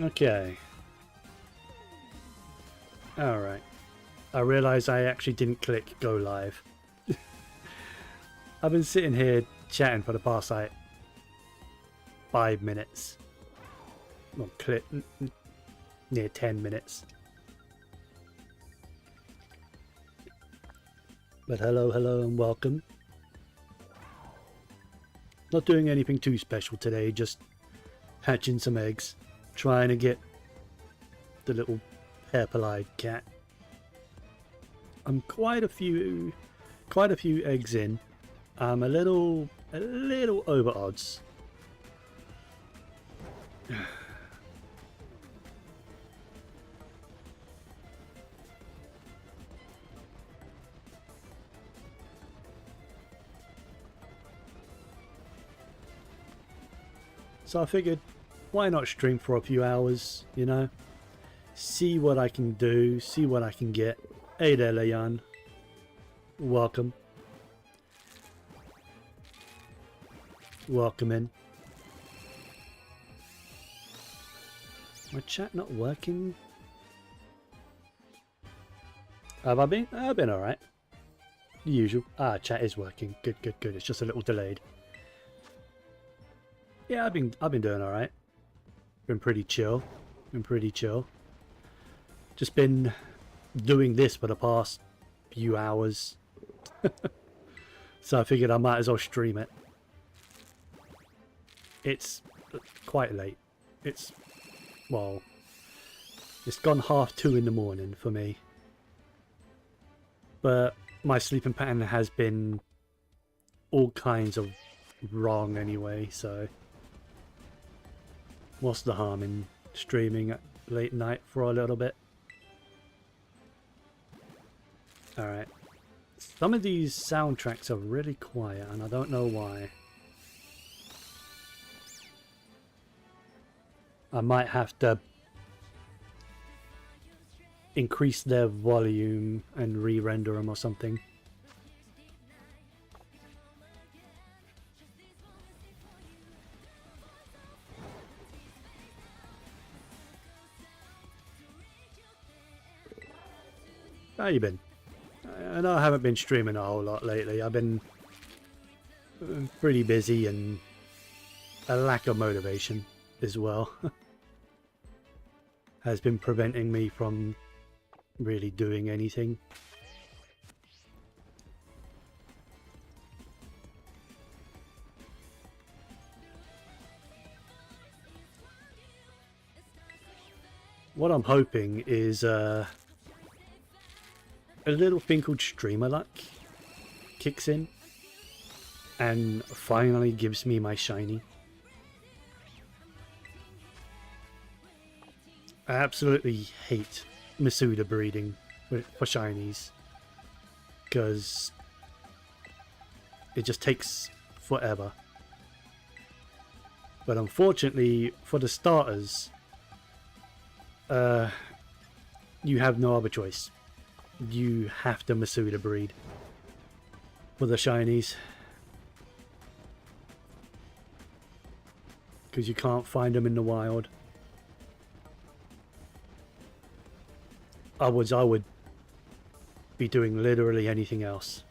Okay. Alright. I realise I actually didn't click go live. I've been sitting here chatting for the past like 5 minutes. Well, near 10 minutes. But hello and welcome. Not doing anything too special today, just hatching some eggs. Trying to get the little purple-eyed cat. I'm quite a few eggs in. I'm a little over odds. So I figured, why not stream for a few hours, you know? See what I can do, see what I can get. Hey there, Leon. Welcome. Welcome in. My chat not working? Have I been? I've been alright. The usual. Ah, chat is working. Good. It's just a little delayed. Yeah, I've been doing alright. Been pretty chill. Just been doing this for the past few hours. So I figured I might as well stream it. It's quite late. It's gone 2:30 in the morning for me. But my sleeping pattern has been all kinds of wrong anyway, so what's the harm in streaming at late night for a little bit? Alright. Some of these soundtracks are really quiet and I don't know why. I might have to increase their volume and re-render them or something. How you been? I know I haven't been streaming a whole lot lately. I've been pretty busy and a lack of motivation as well has been preventing me from really doing anything. What I'm hoping is a little thing called streamer luck kicks in and finally gives me my shiny. I absolutely hate Masuda breeding for shinies because it just takes forever. But unfortunately for the starters, you have no other choice. You have to Masuda breed for the shinies because you can't find them in the wild. I would be doing literally anything else,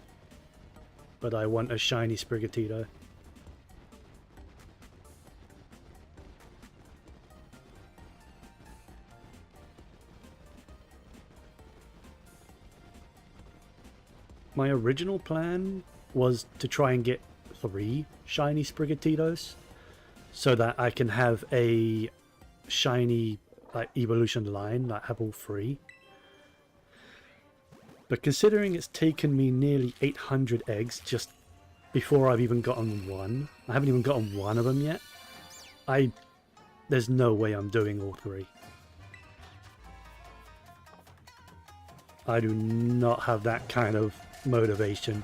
but I want a shiny Sprigatito. My original plan was to try and get 3 shiny Sprigatitos so that I can have a shiny like evolution line, like have all 3. But considering it's taken me nearly 800 eggs just before I've even gotten one, I haven't even gotten one of them yet, there's no way I'm doing all 3. I do not have that kind of motivation.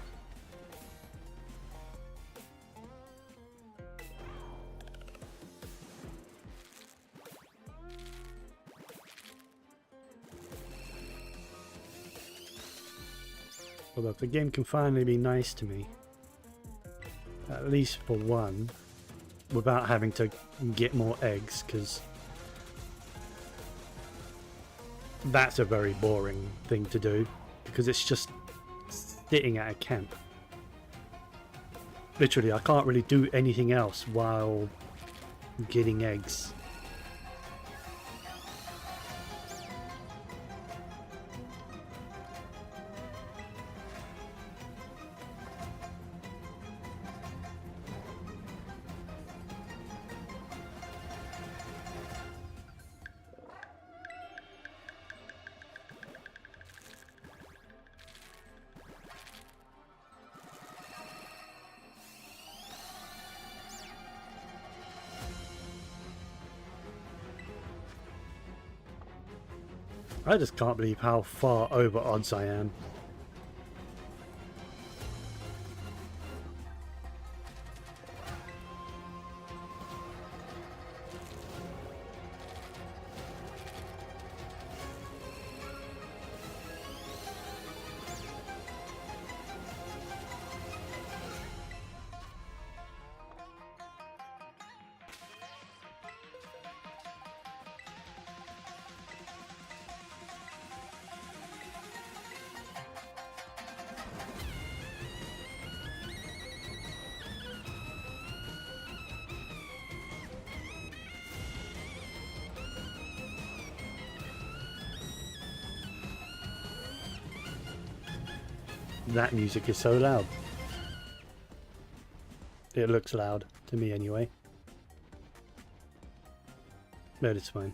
Although if the game can finally be nice to me, at least for one, without having to get more eggs, because that's a very boring thing to do because it's just sitting at a camp. Literally, I can't really do anything else while getting eggs. I just can't believe how far over odds I am. That music is so loud. It looks loud, to me anyway. But it's fine.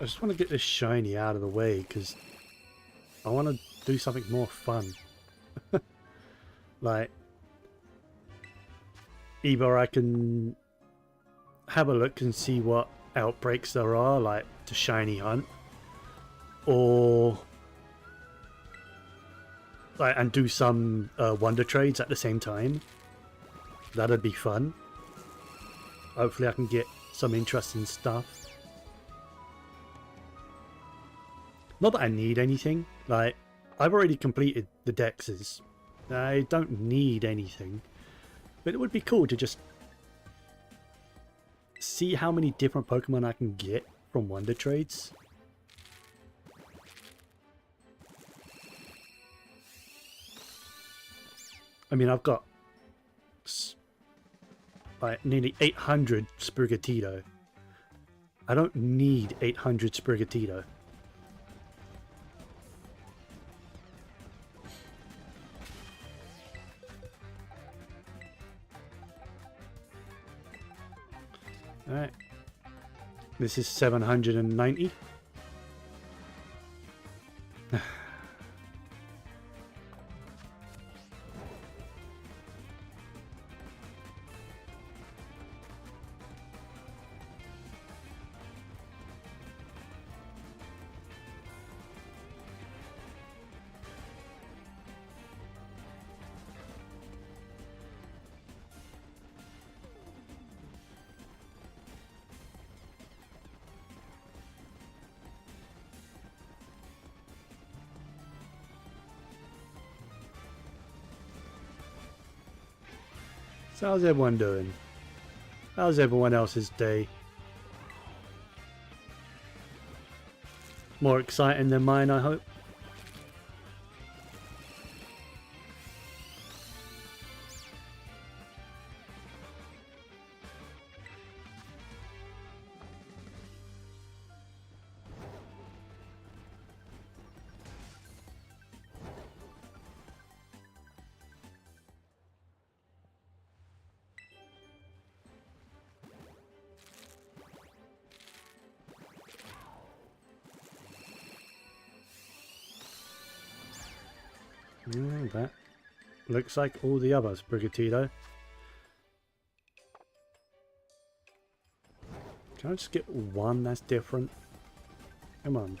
I just want to get this shiny out of the way because I want to do something more fun. Like, either I can have a look and see what outbreaks there are, like to shiny hunt, or like and do some wonder trades at the same time. That'd be fun. Hopefully I can get some interesting stuff. Not that I need anything. Like, I've already completed the dexes. I don't need anything. But it would be cool to just see how many different Pokemon I can get from wonder trades. I mean, I've got like nearly 800 Sprigatito. I don't need 800 Sprigatito. Alright. This is 790. So how's everyone doing? How's everyone else's day? More exciting than mine, I hope. That looks like all the other Sprigatito. Can I just get one that's different? Come on.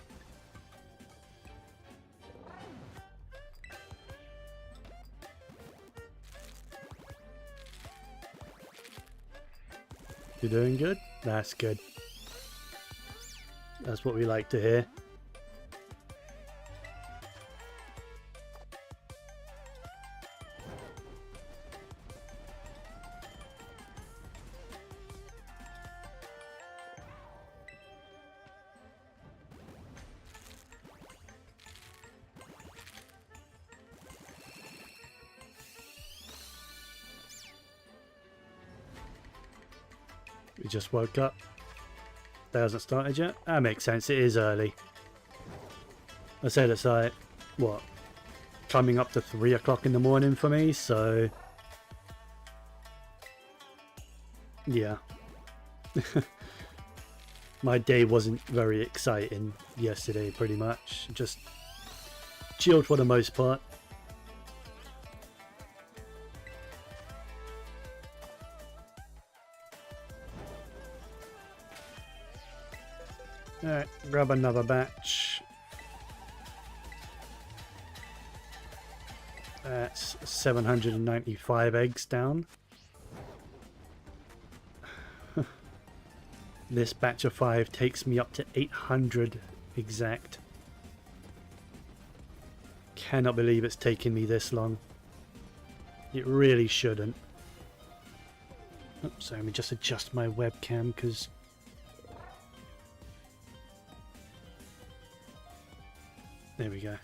You're doing good? That's good. That's what we like to hear. We just woke up. That hasn't started yet? That makes sense, it is early. I said it's like, what? Coming up to 3 o'clock in the morning for me, so... yeah. My day wasn't very exciting yesterday, pretty much. Just chilled for the most part. Alright, grab another batch. That's 795 eggs down. This batch of 5 takes me up to 800 exact. Cannot believe it's taken me this long. It really shouldn't. Oops, sorry, let me just adjust my webcam because... there we go.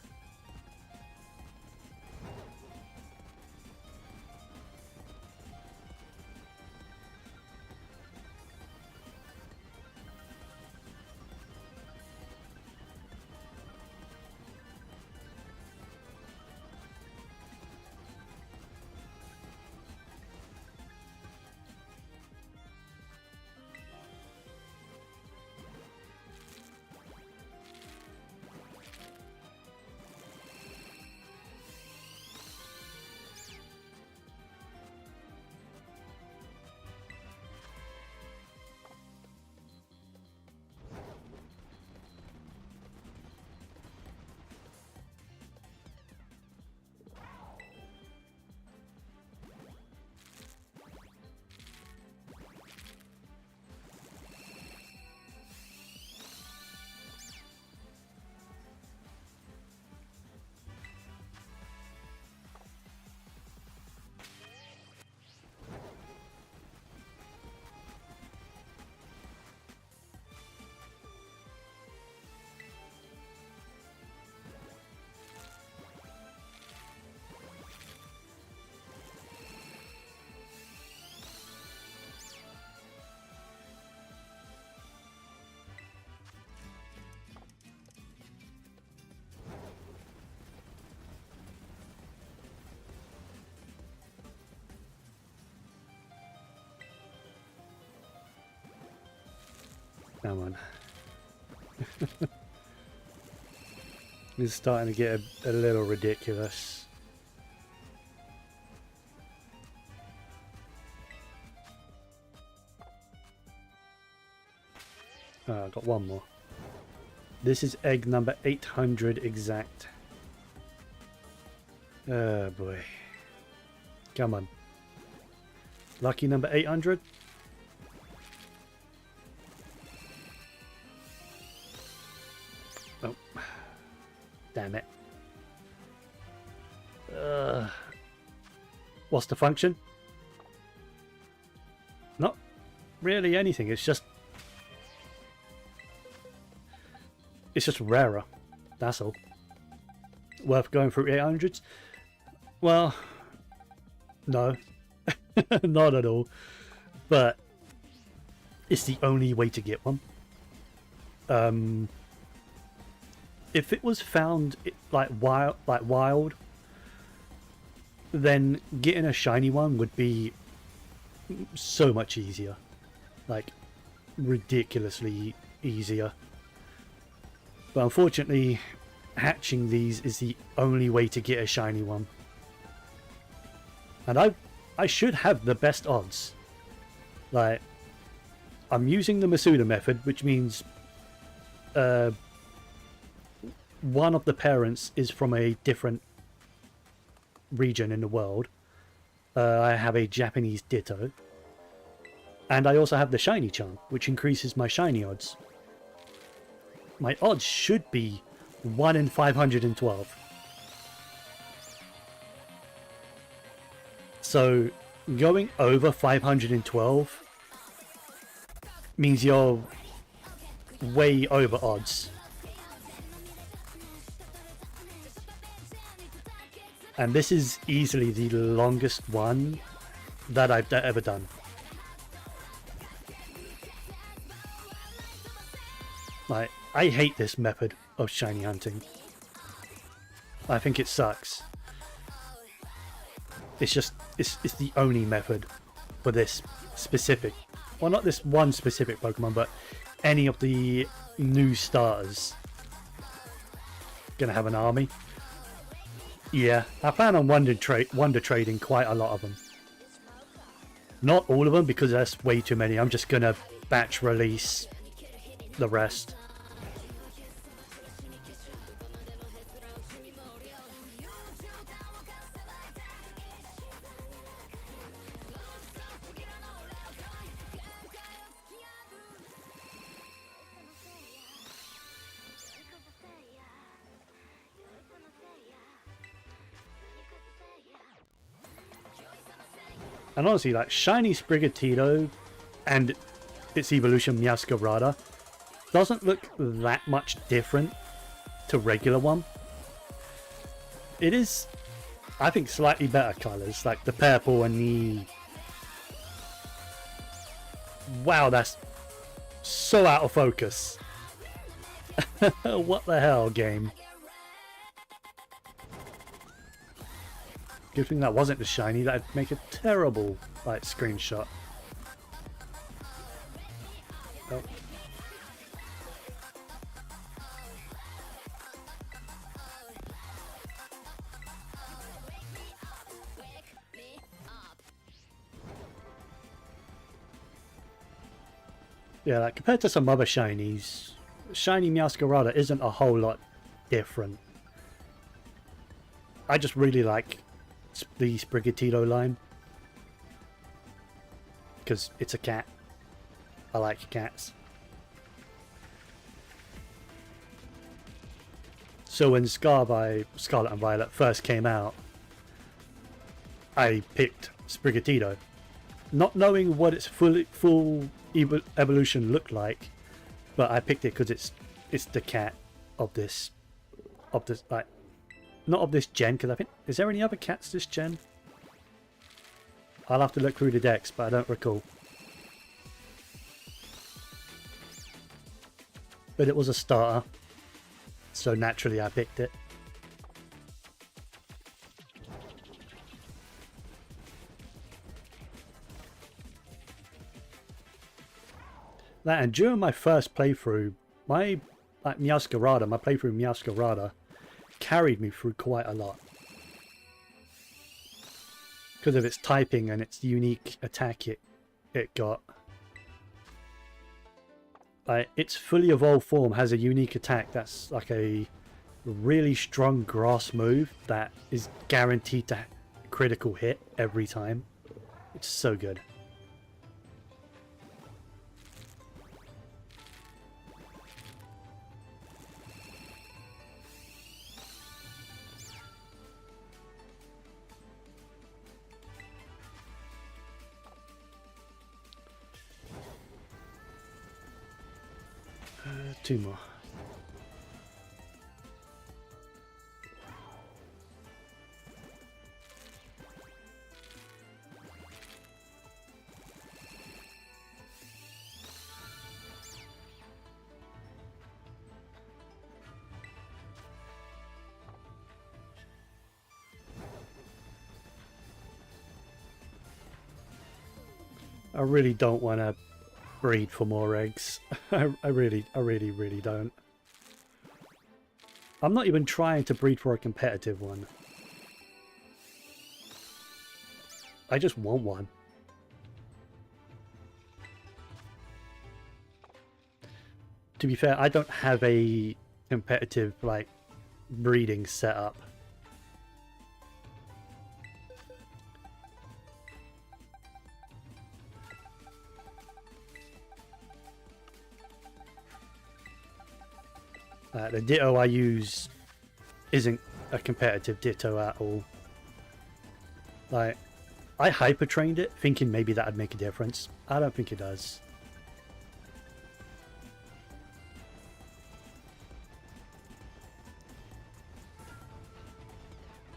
Come on. It's starting to get a little ridiculous. Oh, I got one more. This is egg number 800 exact. Oh boy. Come on. Lucky number 800. Oh. Damn it. What's the function? Not really anything. It's just rarer. That's all. Worth going through 800s? Well, no. Not at all. But it's the only way to get one. If it was found like wild, then getting a shiny one would be so much easier. Like ridiculously easier. But unfortunately, hatching these is the only way to get a shiny one. And I should have the best odds. Like, I'm using the Masuda method, which means one of the parents is from a different region in the world. I have a Japanese Ditto. And I also have the shiny charm, which increases my shiny odds. My odds should be 1 in 512. So going over 512 means you're way over odds. And this is easily the longest one that I've ever done. Like, I hate this method of shiny hunting. I think it sucks. It's just, it's the only method for this specific, well, not this one specific Pokemon, but any of the new starters. Gonna have an army. Yeah, I plan on wonder trading quite a lot of them. Not all of them, because that's way too many. I'm just gonna batch release the rest. And honestly, like, shiny Sprigatito and its evolution Masuda doesn't look that much different to regular one. It is, I think, slightly better colours, like the purple and the... Wow, that's so out of focus. What the hell, game? Good thing that wasn't the shiny. That'd make a terrible, like, screenshot. Oh. Yeah, like, compared to some other shinies, shiny Masuda isn't a whole lot different. I just really like the Sprigatito line because it's a cat. I like cats. So when Scar by Scarlet and Violet first came out, I picked Sprigatito, not knowing what its full evolution looked like, but I picked it because it's the cat of this like, not of this gen, because I think, is there any other cats this gen? I'll have to look through the decks, but I don't recall. But it was a starter, so naturally I picked it. That, and during my first playthrough, my Masuda, my playthrough Masuda carried me through quite a lot because of its typing and its unique attack it got. Its fully evolved form has a unique attack that's like a really strong grass move that is guaranteed to critical hit every time. It's so good. Two more. I really don't want to breed for more eggs. I really don't. I'm not even trying to breed for a competitive one. I just want one. To be fair, I don't have a competitive, like, breeding setup. The Ditto I use isn't a competitive Ditto at all. Like, I hyper trained it thinking maybe that'd make a difference. I don't think it does.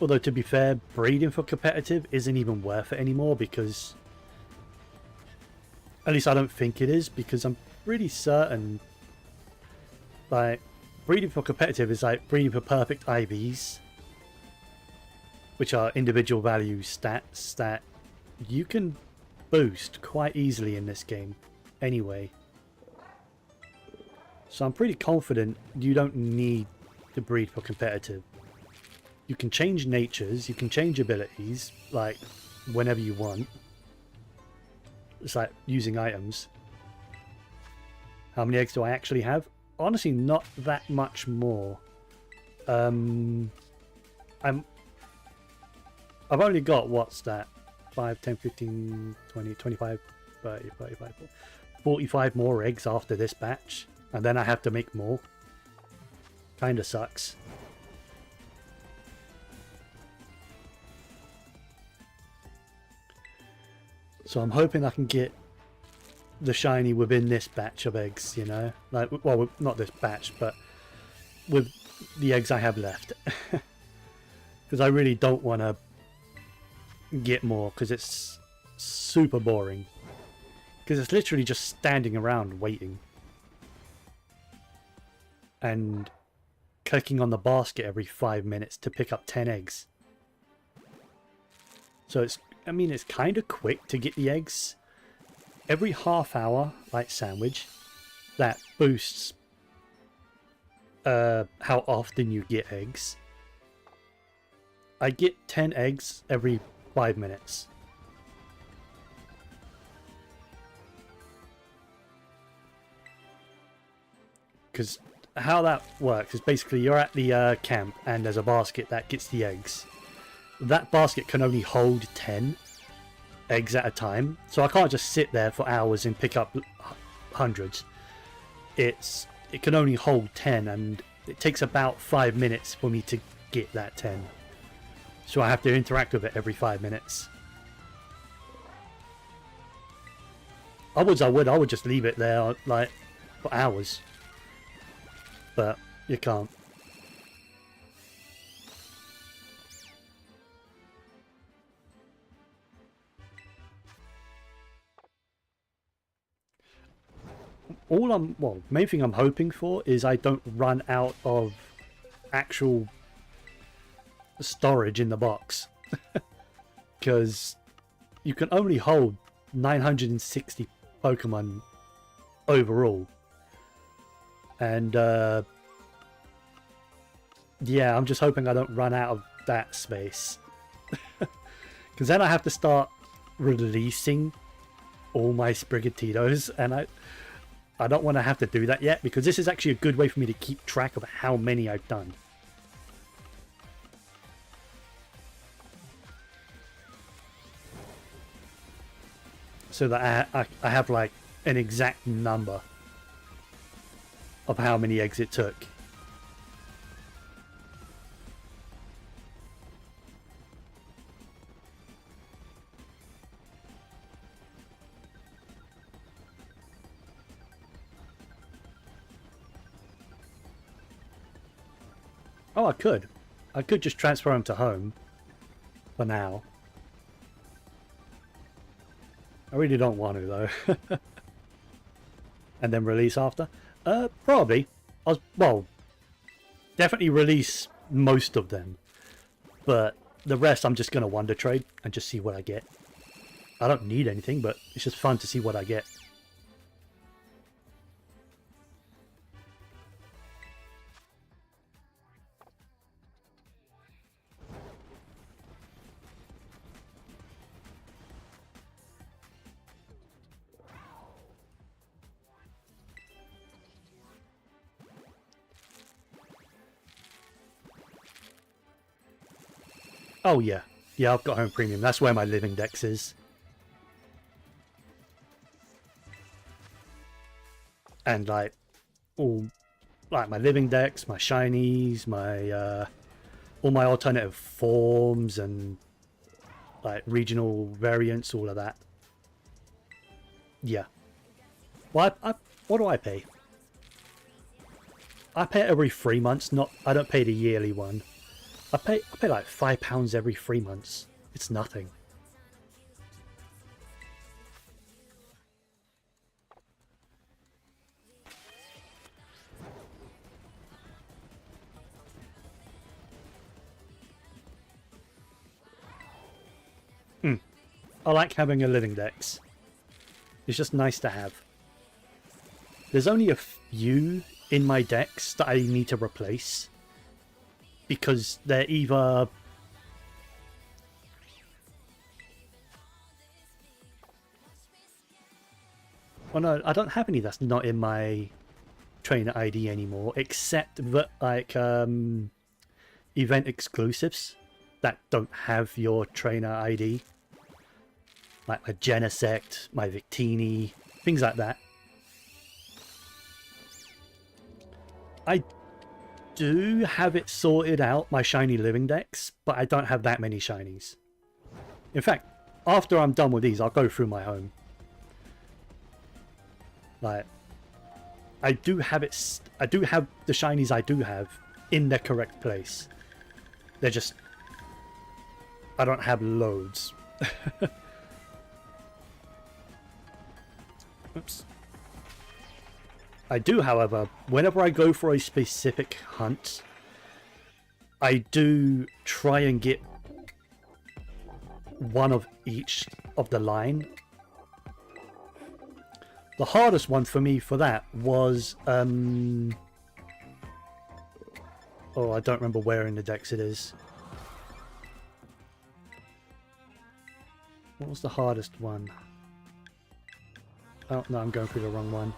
Although, to be fair, breeding for competitive isn't even worth it anymore because... At least I don't think it is, because I'm pretty certain... Like, breeding for competitive is like breeding for perfect IVs, which are individual value stats that you can boost quite easily in this game anyway. So I'm pretty confident you don't need to breed for competitive. You can change natures, you can change abilities, like, whenever you want. It's like using items. How many eggs do I actually have? Honestly, not that much more. I've only got, what's that? 5, 10, 15, 20, 25, 30, 35, 45 more eggs after this batch. And then I have to make more. Kinda sucks. So I'm hoping I can get the shiny within this batch of eggs, you know? Like, well, not this batch, but with the eggs I have left. Because I really don't want to get more, because it's super boring. Because it's literally just standing around waiting. And clicking on the basket every 5 minutes to pick up 10 eggs. So it's, I mean, it's kind of quick to get the eggs. Every half hour, like sandwich, that boosts how often you get eggs. I get 10 eggs every 5 minutes. Because how that works is basically you're at the camp and there's a basket that gets the eggs. That basket can only hold 10 eggs at a time, so I can't just sit there for hours and pick up hundreds. It can only hold 10, and it takes about 5 minutes for me to get that 10. So I have to interact with it every 5 minutes. I would just leave it there like for hours, but you can't. Main thing I'm hoping for is I don't run out of actual storage in the box. Because you can only hold 960 Pokemon overall. And yeah, I'm just hoping I don't run out of that space. Because then I have to start releasing all my Sprigatitos, and I don't want to have to do that yet, because this is actually a good way for me to keep track of how many I've done. So that I have like an exact number of how many eggs it took. Oh, I could. I could just transfer him to home for now. I really don't want to, though. And then release after? Probably. Well, definitely release most of them. But the rest I'm just going to wonder trade and just see what I get. I don't need anything, but it's just fun to see what I get. Oh yeah. Yeah, I've got home premium. That's where my living dex is. And like all like my living dex, my shinies, my all my alternative forms and like regional variants, all of that. Yeah. Well, what do I pay? I pay it every 3 months. Not, I don't pay the yearly one. I pay like £5 every 3 months. It's nothing. I like having a living dex. It's just nice to have. There's only a few in my decks that I need to replace because they're either oh no, I don't have any that's not in my trainer ID anymore, except that like event exclusives that don't have your trainer ID, like my Genesect, my Victini, things like that. I do have it sorted out, my shiny living dex, but I don't have that many shinies. In fact, after I'm done with these, I'll go through my home. Like, I do have it. I do have the shinies I do have in their correct place. They're just, I don't have loads. Oops. I do, however, whenever I go for a specific hunt, I do try and get one of each of the line. The hardest one for me for that was, oh, I don't remember where in the dex it is. What was the hardest one? Oh, no, I'm going through the wrong one.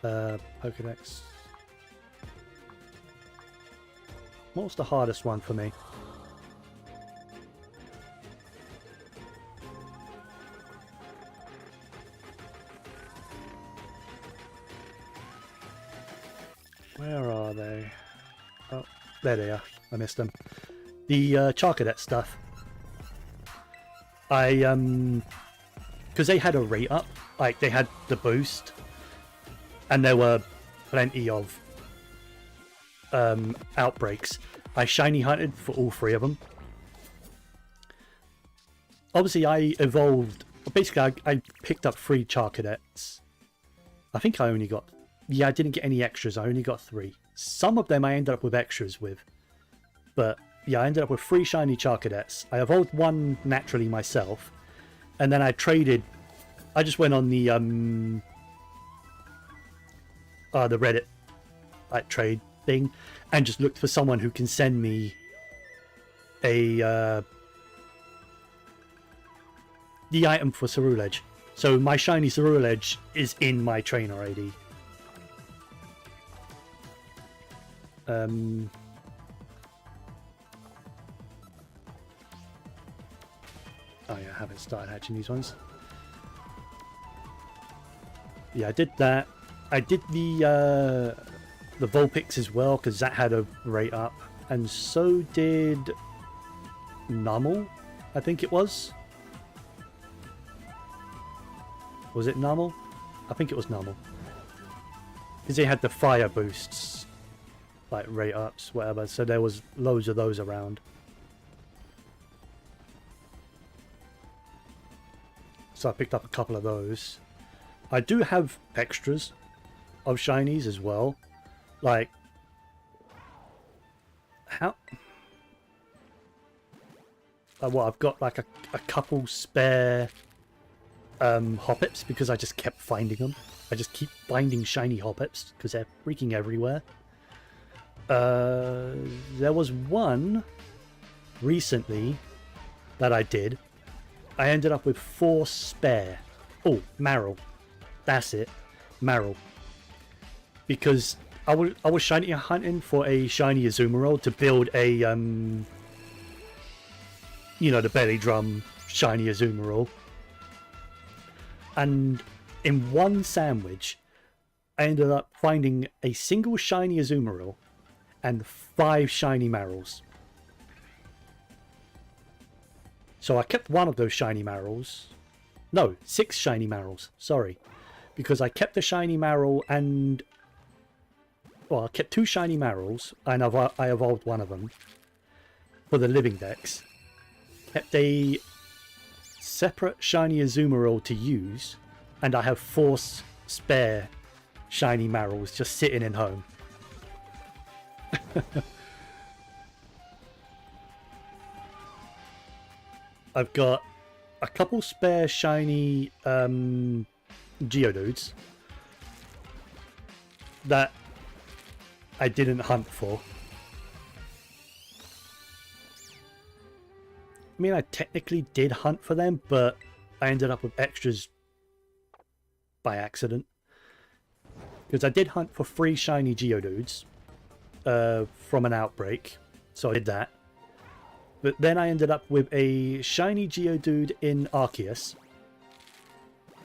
Pokedex. What was the hardest one for me? Where are they? Oh, there they are. I missed them. The Charcadet stuff. Because they had a rate up, like they had the boost, and there were plenty of outbreaks. I shiny hunted for all 3 of them. Obviously, I evolved. Basically, I picked up 3 Charcadets. I think I only got. Yeah, I didn't get any extras. I only got 3. Some of them I ended up with extras with, but yeah, I ended up with 3 shiny Charcadets. I evolved 1 naturally myself, and then I traded. I just went on the Reddit like trade thing and just looked for someone who can send me a the item for Ceruledge. So my shiny Ceruledge is in my trainer ID. Oh yeah, I haven't started hatching these ones. Yeah, I did that. I did the Vulpix as well, because that had a rate up. And so did Nummel, I think it was. Was it Nummel? I think it was Nummel. Because they had the fire boosts, like rate ups, whatever. So there was loads of those around. So I picked up a couple of those. I do have extras of shinies as well. Like, how? Well, I've got like a couple spare Hoppips because I just kept finding them. I just keep finding shiny Hoppips because they're freaking everywhere. There was one recently that I did. I ended up with 4 spare. Oh, Marrow. That's it. Marrow. Because I was shiny hunting for a shiny Azumarill to build a you know, the belly drum shiny Azumarill. And in one sandwich, I ended up finding a single shiny Azumarill and 5 shiny Marils. So I kept one of those shiny Marils. No, 6 shiny Marils, sorry. Because I kept the shiny Marill and... well, I kept 2 shiny Marils, and I evolved one of them for the living dex. Kept a separate shiny Azumarill to use, and I have 4 spare shiny Marils just sitting in home. I've got a couple spare shiny Geodudes that I didn't hunt for. I mean, I technically did hunt for them, but I ended up with extras by accident. Because I did hunt for 3 shiny Geodudes from an outbreak, so I did that. But then I ended up with a shiny Geodude in Arceus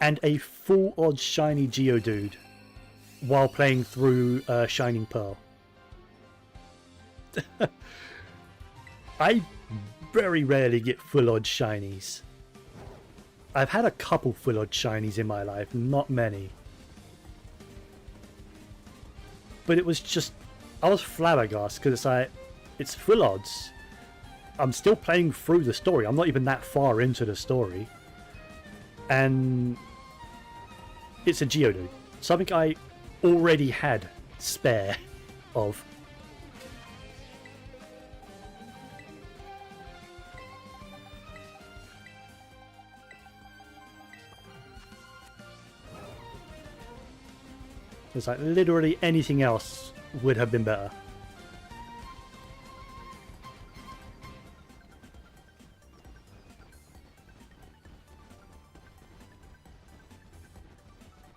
and a full odds shiny Geodude while playing through Shining Pearl. I very rarely get full odds shinies. I've had a couple full odds shinies in my life, not many. But it was just, I was flabbergasted because it's like, it's full odds. I'm still playing through the story. I'm not even that far into the story. And it's a Geodude. Something I already had spare of. It's like literally anything else would have been better.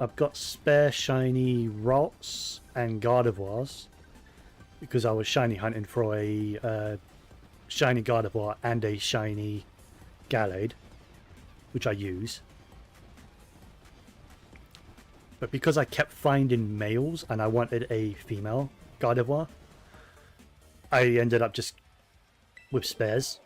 I've got spare shiny Ralts and Gardevoirs because I was shiny hunting for a shiny Gardevoir and a shiny Gallade, which I use. But because I kept finding males and I wanted a female Gardevoir, I ended up just with spares.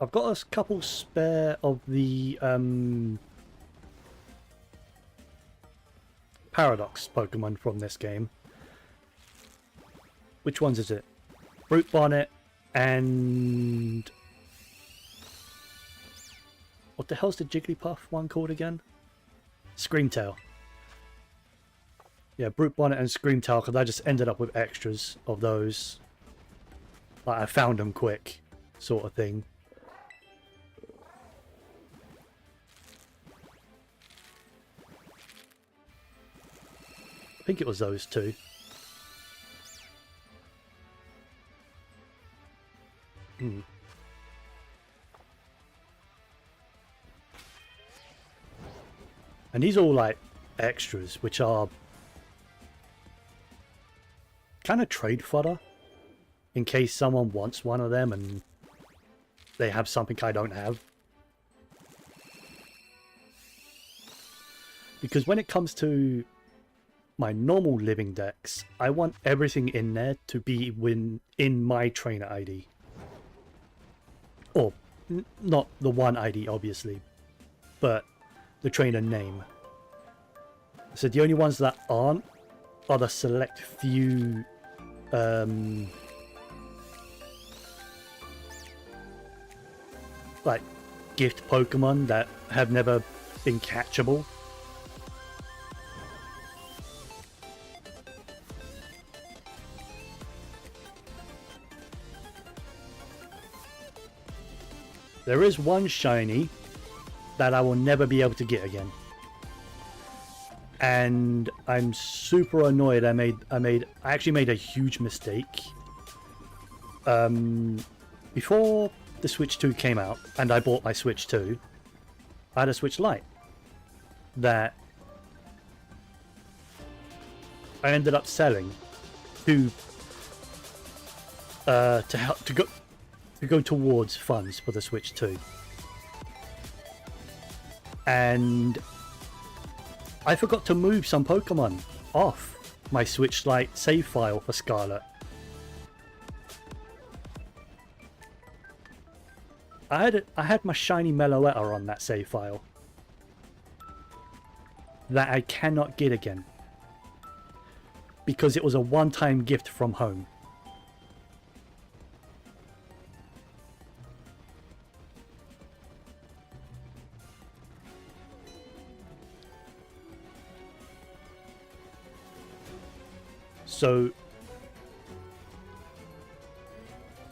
I've got a couple spare of the Paradox Pokemon from this game. Which ones is it? Brute Bonnet and... what the hell's the Jigglypuff one called again? Screamtail. Yeah, Brute Bonnet and Screamtail, because I just ended up with extras of those. Like, I found them quick, sort of thing. I think it was those two. And these are all like extras, which are kind of trade fodder in case someone wants one of them and they have something I don't have. Because when it comes to my normal living dex, I want everything in there to be in my trainer ID. Or, not the one ID, obviously, but the trainer name. So the only ones that aren't are the select few like gift Pokemon that have never been catchable. There is one shiny that I will never be able to get again. And I'm super annoyed. I actually made a huge mistake. Before the Switch 2 came out and I bought my Switch 2, I had a Switch Lite that I ended up selling to go towards funds for the Switch 2. And I forgot to move some Pokemon off my Switch Lite save file for Scarlet. I had my shiny Meloetta on that save file that I cannot get again because it was a one-time gift from home. So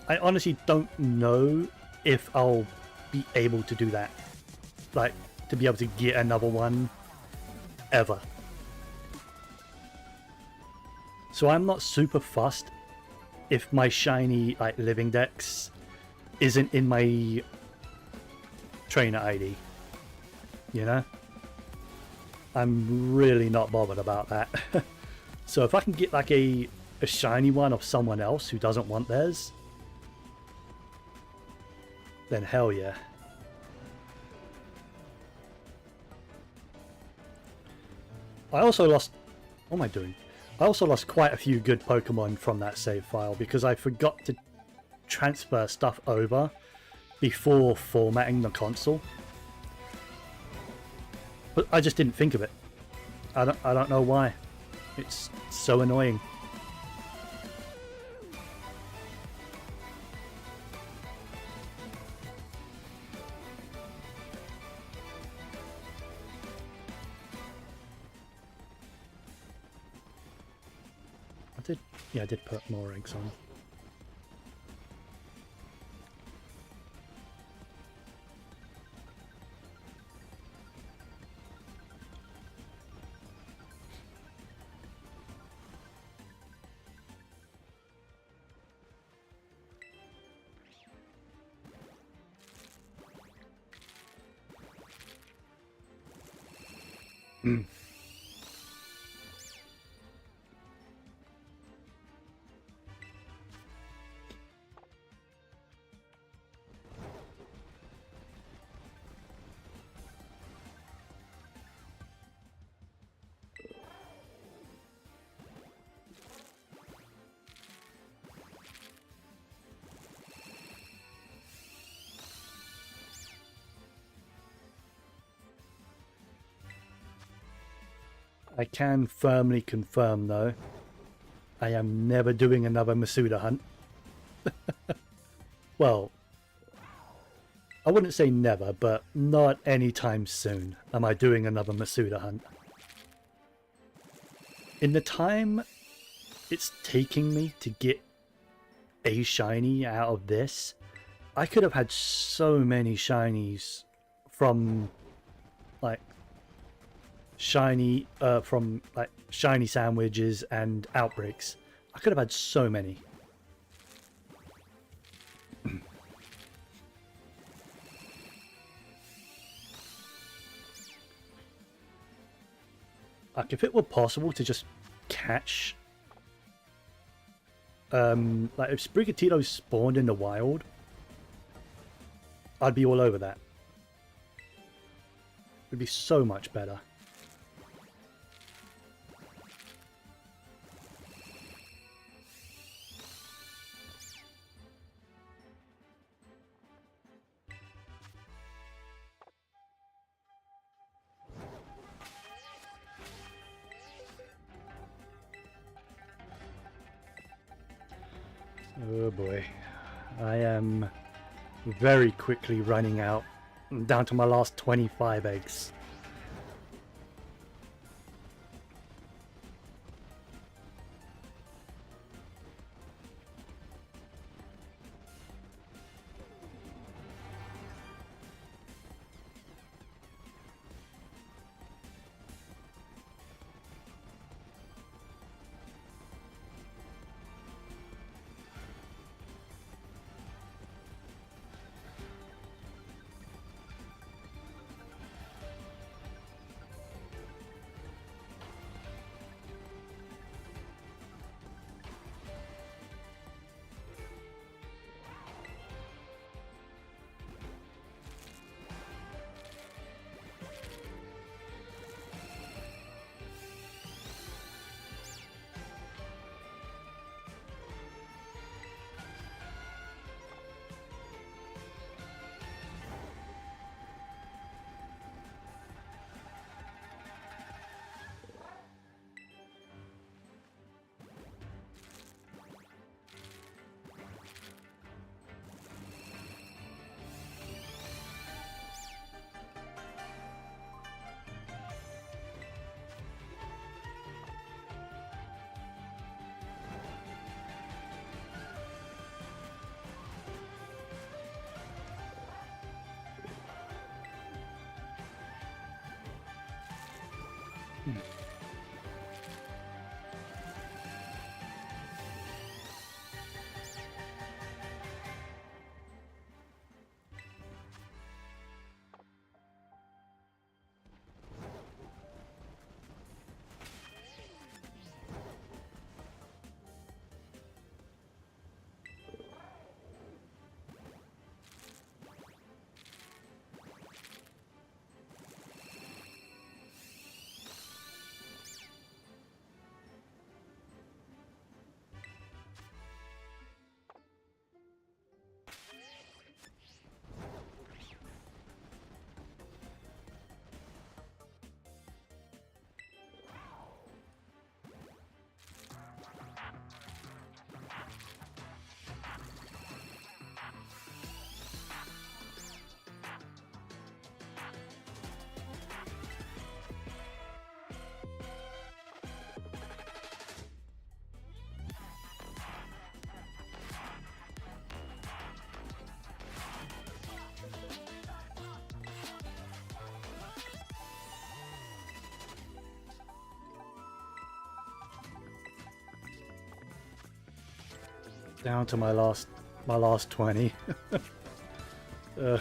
I honestly don't know if I'll be able to do that, like to be able to get another one ever. So I'm not super fussed if my shiny like living dex isn't in my trainer ID, you know? I'm really not bothered about that. So if I can get like a shiny one of someone else who doesn't want theirs, then hell yeah. I also lost... What am I doing? I also lost quite a few good Pokemon from that save file because I forgot to transfer stuff over before formatting the console. But I just didn't think of it. I don't know why. It's so annoying. I did put more eggs on. I can firmly confirm, though, I am never doing another Masuda hunt. Well, I wouldn't say never, but not anytime soon am I doing another Masuda hunt. In the time it's taking me to get a shiny out of this, I could have had so many shinies from like shiny sandwiches and outbreaks. I could have had so many. Like if it were possible to just catch like if Sprigatito spawned in the wild, I'd be all over that. It'd be so much better. Oh boy, I am very quickly running out. I'm down to my last 25 eggs. Down to my last 20. Ugh.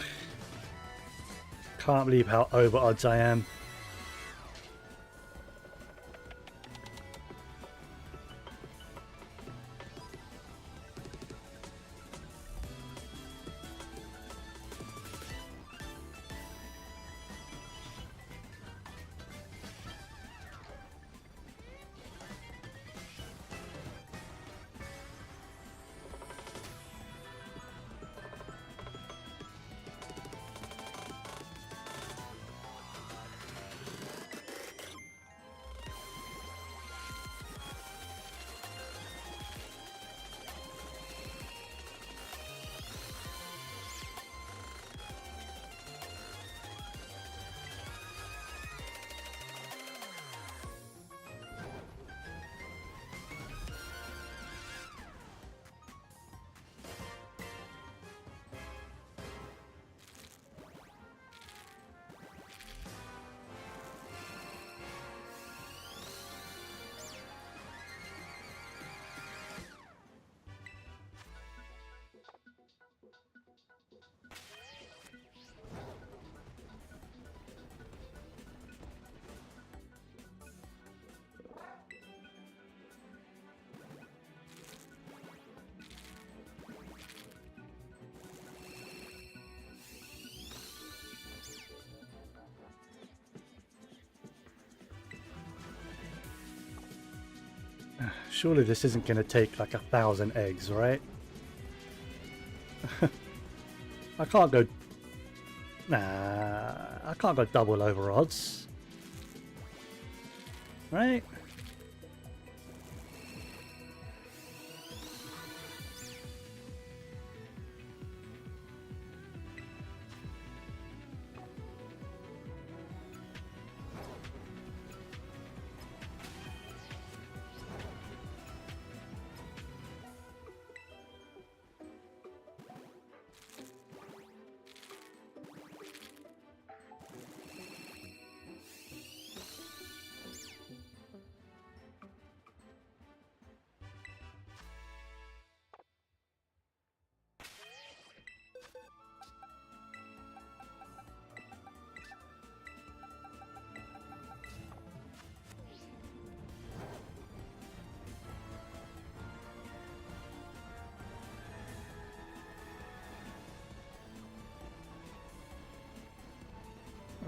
Can't believe how over odds I am. Surely this isn't going to take like 1,000 eggs, right? I can't go... Nah, I can't go double over odds. Right?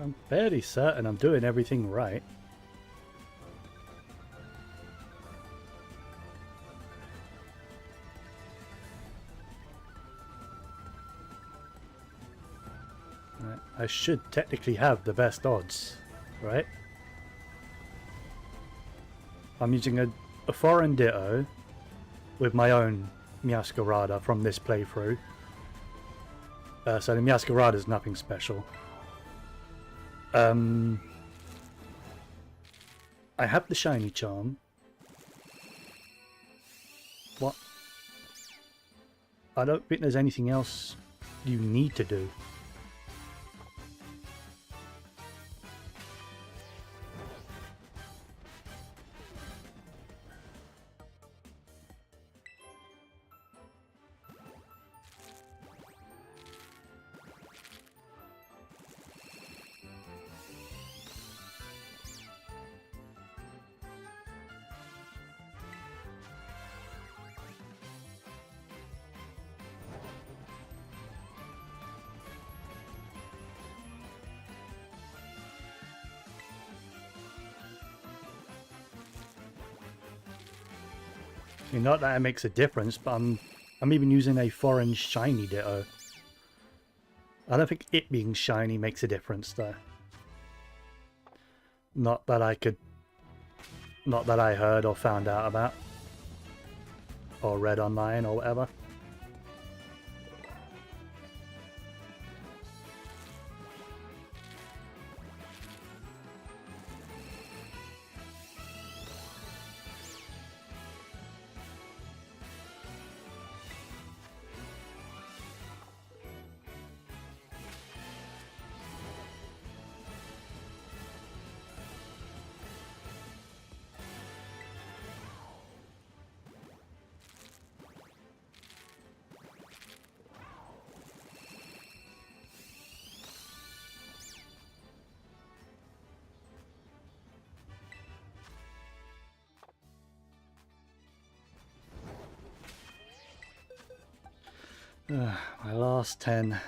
I'm fairly certain I'm doing everything right. I should technically have the best odds, right? I'm using a foreign Ditto with my own Masquerada from this playthrough. So the Masquerada is nothing special. I have the shiny charm. What? I don't think there's anything else you need to do. mean, not that it makes a difference, but I'm even using a foreign shiny Ditto. I don't think it being shiny makes a difference though. Not that I heard or found out about. Or read online or whatever. My last 10.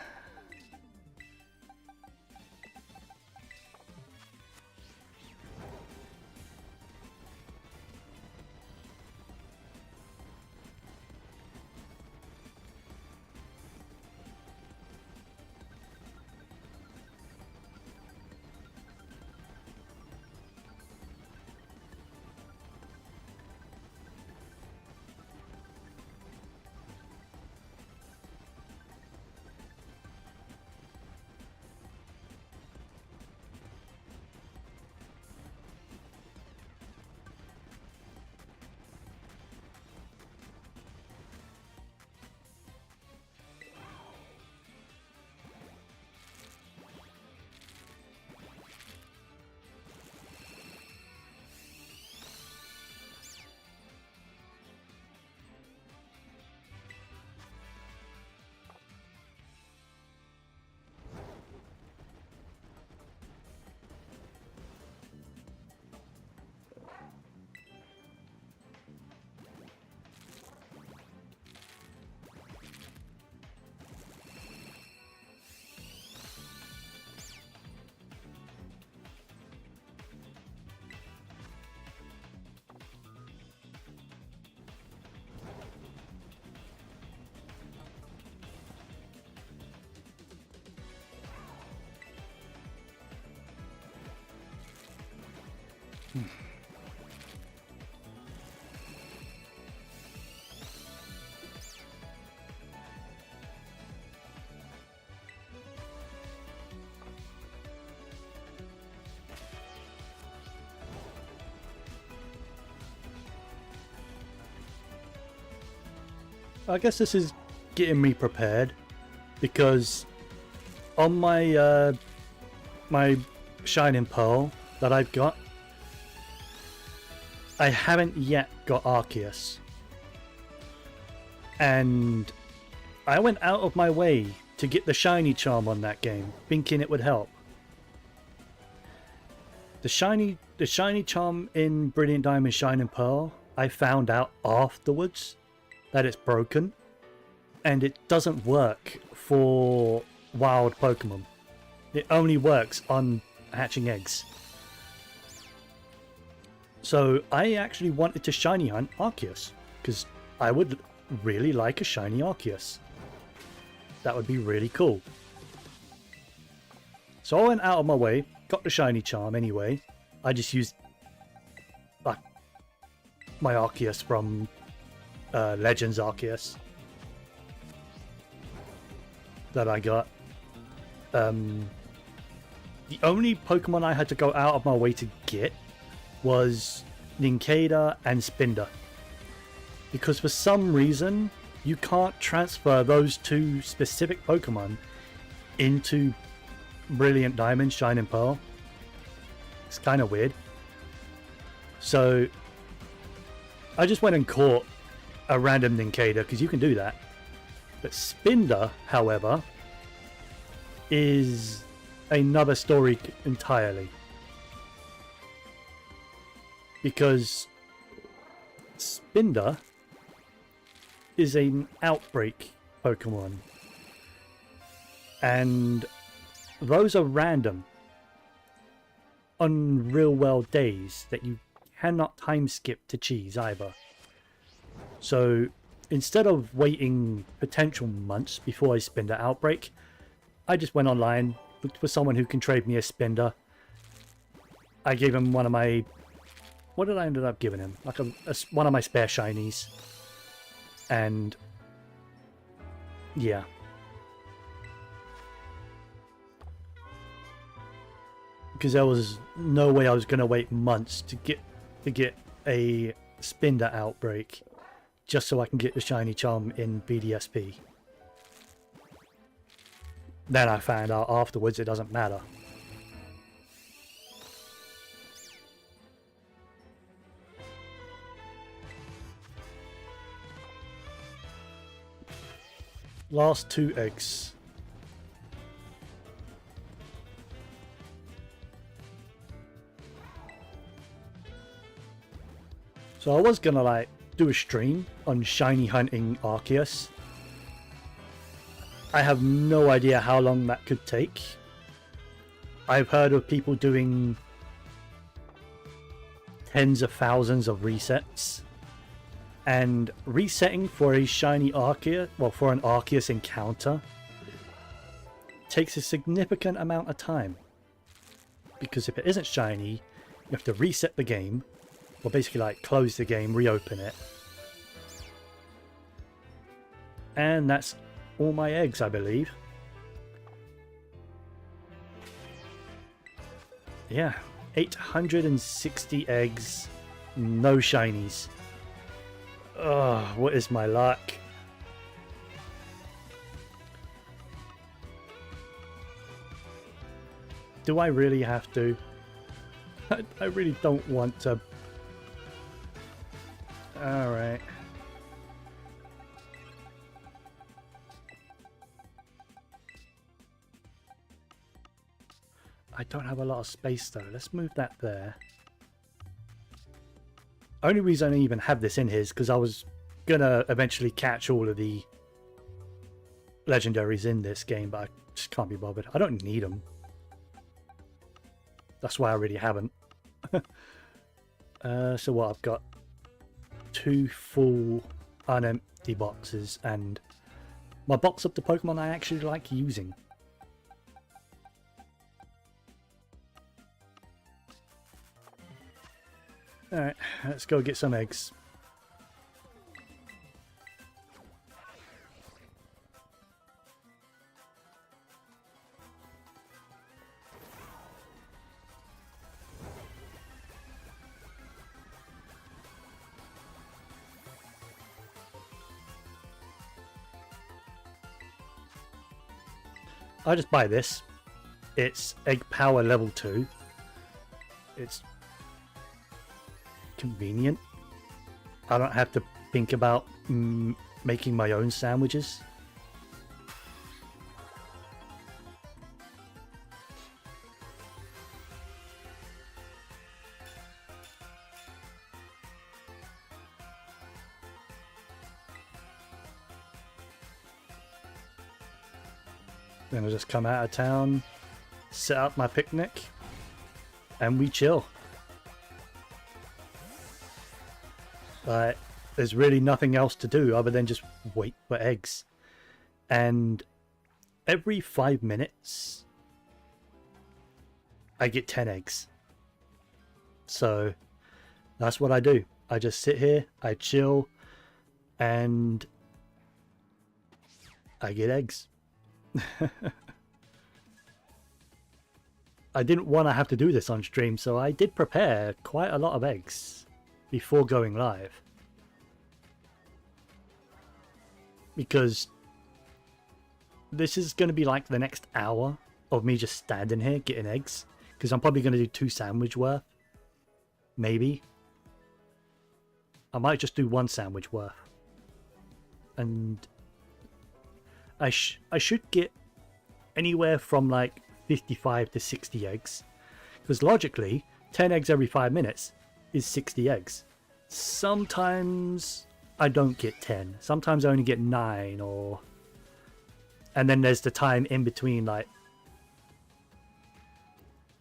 I guess this is getting me prepared because on my my Shining Pearl that I've got, I haven't yet got Arceus, and I went out of my way to get the shiny charm on that game, thinking it would help. The shiny charm in Brilliant Diamond Shining Pearl, I found out afterwards that it's broken, and it doesn't work for wild Pokemon. It only works on hatching eggs. So I actually wanted to shiny hunt Arceus, because I would really like a shiny Arceus. That would be really cool. So I went out of my way, got the shiny charm anyway. I just used my Arceus from Legends Arceus that I got. The only Pokemon I had to go out of my way to get was Nincada and Spinda, because for some reason you can't transfer those two specific Pokemon into Brilliant Diamond Shining Pearl. It's kind of weird. So I just went and caught a random Nincada, because you can do that. But Spinda, however, is another story entirely, because Spinda is an outbreak Pokemon, and those are random on real world days that you cannot time skip to cheese either. So instead of waiting potential months before I spend an outbreak, I just went online, looked for someone who can trade me a spender. I gave him one of my... What did I end up giving him? Like one of my spare shinies. And... yeah. Because there was no way I was going to wait months to get a spender outbreak just so I can get the shiny charm in BDSP. Then I found out afterwards it doesn't matter. Last 2 eggs. So I was gonna like do a stream on shiny hunting Arceus. I have no idea how long that could take. I've heard of people doing tens of thousands of resets. And resetting for a shiny Arceus, well, for an Arceus encounter, takes a significant amount of time. Because if it isn't shiny, you have to reset the game, or basically like close the game, reopen it. And that's all my eggs, I believe. Yeah, 860 eggs, no shinies. Oh, what is my luck? Do I really have to? I really don't want to. Alright. I don't have a lot of space though. Let's move that there. Only reason I even have this in here is because I was gonna eventually catch all of the legendaries in this game, but I just can't be bothered. I don't need them. That's why I really haven't. So what, I've got 2 full unempty boxes and my box of the Pokemon I actually like using. Alright, let's go get some eggs. I just buy this. It's egg power level 2. It's convenient. I don't have to think about making my own sandwiches. Then I'll just come out of town, set up my picnic, and we chill. But there's really nothing else to do other than just wait for eggs. And every 5 minutes, I get 10 eggs. So that's what I do. I just sit here, I chill, and I get eggs. I didn't want to have to do this on stream, so I did prepare quite a lot of eggs before going live. Because this is going to be like the next hour of me just standing here getting eggs. Because I'm probably going to do 2 sandwich worth. Maybe. I might just do 1 sandwich worth. And I should get anywhere from like 55 to 60 eggs. Because logically, 10 eggs every 5 minutes is 60 eggs. Sometimes I don't get 10. Sometimes I only get 9 or... And then there's the time in between, like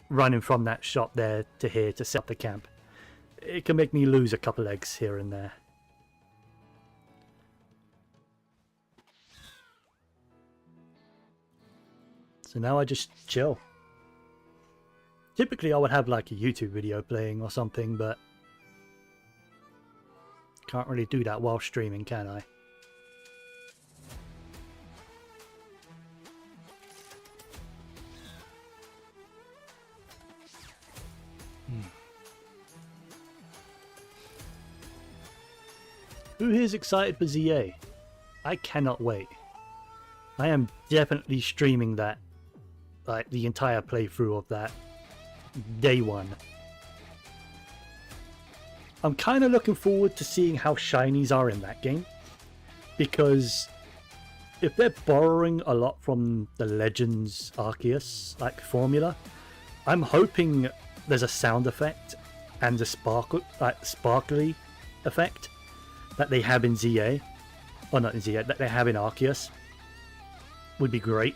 running from that shop there to here to set up the camp. It can make me lose a couple eggs here and there. So now I just chill. Typically I would have like a YouTube video playing or something, but can't really do that while streaming, can I? Who here is excited for ZA? I cannot wait. I am definitely streaming that, like the entire playthrough of that, day one. I'm kind of looking forward to seeing how shinies are in that game, because if they're borrowing a lot from the Legends Arceus like formula, I'm hoping there's a sound effect and a sparkly effect that they have in ZA, or not in ZA, that they have in Arceus. Would be great.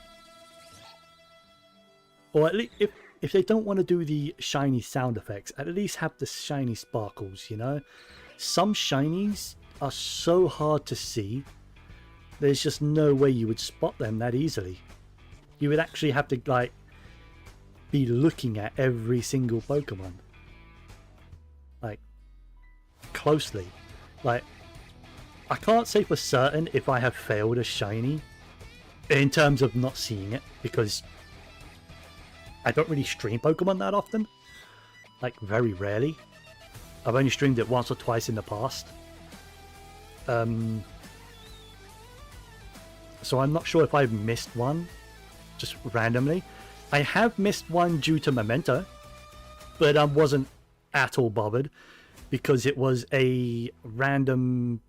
Or at least if they don't want to do the shiny sound effects, at least have the shiny sparkles, you know? Some shinies are so hard to see, there's just no way you would spot them that easily. You would actually have to like be looking at every single Pokemon, like closely. Like, I can't say for certain if I have failed a shiny in terms of not seeing it, because I don't really stream Pokemon that often. Like, very rarely. I've only streamed it once or twice in the past. So I'm not sure if I've missed one just randomly. I have missed one due to Memento, but I wasn't at all bothered because it was a random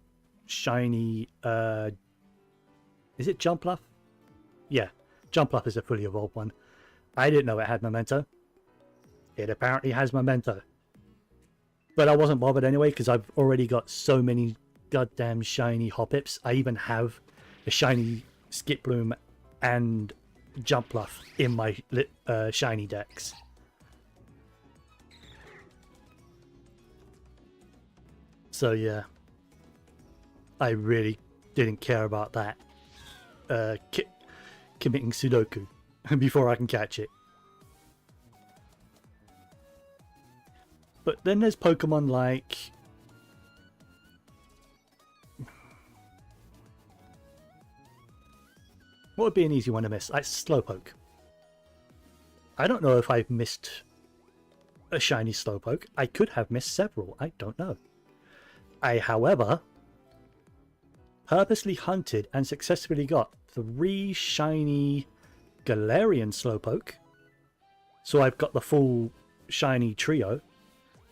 shiny, is it Jumpluff? Yeah, Jumpluff is a fully evolved one. I didn't know it had Memento. It apparently has Memento. But I wasn't bothered anyway because I've already got so many goddamn shiny Hoppips. I even have a shiny Skiploom and Jumpluff in my shiny decks. So yeah, I really didn't care about that committing Sudoku before I can catch it. But then there's Pokemon like what would be an easy one to miss? Like Slowpoke. I don't know if I've missed a shiny Slowpoke. I could have missed several. I don't know. I, however, purposely hunted and successfully got 3 shiny Galarian Slowpoke. So I've got the full shiny trio.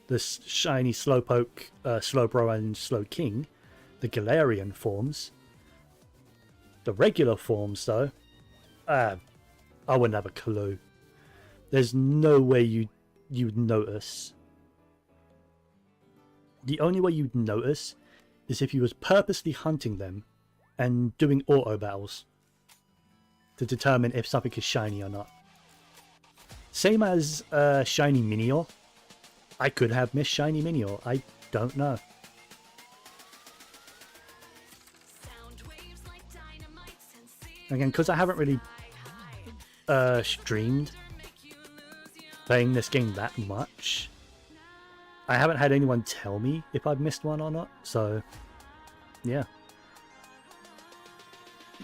The shiny Slowpoke, Slowbro and Slowking. The Galarian forms. The regular forms, though, I wouldn't have a clue. There's no way you'd notice. The only way you'd notice is if you was purposely hunting them and doing auto battles to determine if something is shiny or not. Same as shiny Minior. I could have missed shiny Minior. I don't know. Again, because I haven't really streamed playing this game that much, I haven't had anyone tell me if I've missed one or not, so yeah.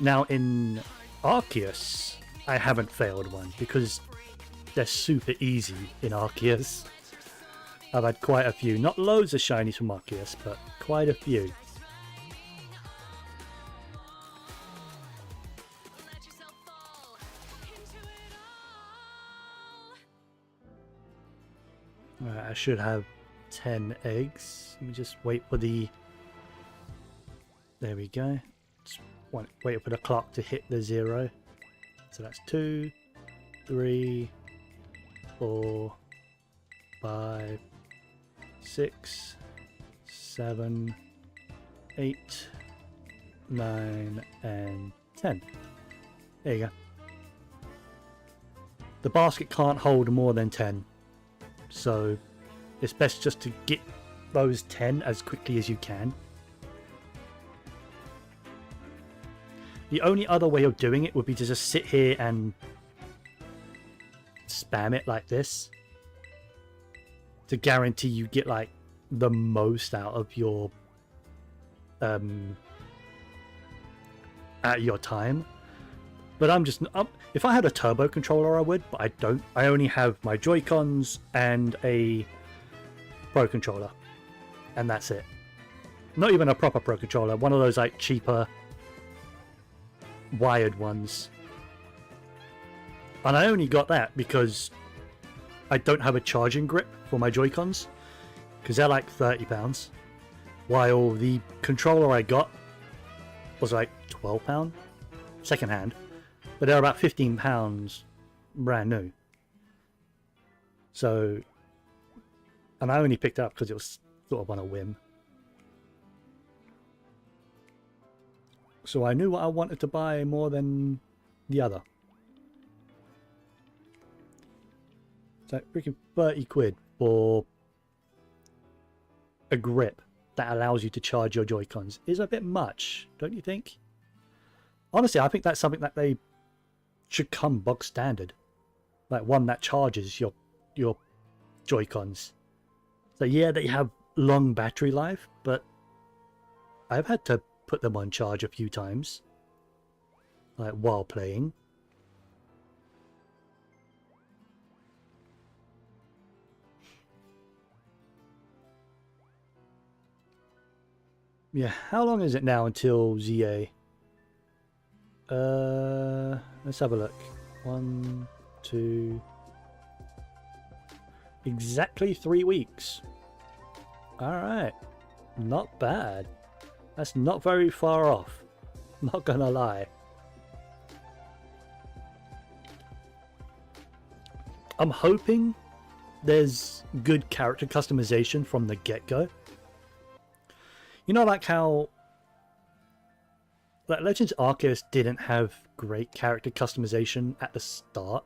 Now in Arceus, I haven't failed one because they're super easy in Arceus. I've had quite a few, not loads of shinies from Arceus, but quite a few. Right, I should have 10 eggs. Let me just wait for the... There we go. Just wait for the clock to hit the 0. So that's 2, 3, 4, 5, 6, 7, 8, 9, and 10. There you go. The basket can't hold more than 10. So it's best just to get those 10 as quickly as you can. The only other way of doing it would be to just sit here and spam it like this to guarantee you get like the most out of your time. But if I had a turbo controller I would, but I don't. I only have my Joy-Cons and a Pro controller, and that's it. Not even a proper Pro controller, one of those like cheaper wired ones. And I only got that because I don't have a charging grip for my Joy-Cons, because they're like £30, while the controller I got was like £12 second hand, but they're about £15 brand new. So, and I only picked it up because it was sort of on a whim. So I knew what I wanted to buy more than the other. It's like freaking 30 quid for a grip that allows you to charge your Joy-Cons is a bit much, don't you think? Honestly, I think that's something that they should come bog standard. Like one that charges your Joy-Cons. So yeah, they have long battery life, but I've had to put them on charge a few times, like while playing. Yeah, how long is it now until ZA? Let's have a look. 1, 2... Exactly 3 weeks. Alright. Not bad. That's not very far off. Not gonna lie. I'm hoping there's good character customization from the get-go. You know, like how like Legends Arceus didn't have great character customization at the start.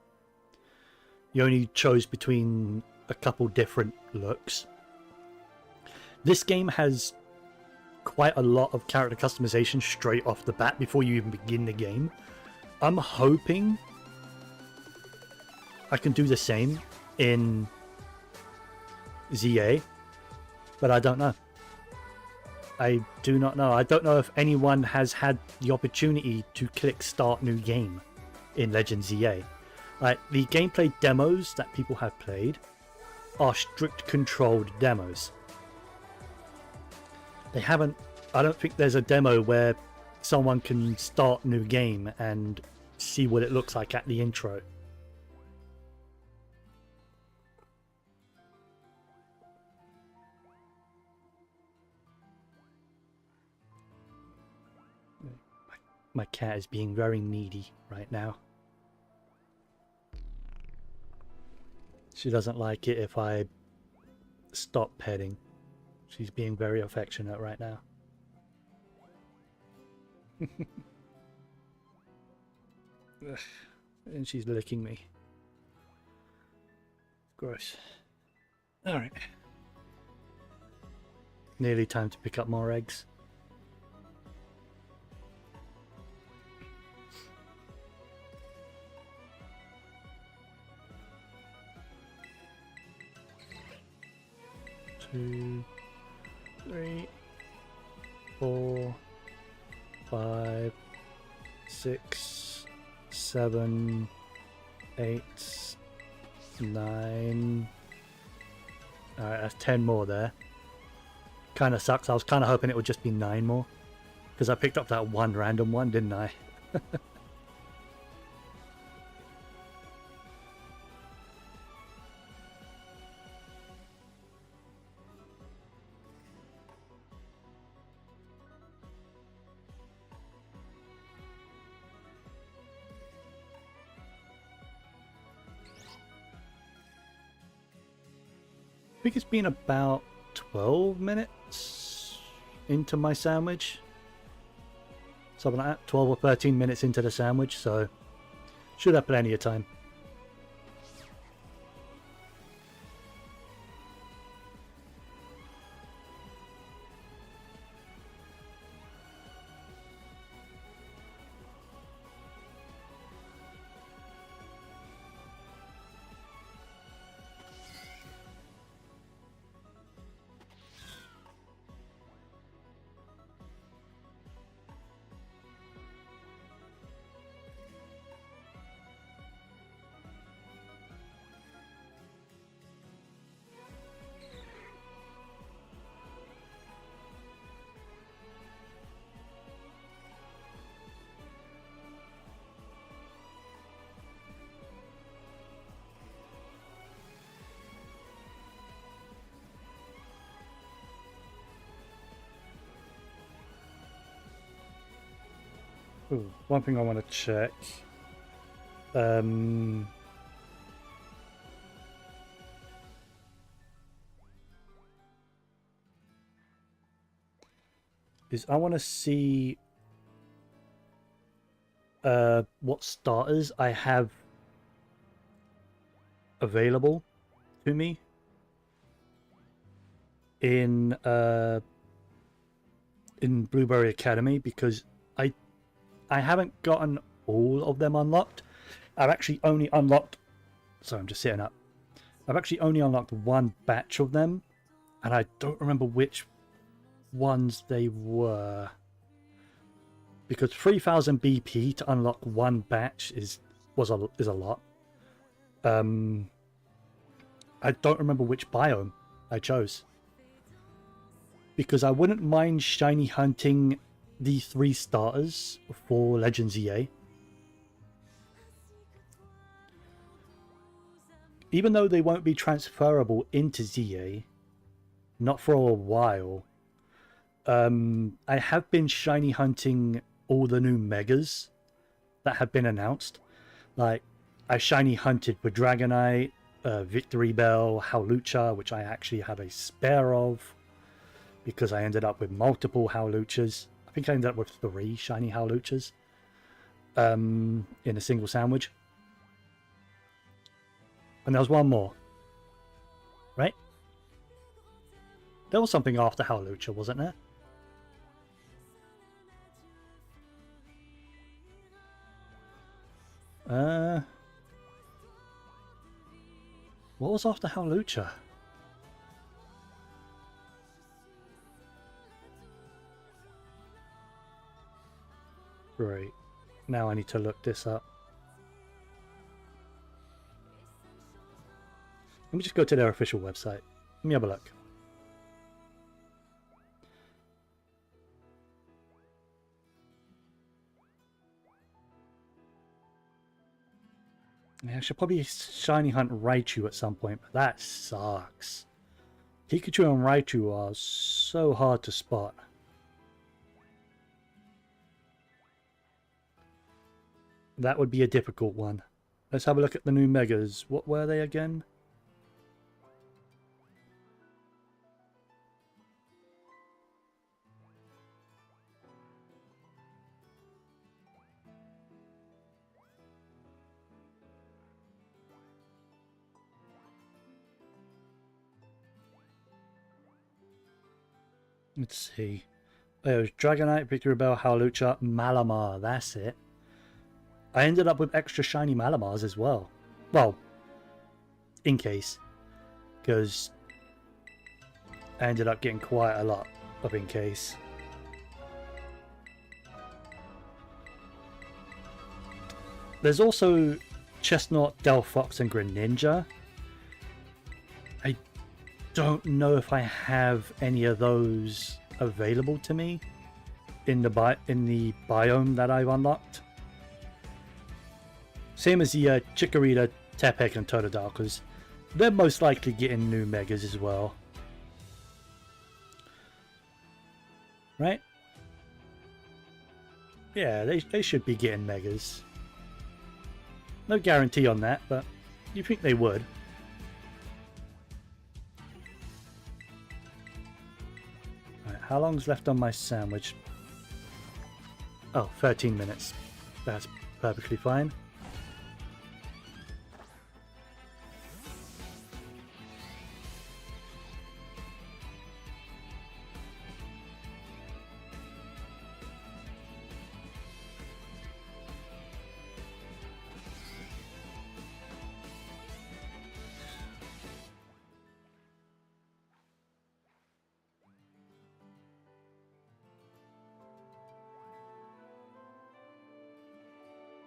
You only chose between a couple different looks. This game has quite a lot of character customization straight off the bat before you even begin the game. I'm hoping I can do the same in ZA, but I don't know. I do not know. I don't know if anyone has had the opportunity to click start new game in Legends ZA. Like, the gameplay demos that people have played are strict controlled demos. They haven't... I don't think there's a demo where someone can start new game and see what it looks like at the intro. My cat is being very needy right now. She doesn't like it if I stop petting. She's being very affectionate right now. And she's licking me. Gross. Alright. Nearly time to pick up more eggs. Two, 3, 4, 5, 6, 7, 8, 9. Alright, that's 10 more there. Kind of sucks. I was kind of hoping it would just be 9 more, because I picked up that one random one, didn't I? I think it's been about 12 minutes into my sandwich. Something like that. 12 or 13 minutes into the sandwich, so should have plenty of time. Ooh, one thing I want to check. Is I want to see what starters I have available to me in Blueberry Academy, because I haven't gotten all of them unlocked. I've actually only unlocked... Sorry, I'm just sitting up. I've actually only unlocked one batch of them, and I don't remember which ones they were. Because 3000 BP to unlock one batch is a lot. I don't remember which biome I chose. Because I wouldn't mind shiny hunting the 3 starters for Legends EA. Even though they won't be transferable into ZA, not for a while, I have been shiny hunting all the new megas that have been announced. Like, I shiny hunted for Dragonite, Victory Bell, Howlucha, which I actually have a spare of, because I ended up with multiple Howluchas. I think I ended up with 3 shiny Howluchas in a single sandwich. And there was one more, right? There was something after Howlucha, wasn't there? What was after Howlucha? Right. Now I need to look this up. Let me just go to their official website. Let me have a look. Yeah, I should probably shiny hunt Raichu at some point, but that sucks. Pikachu and Raichu are so hard to spot. That would be a difficult one. Let's have a look at the new megas. What were they again? Let's see. Oh, it was Dragonite, Victory Bell, Howlucha, Malamar. That's it. I ended up with extra shiny Malamars as well. Well, in case. Because I ended up getting quite a lot of in case. There's also Chestnut, Delphox, and Greninja. I don't know if I have any of those available to me in the biome that I've unlocked. Same as the Chikorita, Tepec, and Totodile, because they're most likely getting new megas as well. Right? Yeah, they should be getting megas. No guarantee on that, but you think they would. Right, how long's left on my sandwich? Oh, 13 minutes. That's perfectly fine.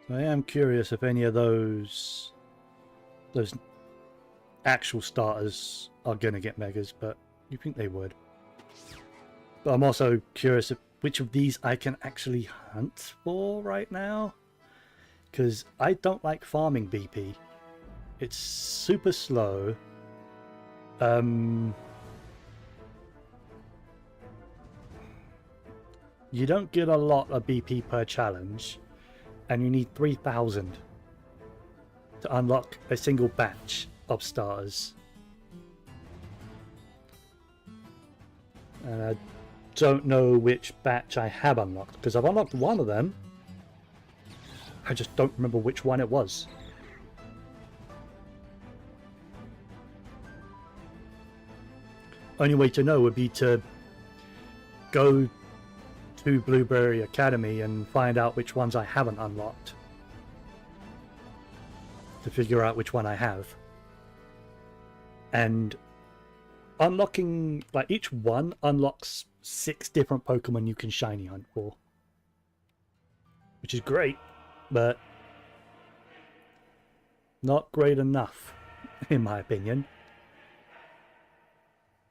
I am curious if any of those actual starters are going to get megas, but you think they would. But I'm also curious if which of these I can actually hunt for right now, because I don't like farming BP. It's super slow. you don't get a lot of BP per challenge, and you need 3,000 to unlock a single batch of starters. And I don't know which batch I have unlocked, because I've unlocked one of them. I just don't remember which one it was. Only way to know would be to go to Blueberry Academy and find out which ones I haven't unlocked, to figure out which one I have. And unlocking, like, each one unlocks 6 different Pokemon you can shiny hunt for, which is great, but not great enough in my opinion,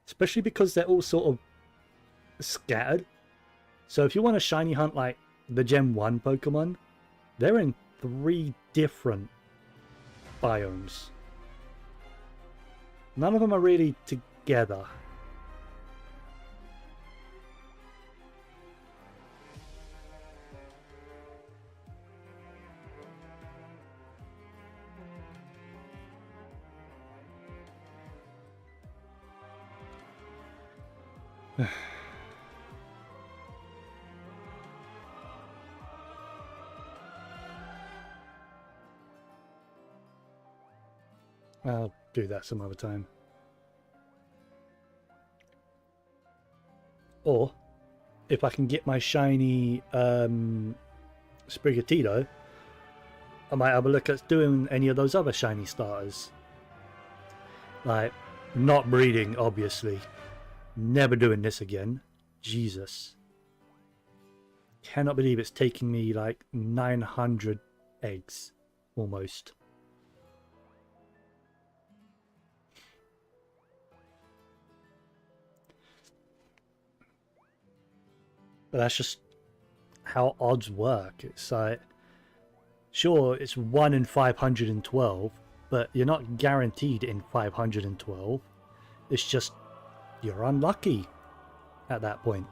especially because they're all sort of scattered. So if you want to shiny hunt like the Gen 1 Pokemon, they're in 3 different biomes. None of them are really together. I'll do that some other time. Or, if I can get my shiny Sprigatito, I might have a look at doing any of those other shiny starters. Like, not breeding, obviously. Never doing this again. Jesus. Cannot believe it's taking me like 900 eggs, almost. But that's just how odds work. It's like, sure, it's 1 in 512, but you're not guaranteed in 512. It's just, you're unlucky at that point.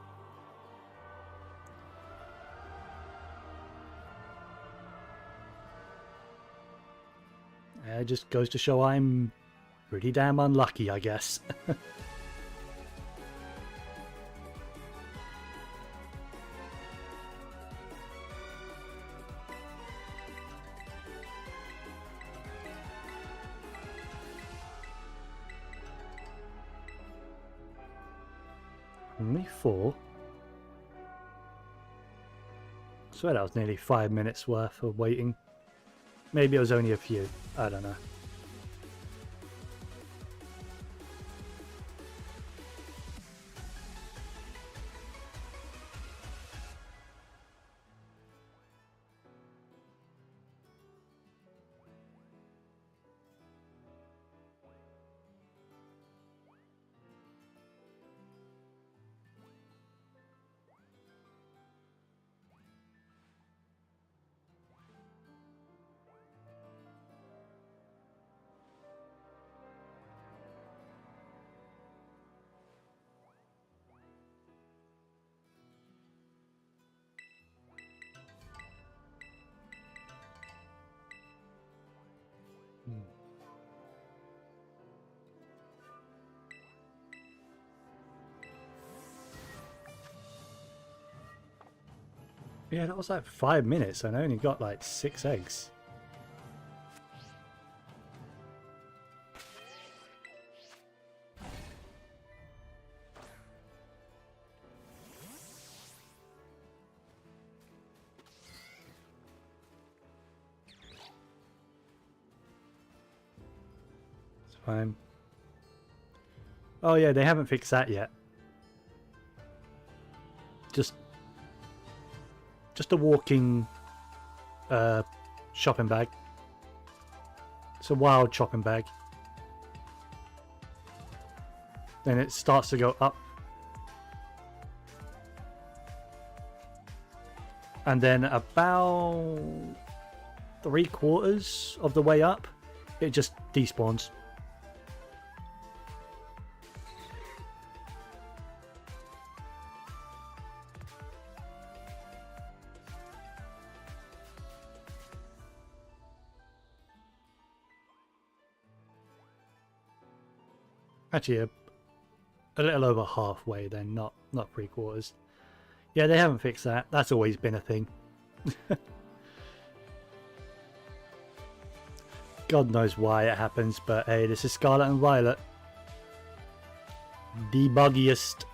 It just goes to show I'm pretty damn unlucky, I guess. Only 4. I swear that was nearly 5 minutes worth of waiting. Maybe it was only a few. I don't know. Yeah, that was like 5 minutes and I only got like 6 eggs. It's fine. Oh yeah, they haven't fixed that yet. Just a walking shopping bag. It's a wild shopping bag. Then it starts to go up. And then about 3/4 of the way up, it just despawns. Actually, a little over halfway then, not 3/4. Yeah, they haven't fixed that. That's always been a thing. God knows why it happens, but hey, this is Scarlet and Violet. The buggiest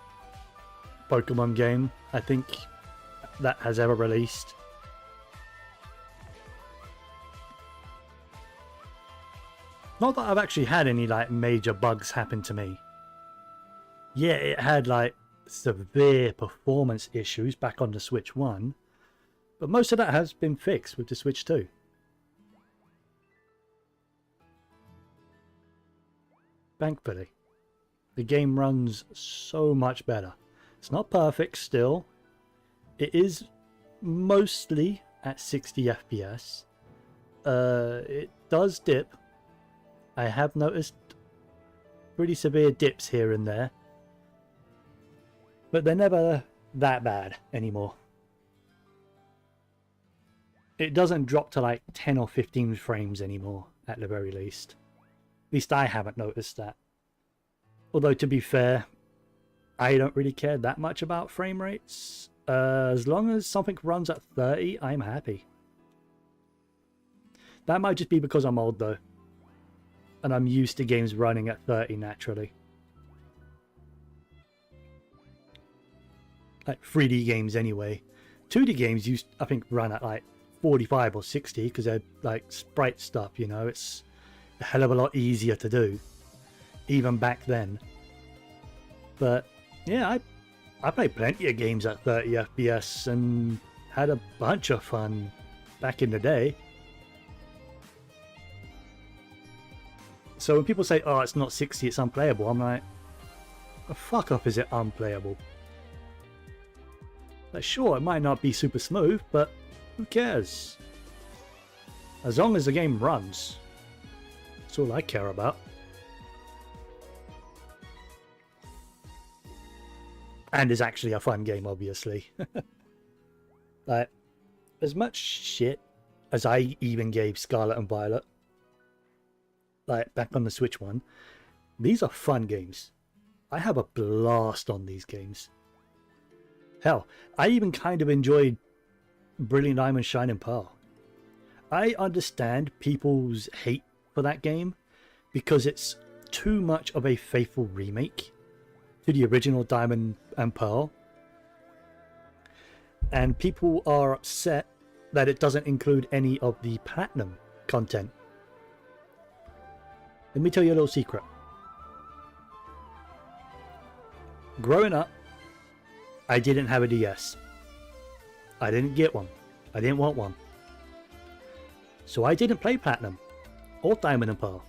Pokemon game I think that has ever released. Not that I've actually had any like major bugs happen to me. Yeah, it had like severe performance issues back on the Switch 1, but most of that has been fixed with the Switch 2. Thankfully, the game runs so much better. It's not perfect still. It is mostly at 60 FPS. It does dip. I have noticed pretty severe dips here and there, but they're never that bad anymore. It doesn't drop to like 10 or 15 frames anymore, at the very least. At least I haven't noticed that. Although, to be fair, I don't really care that much about frame rates. As long as something runs at 30, I'm happy. That might just be because I'm old though, and I'm used to games running at 30 naturally. Like 3D games anyway. 2D games used, I think, run at like 45 or 60 because they're like sprite stuff, you know. It's a hell of a lot easier to do, even back then. But yeah, I played plenty of games at 30 FPS and had a bunch of fun back in the day. So when people say, oh, it's not 60, it's unplayable, I'm like, fuck off, is it unplayable? Like, sure, it might not be super smooth, but who cares? As long as the game runs. That's all I care about. And is actually a fun game, obviously. Like, as much shit as I even gave Scarlet and Violet, like back on the Switch 1, these are fun games. I have a blast on these games. Hell, I even kind of enjoyed Brilliant Diamond Shining Pearl. I understand people's hate for that game because it's too much of a faithful remake to the original Diamond and Pearl, and people are upset that it doesn't include any of the platinum content. Let me tell you a little secret. Growing up, I didn't have a DS. I didn't get one. I didn't want one. So I didn't play Platinum, or Diamond and Pearl,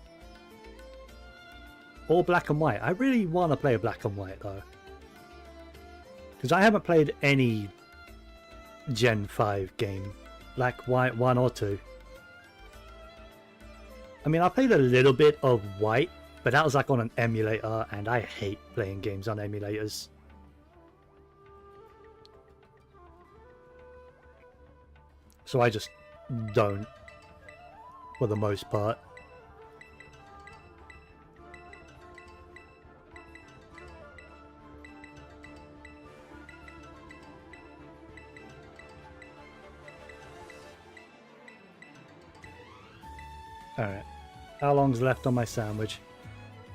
or Black and White. I really want to play a Black and White though, because I haven't played any Gen 5 game, Black, White 1 or 2. I mean, I played a little bit of White, but that was like on an emulator, and I hate playing games on emulators. So I just don't, for the most part. Alright, how long's left on my sandwich?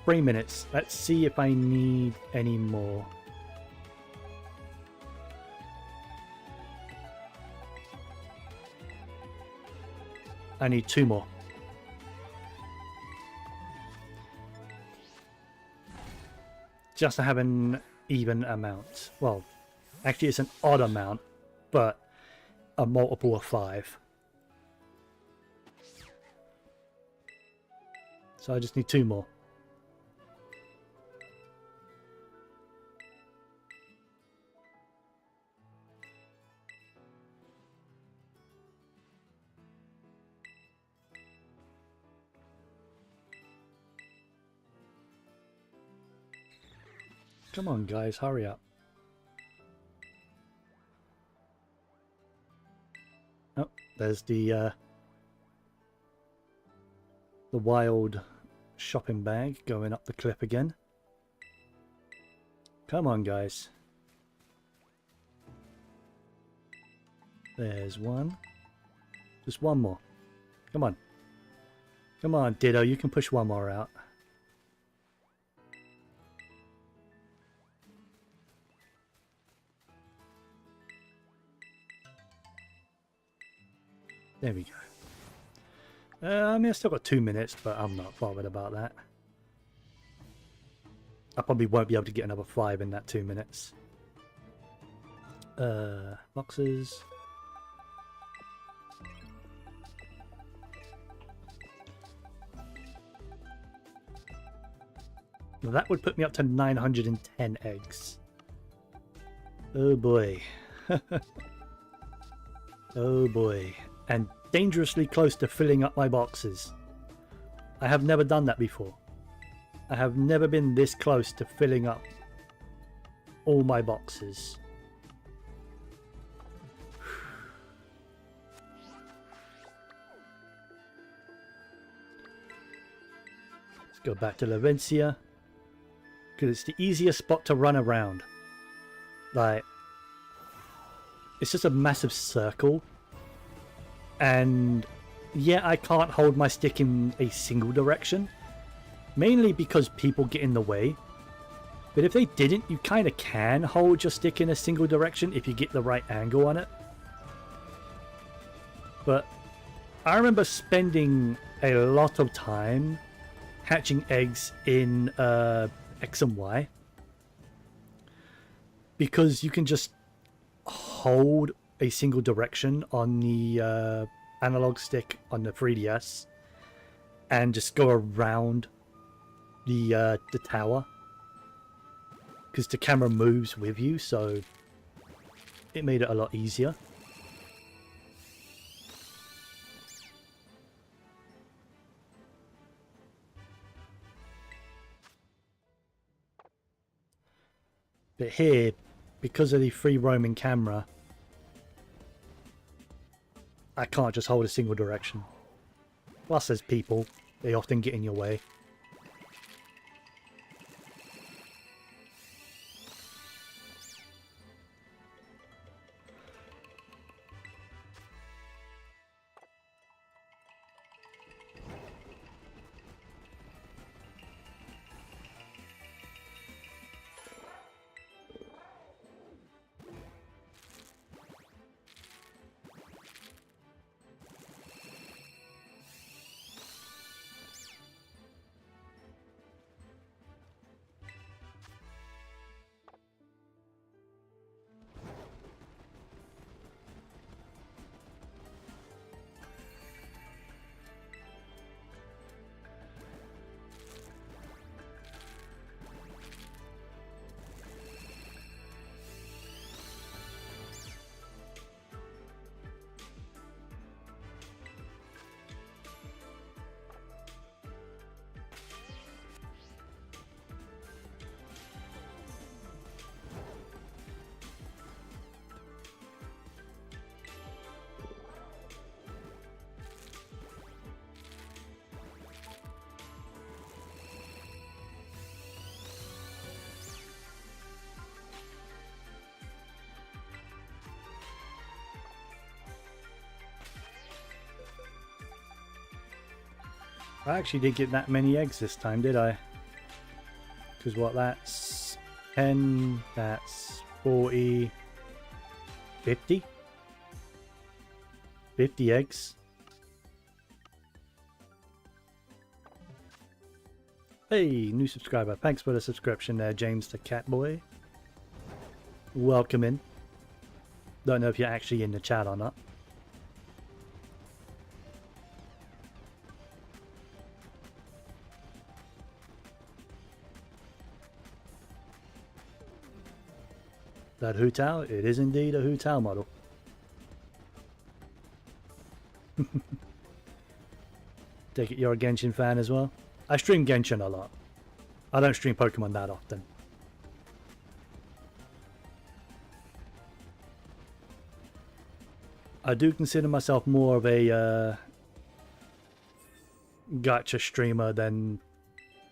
3 minutes. Let's see if I need any more. I need 2 more. Just to have an even amount. Well, actually it's an odd amount, but a multiple of 5. So I just need 2 more. Come on, guys, hurry up. Oh, there's the wild shopping bag going up the cliff again. Come on, guys. There's one. Just one more. Come on. Come on, Ditto. You can push one more out. There we go. I mean, I still got 2 minutes, but I'm not bothered about that. I probably won't be able to get another 5 in that 2 minutes. Boxes. Now that would put me up to 910 eggs. Oh boy. Oh boy. And dangerously close to filling up my boxes. I have never done that before. I have never been this close to filling up all my boxes. Let's go back to Lavencia. Because it's the easiest spot to run around. Like, it's just a massive circle. And yeah, I can't hold my stick in a single direction. Mainly because people get in the way. But if they didn't, you kind of can hold your stick in a single direction if you get the right angle on it. But I remember spending a lot of time hatching eggs in X and Y. Because you can just hold a single direction on the analog stick on the 3DS and just go around the tower, because the camera moves with you, so it made it a lot easier. But here, because of the free roaming camera, I can't just hold a single direction. Plus there's people, they often get in your way. I actually didn't get that many eggs this time, did I? Because what, that's 10, that's 40, 50? 50 eggs. Hey, new subscriber. Thanks for the subscription there, James the Catboy. Welcome in. Don't know if you're actually in the chat or not. That Hu Tao? It is indeed a Hu Tao model. Take it you're a Genshin fan as well? I stream Genshin a lot. I don't stream Pokemon that often. I do consider myself more of a gacha streamer than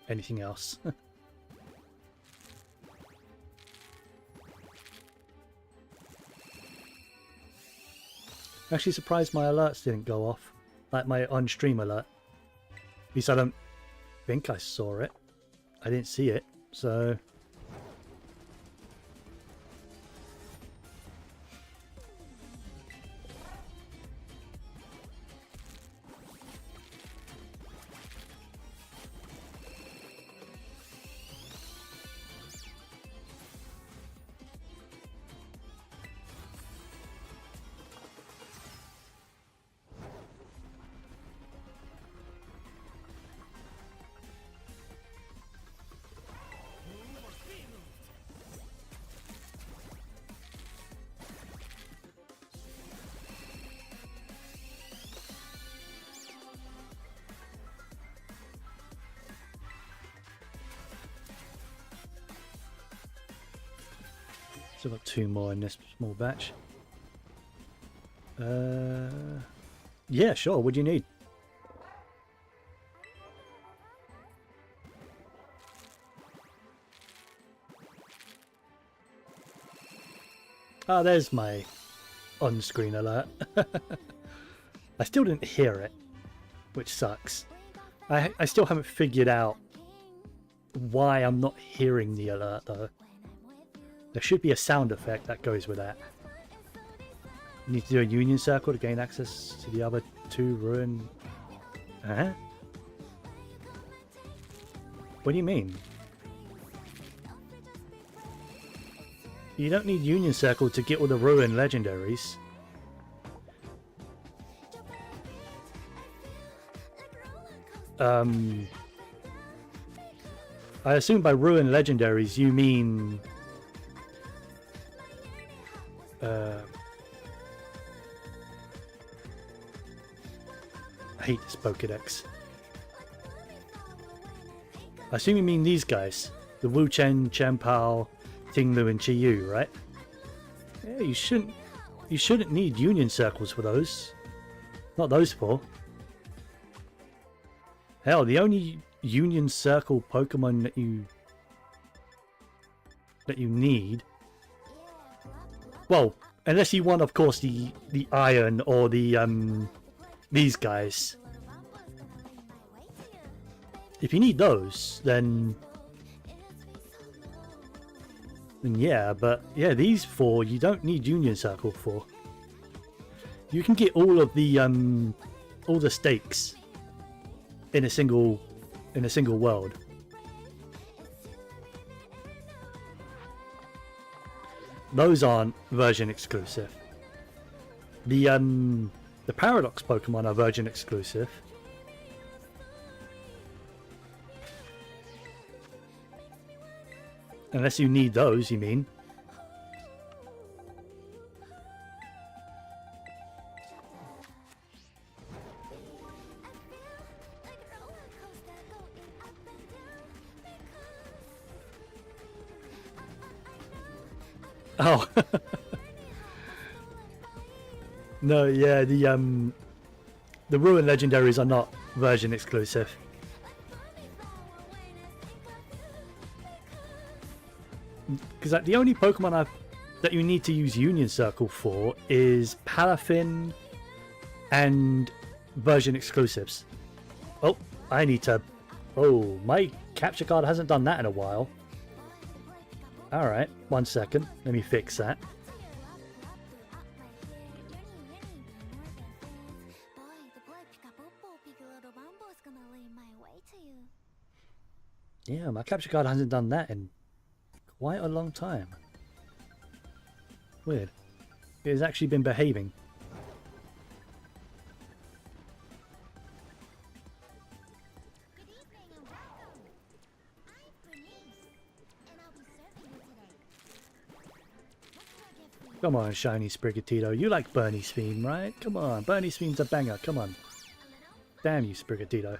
anything else. Actually surprised my alerts didn't go off. Like my on-stream alert. At least I don't think I saw it. I didn't see it, so... So I've got 2 more in this small batch. Yeah, sure. What do you need? Ah, there's my on-screen alert. I still didn't hear it, which sucks. I still haven't figured out why I'm not hearing the alert, though. There should be a sound effect that goes with that. You need to do a union circle to gain access to the other 2 ruin... Huh? What do you mean? You don't need union circle to get all the ruin legendaries. I assume by ruin legendaries you mean... I hate this Pokedex. I assume you mean these guys. The Wu Chen, Chien-Pao, Ting-Lu and Chi-Yu, right? Yeah, you shouldn't need union circles for those. Not those 4. Hell, the only union circle Pokemon that you need... Well, unless you want, of course, the Iron or the these guys. If you need those, then yeah, but yeah, these 4 you don't need Union Circle for. You can get all the stakes in a single world. Those aren't version exclusive. The Paradox Pokemon are version exclusive. Unless you need those, you mean? Oh. No, yeah, the Ruin Legendaries are not version exclusive. Because the only Pokemon that you need to use Union Circle for is Palafin and version exclusives. Oh, I need to... Oh, my capture card hasn't done that in a while. Alright, 1 second. Let me fix that. Yeah, my capture card hasn't done that in quite a long time. Weird. It has actually been behaving. Come on, shiny Sprigatito. You like Bernie's theme, right? Come on, Bernie's theme's a banger. Come on. Damn you, Sprigatito.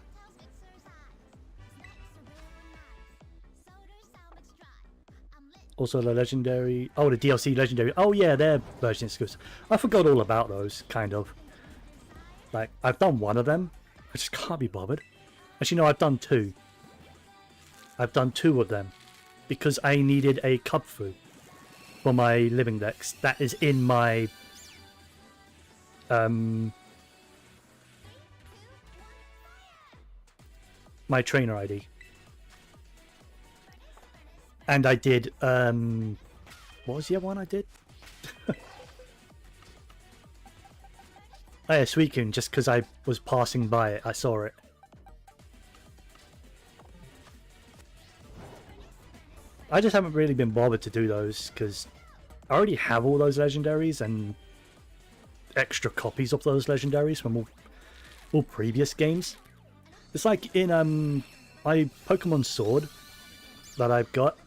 Also the legendary... Oh, the DLC legendary. Oh yeah, they're version exclusive. I forgot all about those, kind of. Like, I've done one of them. I just can't be bothered. Actually, no, I've done 2. I've done 2 of them. Because I needed a Kubfu for my living dex. That is in my my trainer ID. And I did, what was the other one I did? Oh yeah, Suicune, just because I was passing by it, I saw it. I just haven't really been bothered to do those, because I already have all those legendaries and extra copies of those legendaries from all previous games. It's like in my Pokemon Sword that I've got,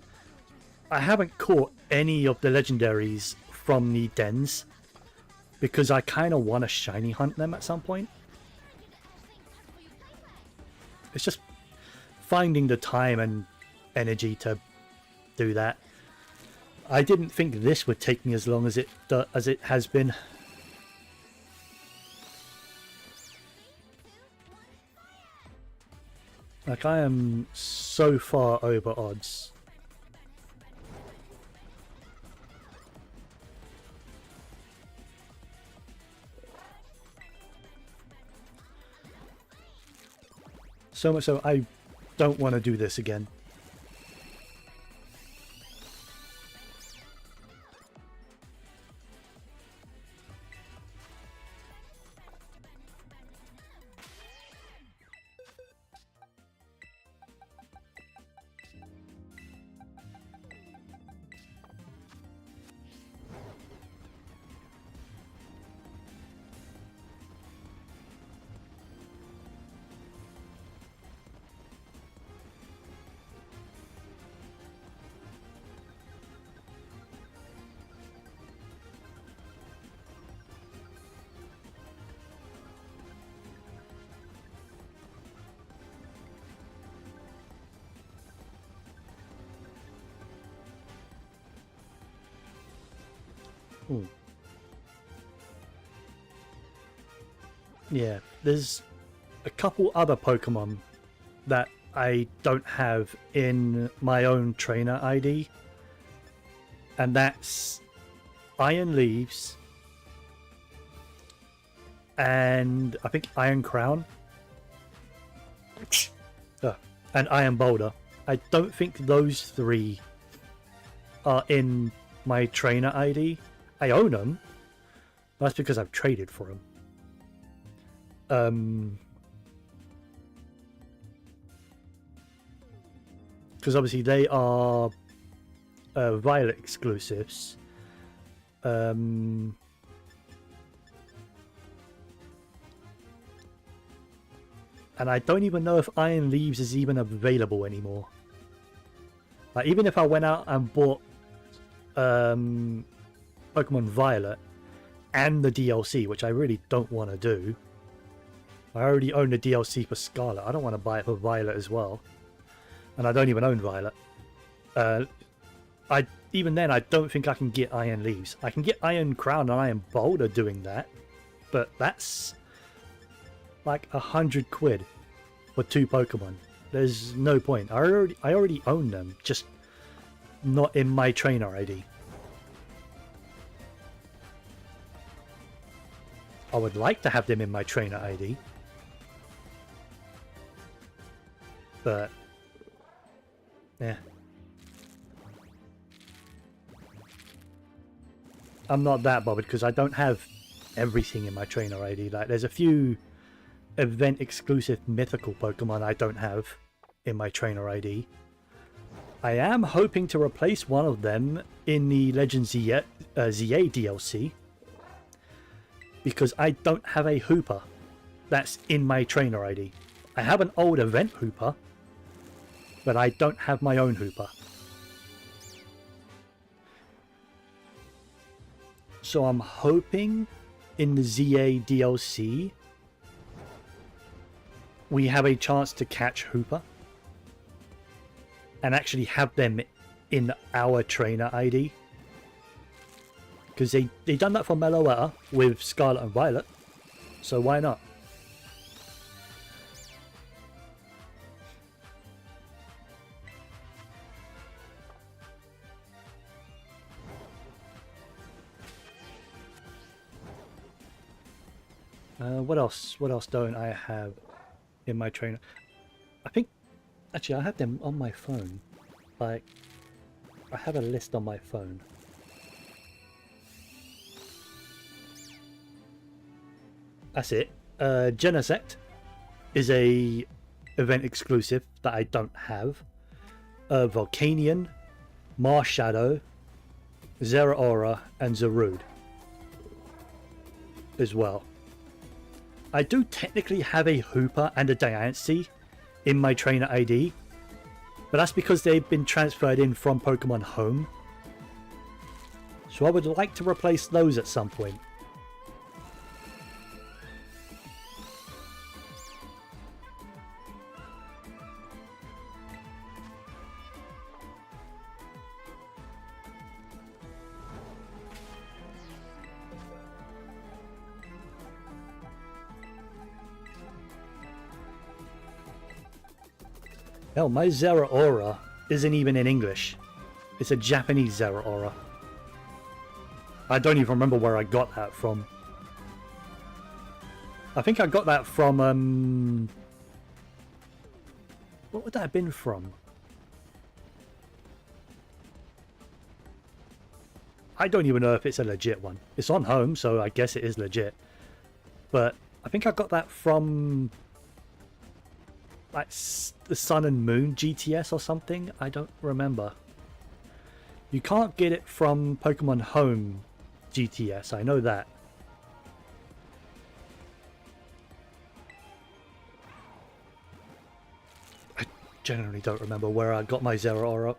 I haven't caught any of the legendaries from the dens because I kind of want to shiny hunt them at some point. It's just finding the time and energy to do that. I didn't think this would take me as long as it has been. Like, I am so far over odds. So much so, I don't want to do this again. Ooh. Yeah, there's a couple other Pokemon that I don't have in my own trainer ID, and that's Iron Leaves and I think Iron Crown and Iron Boulder. I don't think those three are in my trainer ID. I own them. That's because I've traded for them. Because obviously they are Violet exclusives. And I don't even know if Iron Leaves is even available anymore. Like, even if I went out and bought Pokemon Violet and the DLC, which I really don't want to do. I already own the DLC for Scarlet. I don't want to buy it for Violet as well. And I don't even own Violet. Even then, I don't think I can get Iron Leaves. I can get Iron Crown and Iron Boulder doing that, but that's like 100 quid for 2 Pokemon. There's no point. I already own them, just not in my trainer ID. I would like to have them in my trainer ID, but yeah, I'm not that bothered because I don't have everything in my trainer ID. Like, there's a few event exclusive mythical Pokemon I don't have in my trainer ID. I am hoping to replace one of them in the Legend ZA DLC because I don't have a Hooper that's in my trainer ID. I have an old event Hooper, but I don't have my own Hooper. So I'm hoping in the ZA DLC we have a chance to catch Hooper and actually have them in our trainer ID. Because they done that for Meloetta with Scarlet and Violet, so why not? What else? What else don't I have in my trainer? I think actually I have them on my phone. Like I have a list on my phone. That's it. Genesect is a event exclusive that I don't have. Volcanion, Marshadow, Zeraora, and Zarude as well. I do technically have a Hooper and a Diancie in my trainer ID, but that's because they've been transferred in from Pokemon Home. So I would like to replace those at some point. Hell, my Zeraora isn't even in English. It's a Japanese Zeraora. I don't even remember where I got that from. I think I got that from, what would that have been from? I don't even know if it's a legit one. It's on Home, so I guess it is legit. But I think I got that from like the Sun and Moon GTS or something. I don't remember. You can't get it from Pokemon Home GTS, I know that. I generally don't remember where I got my Zeraora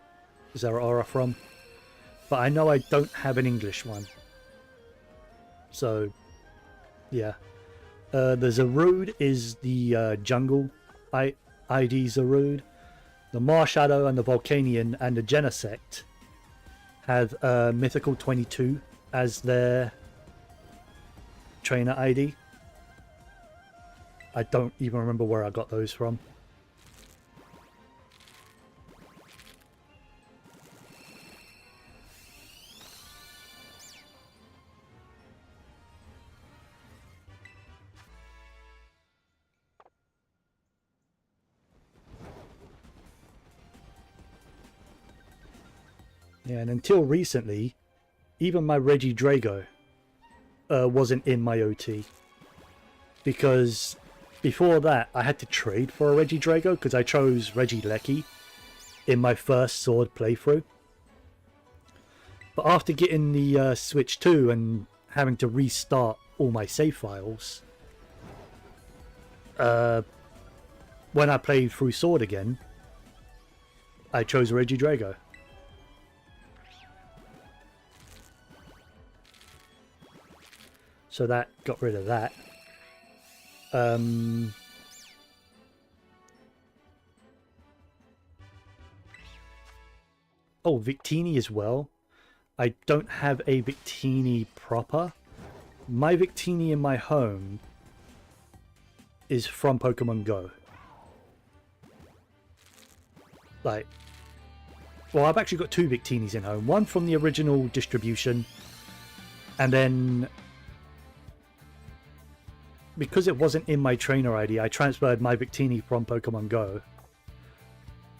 from, but I know I don't have an English one. So yeah, the Zarude is the jungle ID Zarude. The Marshadow and the Volcanion and the Genesect have Mythical 22 as their trainer ID. I don't even remember where I got those from. Yeah, and until recently, even my Regidrago wasn't in my OT. Because before that, I had to trade for a Regidrago because I chose Regieleki in my first Sword playthrough. But after getting the Switch 2 and having to restart all my save files, when I played through Sword again, I chose Regidrago. So that got rid of that. Oh, Victini as well. I don't have a Victini proper. My Victini in my home is from Pokemon Go. Like, well, I've actually got two Victinis in home. One from the original distribution, and then because it wasn't in my trainer ID, I transferred my Victini from Pokemon Go.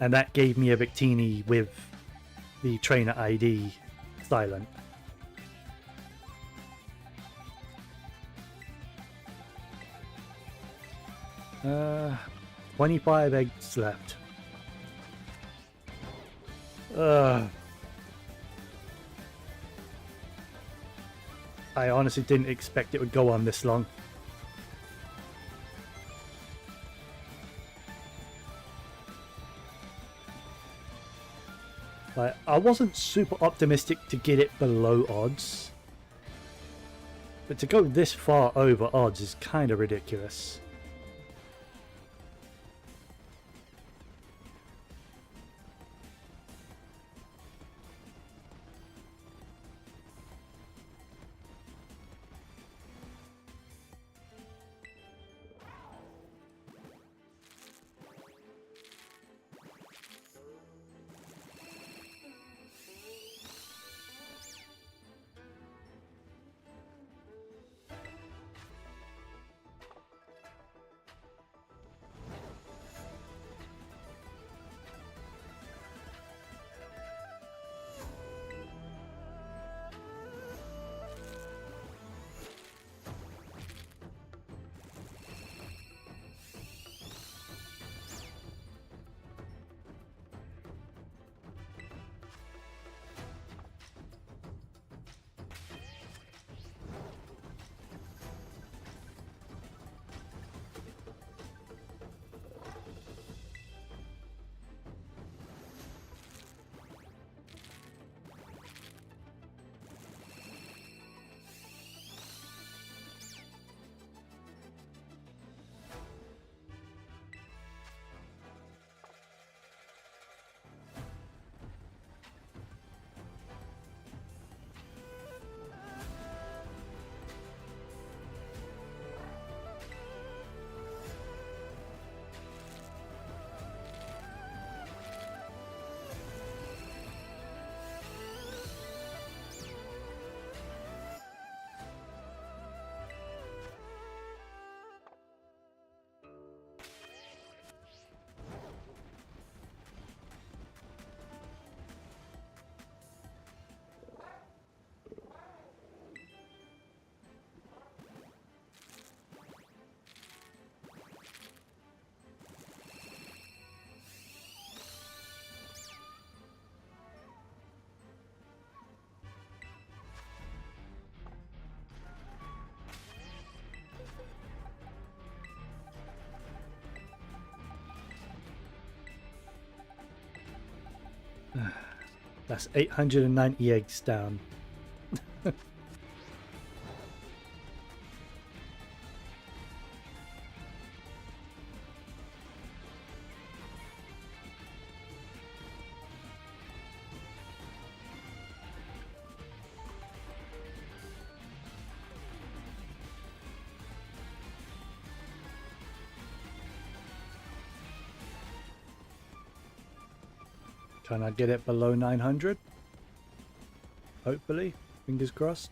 And that gave me a Victini with the trainer ID silent. Uh, 25 eggs left. I honestly didn't expect it would go on this long. Like, I wasn't super optimistic to get it below odds, but to go this far over odds is kind of ridiculous. That's 890 eggs down. Can I get it below 900? Hopefully. Fingers crossed.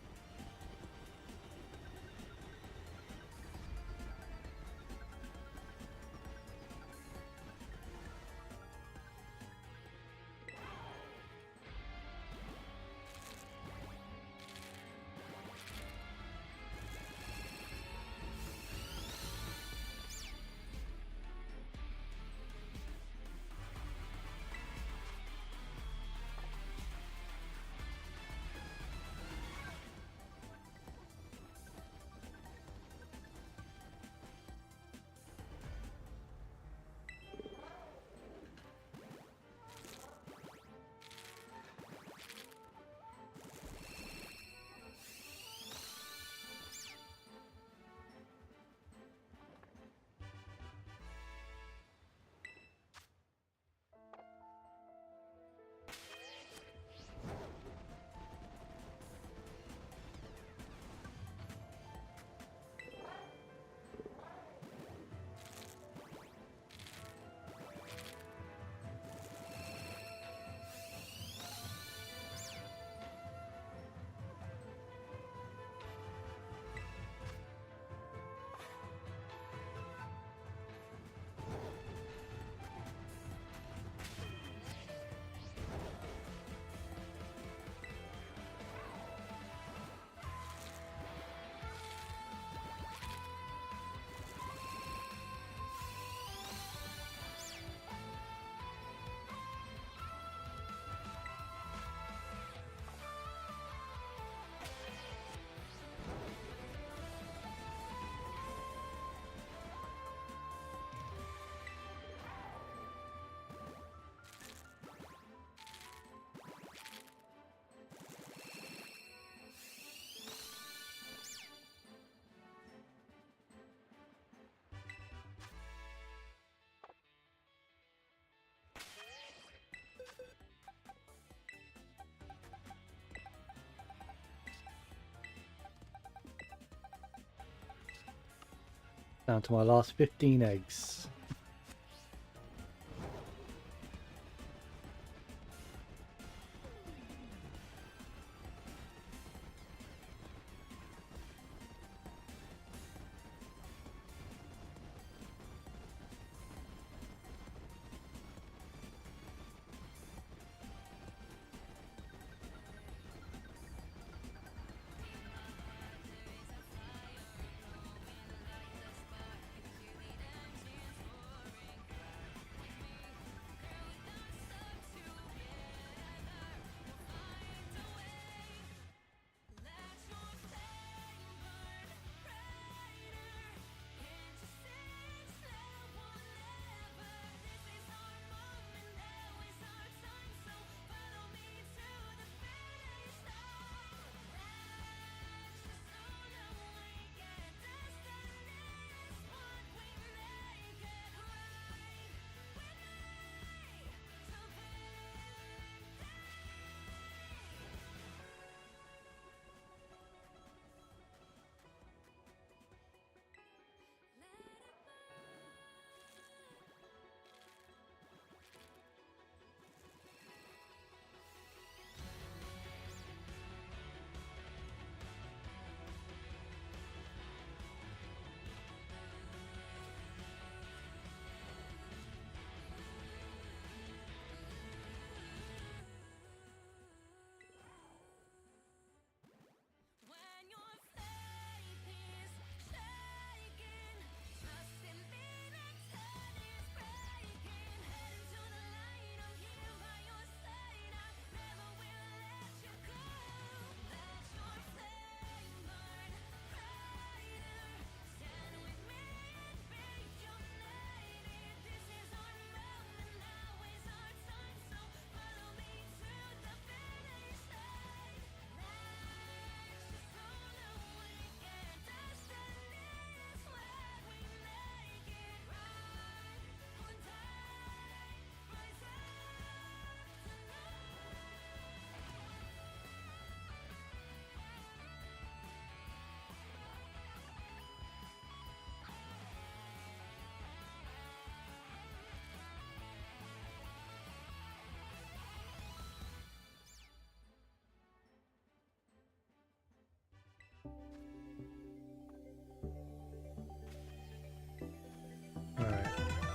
Down to my last 15 eggs.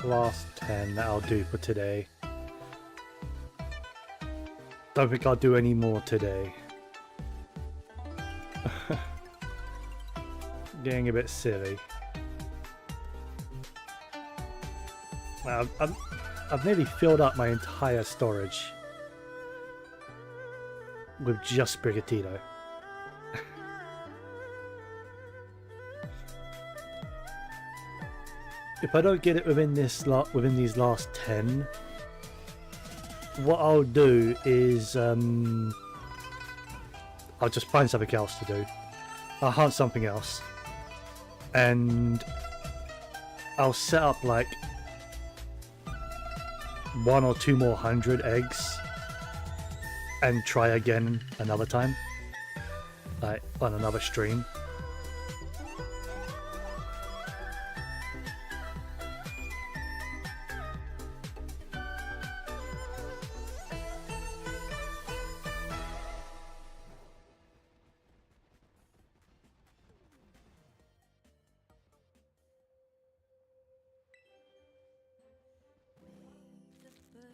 last 10 that I'll do for today. Don't think I'll do any more today. Getting a bit silly. Well, I've nearly filled up my entire storage with just Sprigatito. If I don't get it within these last 10, what I'll do is I'll just find something else to do. I'll hunt something else, and I'll set up like 1 or 2 more hundred eggs and try again another time, like on another stream.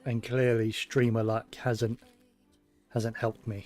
And clearly streamer luck hasn't helped me.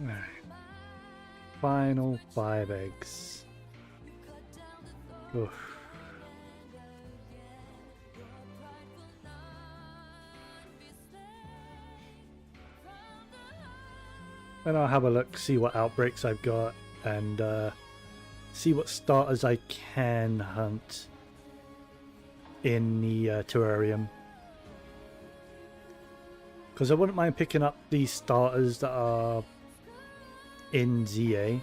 Alright. Final 5 eggs. Oof. Then I'll have a look, see what outbreaks I've got, and see what starters I can hunt in the terrarium. Because I wouldn't mind picking up these starters that are in ZA.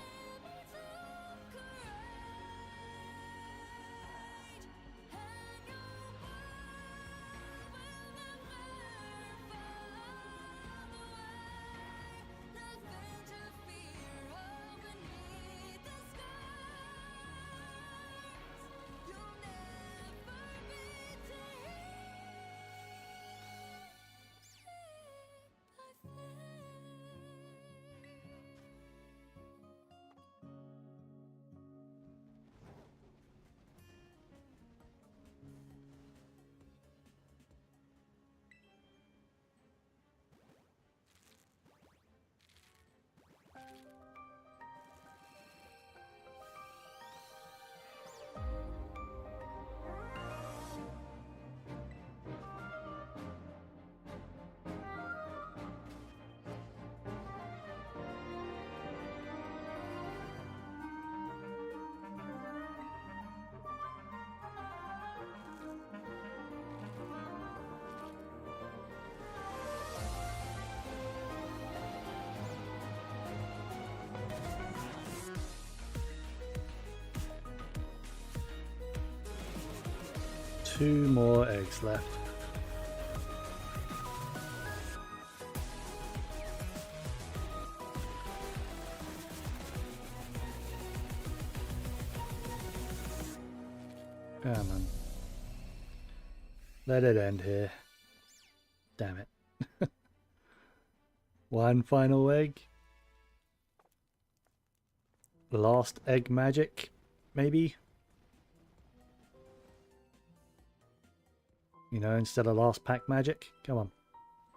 Two more eggs left. Come on. Let it end here. Damn it. One final egg. Last egg magic, maybe? You know, instead of last pack magic. Come on.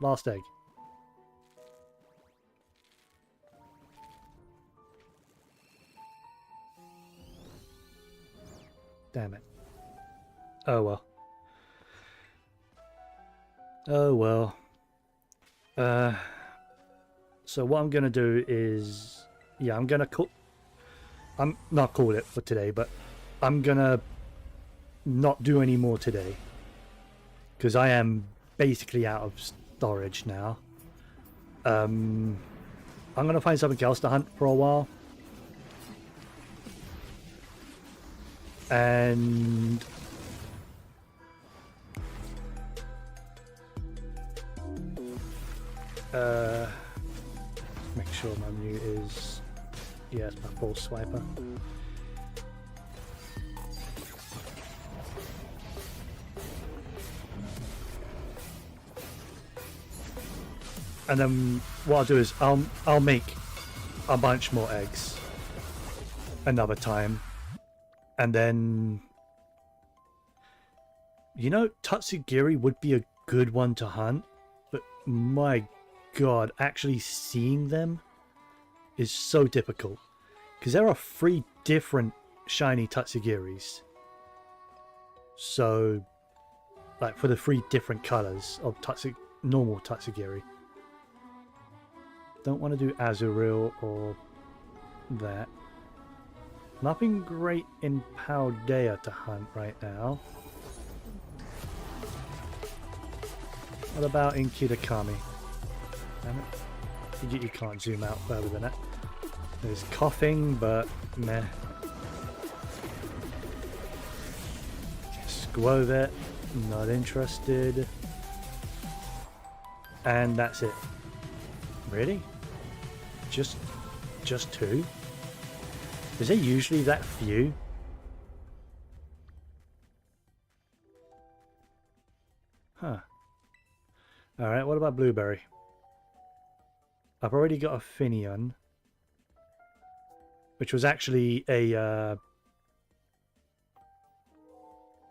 Last egg. Damn it. Oh well. Oh well. So what I'm gonna do is, yeah, I'm not call it for today, but I'm gonna not do any more today because I am basically out of storage now. I'm gonna find something else to hunt for a while, and make sure my mute is, yeah, it's my full swiper. And then what I'll do is I'll make a bunch more eggs another time, and then, you know, Tatsugiri would be a good one to hunt, but my god, actually seeing them is so difficult because there are 3 different shiny Tatsugiris. So, like, for the 3 different colors of normal Tatsugiri. Don't want to do Azuril or that. Nothing great in Paldea to hunt right now. What about in Kitakami? Damn it. You can't zoom out further than that. There's coughing, but meh. Squovet, not interested. And that's it. Really? Just 2? Is there usually that few? Huh. Alright, what about Blueberry? I've already got a Finion, which was actually a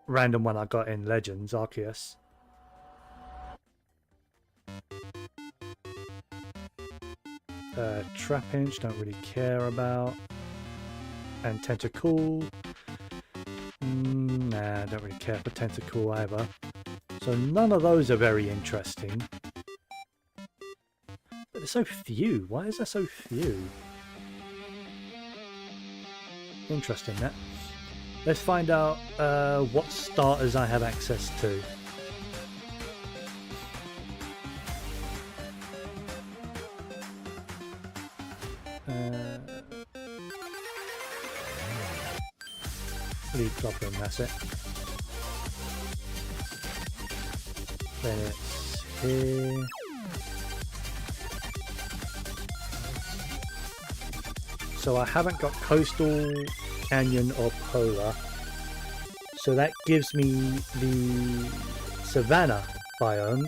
random one I got in Legends, Arceus. Trapinch, don't really care about. And Tentacool. Nah, don't really care for Tentacool either. So none of those are very interesting. But there's so few. Why is there so few? Interesting, that. Let's find out what starters I have access to. Lead Clopper, and that's it. Then it's here. So I haven't got Coastal, Canyon or Polar. So that gives me the Savannah biome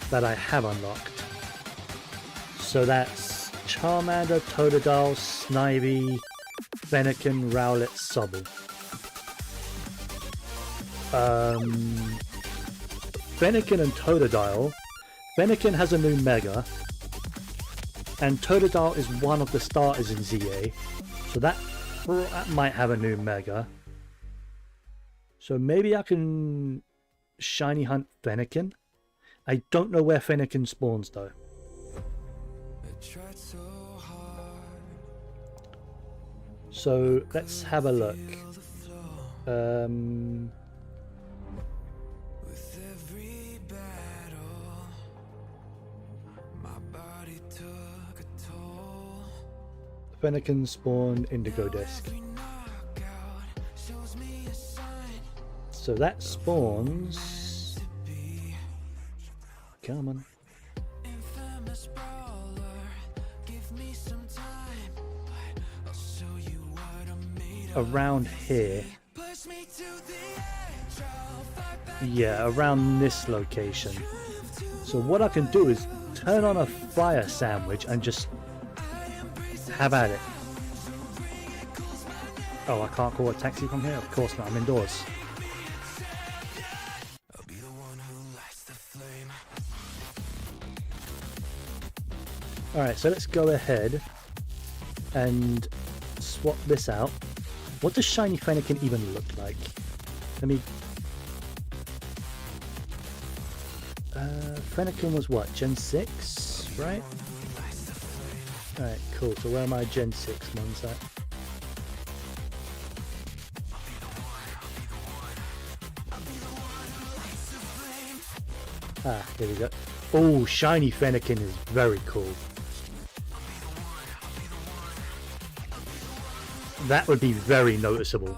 that I have unlocked. So that's Charmander, Totodile, Snivy, Fennekin, Rowlet, Sobble. Fennekin and Totodile. Fennekin has a new Mega, and Totodile is one of the starters in ZA, so that might have a new Mega. So maybe I can shiny hunt Fennekin. I don't know where Fennekin spawns though. So let's have a look. Fennekin spawned Indigo Disc. So that spawns. Come on. Around here. Yeah, around this location. So what I can do is turn on a fire sandwich and just have at it. Oh, I can't call a taxi from here? Of course not, I'm indoors. Alright, so let's go ahead and swap this out. What does Shiny Fennekin even look like? Let me... Fennekin was what? Gen 6, right? Alright, cool. So where are my Gen 6 ones at? Ah, here we go. Oh, Shiny Fennekin is very cool. That would be very noticeable.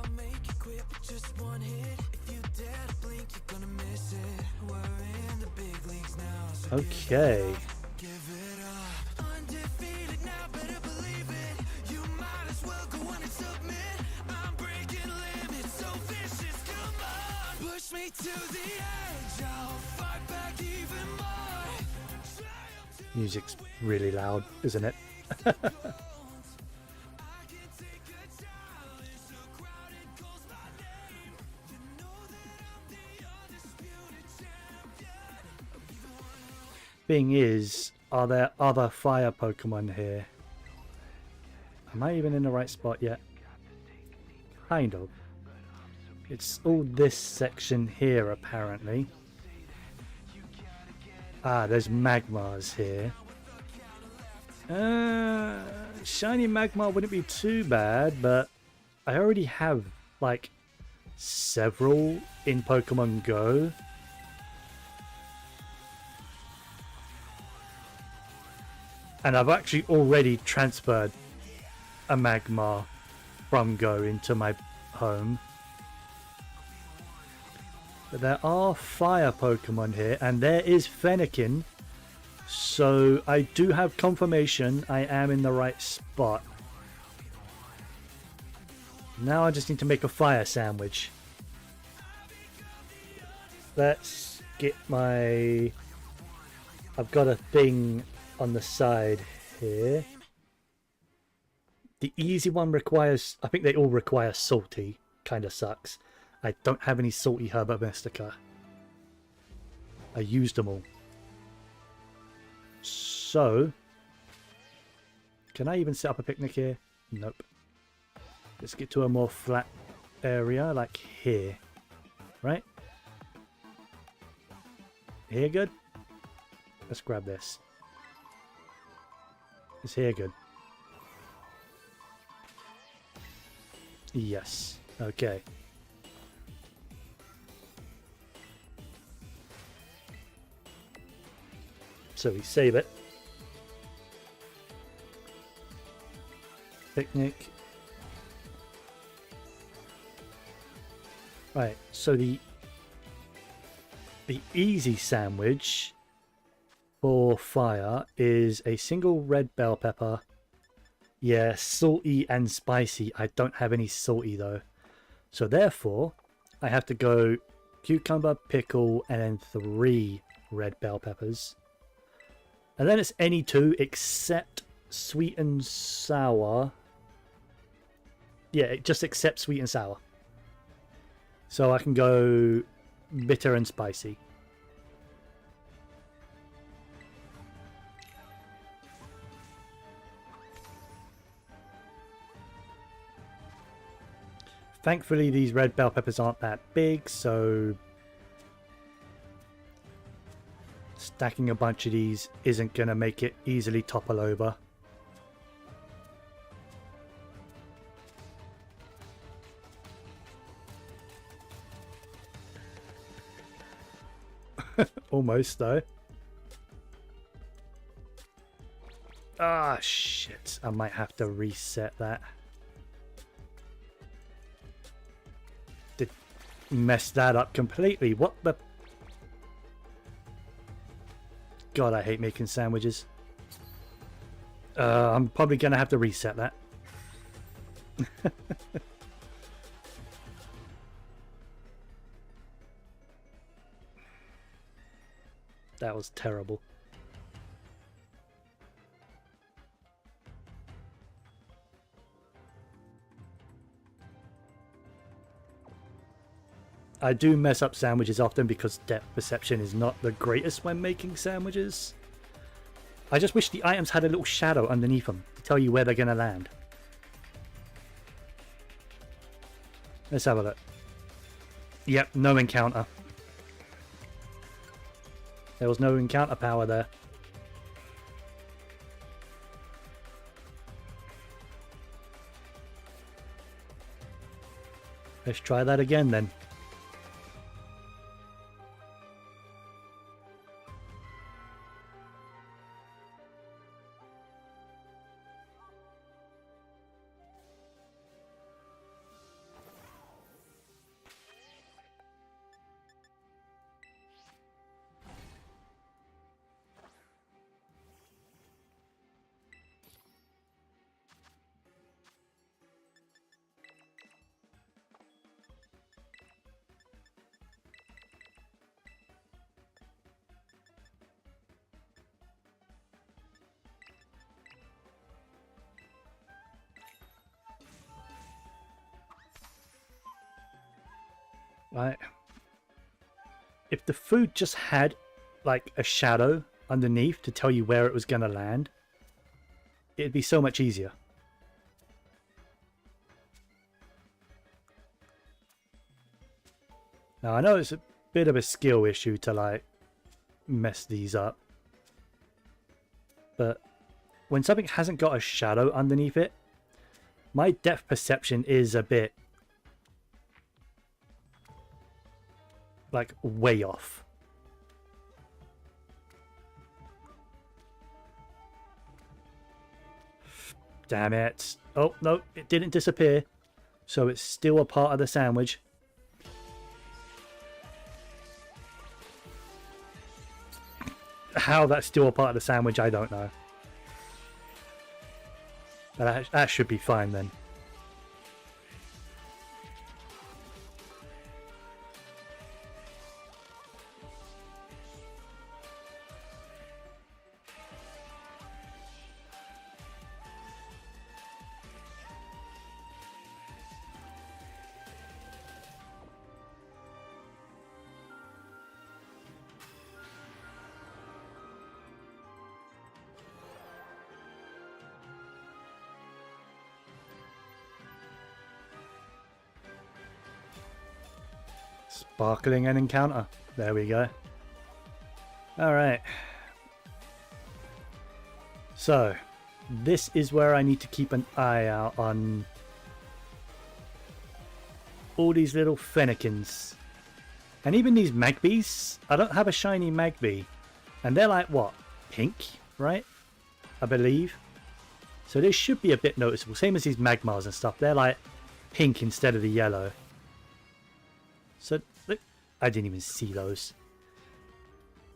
Okay. Music's really loud, isn't it? Thing is, are there other fire Pokemon here? Am I even in the right spot yet? Kind of. It's all this section here, apparently. Ah, there's Magmars here. Shiny Magmar wouldn't be too bad, but I already have, like, several in Pokemon Go. And I've actually already transferred a Magmar from Go into my home. But there are fire Pokemon here, and there is Fennekin. So I do have confirmation I am in the right spot. Now I just need to make a fire sandwich. Let's get my... I've got a thing on the side here. The easy one requires... I think they all require salty. Kinda sucks. I don't have any salty Herba Mystica. I used them all. So... Can I even set up a picnic here? Nope. Let's get to a more flat area, like here. Right? Here good? Let's grab this. Is here good? Yes. Okay. So we save it. Picnic. Right, so the easy sandwich for fire is a single red bell pepper. Yeah, salty and spicy. I don't have any salty though. So therefore, I have to go cucumber, pickle, and then 3 red bell peppers. And then it's any 2 except sweet and sour. Yeah, it just accepts sweet and sour. So I can go bitter and spicy. Thankfully, these red bell peppers aren't that big, so stacking a bunch of these isn't going to make it easily topple over. Almost, though. Ah, shit. I might have to reset that. Did mess that up completely. What the... God, I hate making sandwiches. I'm probably going to have to reset that. That was terrible. I do mess up sandwiches often because depth perception is not the greatest when making sandwiches. I just wish the items had a little shadow underneath them to tell you where they're going to land. Let's have a look. Yep, no encounter. There was no encounter power there. Let's try that again then. Right. If the food just had like a shadow underneath to tell you where it was going to land, it'd be so much easier. Now I know it's a bit of a skill issue to like mess these up, but when something hasn't got a shadow underneath it, my depth perception is a bit like way off. Damn it. Oh, no, it didn't disappear. So it's still a part of the sandwich. How that's still a part of the sandwich, I don't know. But that should be fine then. Sparkling and encounter. There we go. Alright. So, this is where I need to keep an eye out on all these little fennekin's. And even these Magbies. I don't have a shiny Magby. And they're like, what? Pink, right? I believe. So they should be a bit noticeable. Same as these Magmars and stuff. They're like pink instead of the yellow. So, look, I didn't even see those.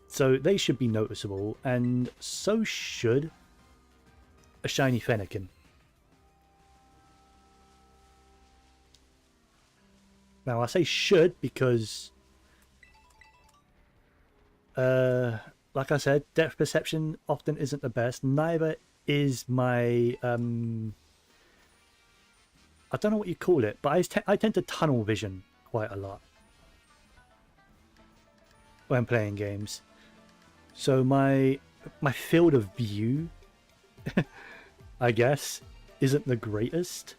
So they should be noticeable, and so should a shiny Fennekin. Now I say should because, like I said, depth perception often isn't the best. Neither is my, I don't know what you call it, but I tend to tunnel vision quite a lot when playing games. So my field of view, I guess, isn't the greatest.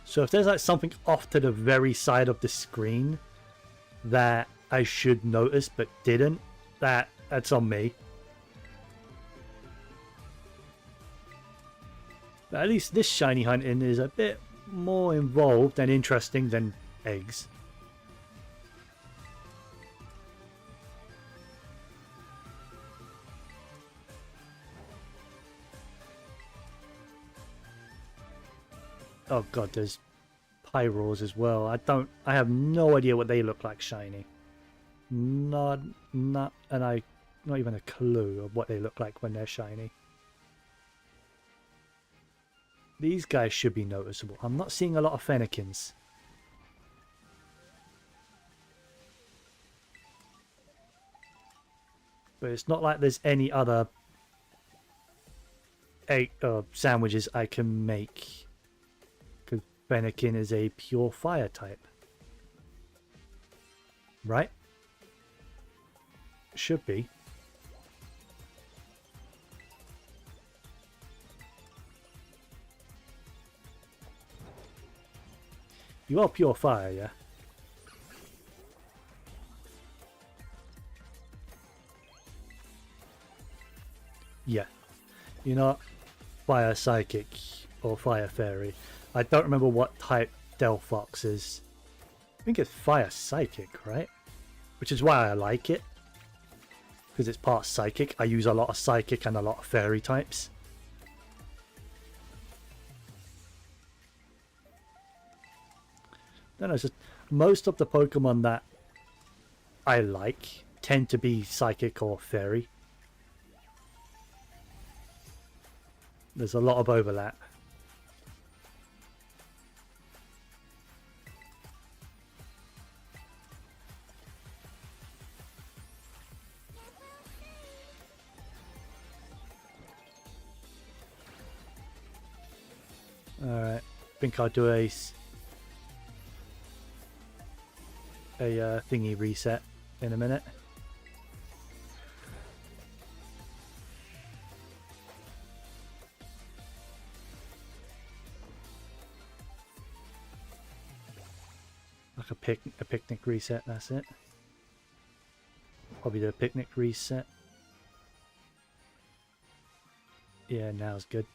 So if there's like something off to the very side of the screen that I should notice but didn't, that's on me. But at least this shiny hunting is a bit more involved and interesting than eggs. Oh god, there's Pyroars as well. I have no idea what they look like shiny. Not even a clue of what they look like when they're shiny. These guys should be noticeable. I'm not seeing a lot of Fennekins. But it's not like there's any other egg sandwiches I can make. Because Fennekin is a pure fire type. Right? Should be. You are pure fire, yeah? Yeah. You're not fire psychic or fire fairy. I don't remember what type Delphox is. I think it's fire psychic, right? Which is why I like it. Because it's part psychic. I use a lot of psychic and a lot of fairy types. No, it's just most of the Pokemon that I like tend to be psychic or fairy. There's a lot of overlap. Alright, I think I'll do a thingy reset in a minute. Like a picnic reset, that's it. Probably do a picnic reset. Yeah, now's good.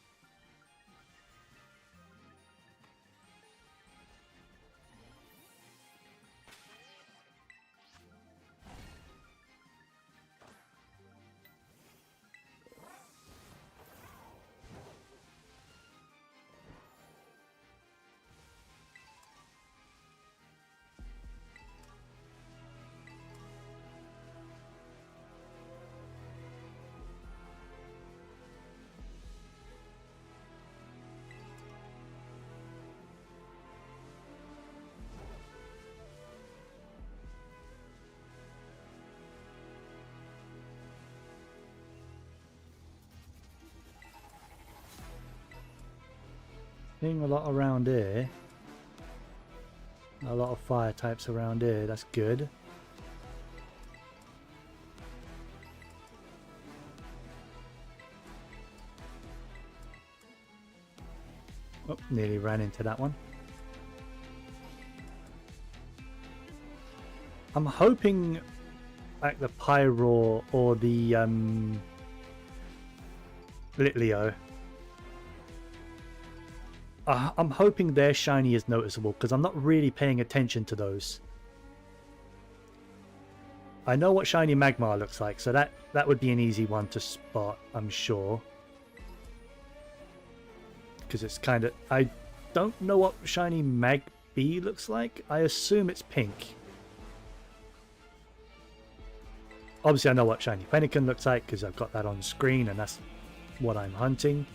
Seeing a lot around here. A lot of fire types around here, that's good. Oh, nearly ran into that one. I'm hoping like the Pyro or the Litleo. I'm hoping their shiny is noticeable because I'm not really paying attention to those. I know what shiny Magmar looks like, so that would be an easy one to spot, I'm sure. Because it's kind of... I don't know what shiny Magby looks like. I assume it's pink. Obviously I know what shiny Fennekin looks like because I've got that on screen and that's what I'm hunting.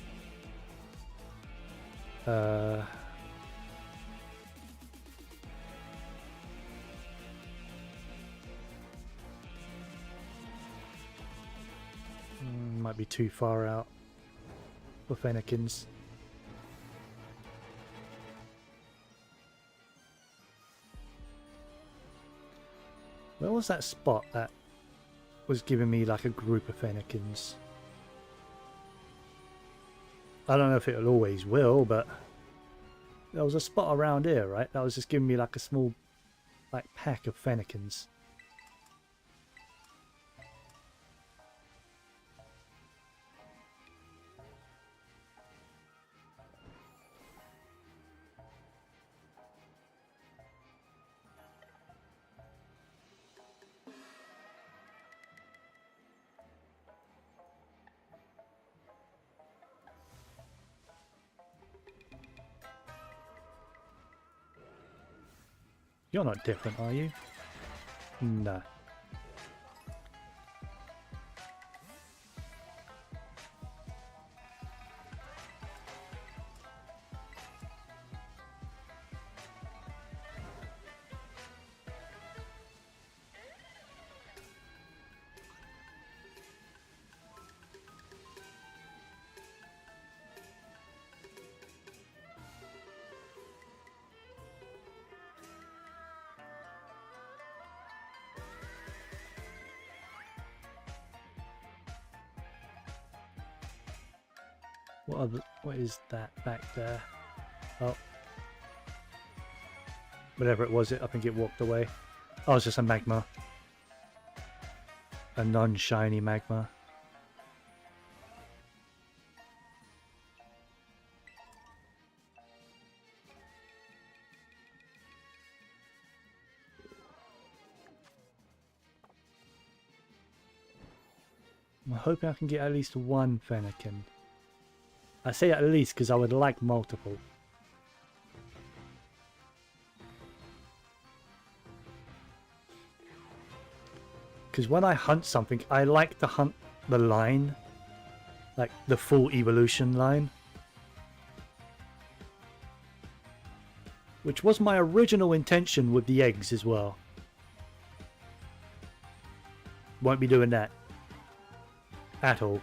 Might be too far out for Fennekins. Where was that spot that was giving me like a group of Fennekins? I don't know if it always will, but there was a spot around here, right? That was just giving me like a small like pack of Fennekins. You're not different, are you? No. What is that back there? Oh. Whatever it was, I think it walked away. Oh, it's just a magma. A non-shiny magma. I'm hoping I can get at least one Fennekin. I say at least because I would like multiple. Because when I hunt something, I like to hunt the line. Like the full evolution line. Which was my original intention with the eggs as well. Won't be doing that. At all.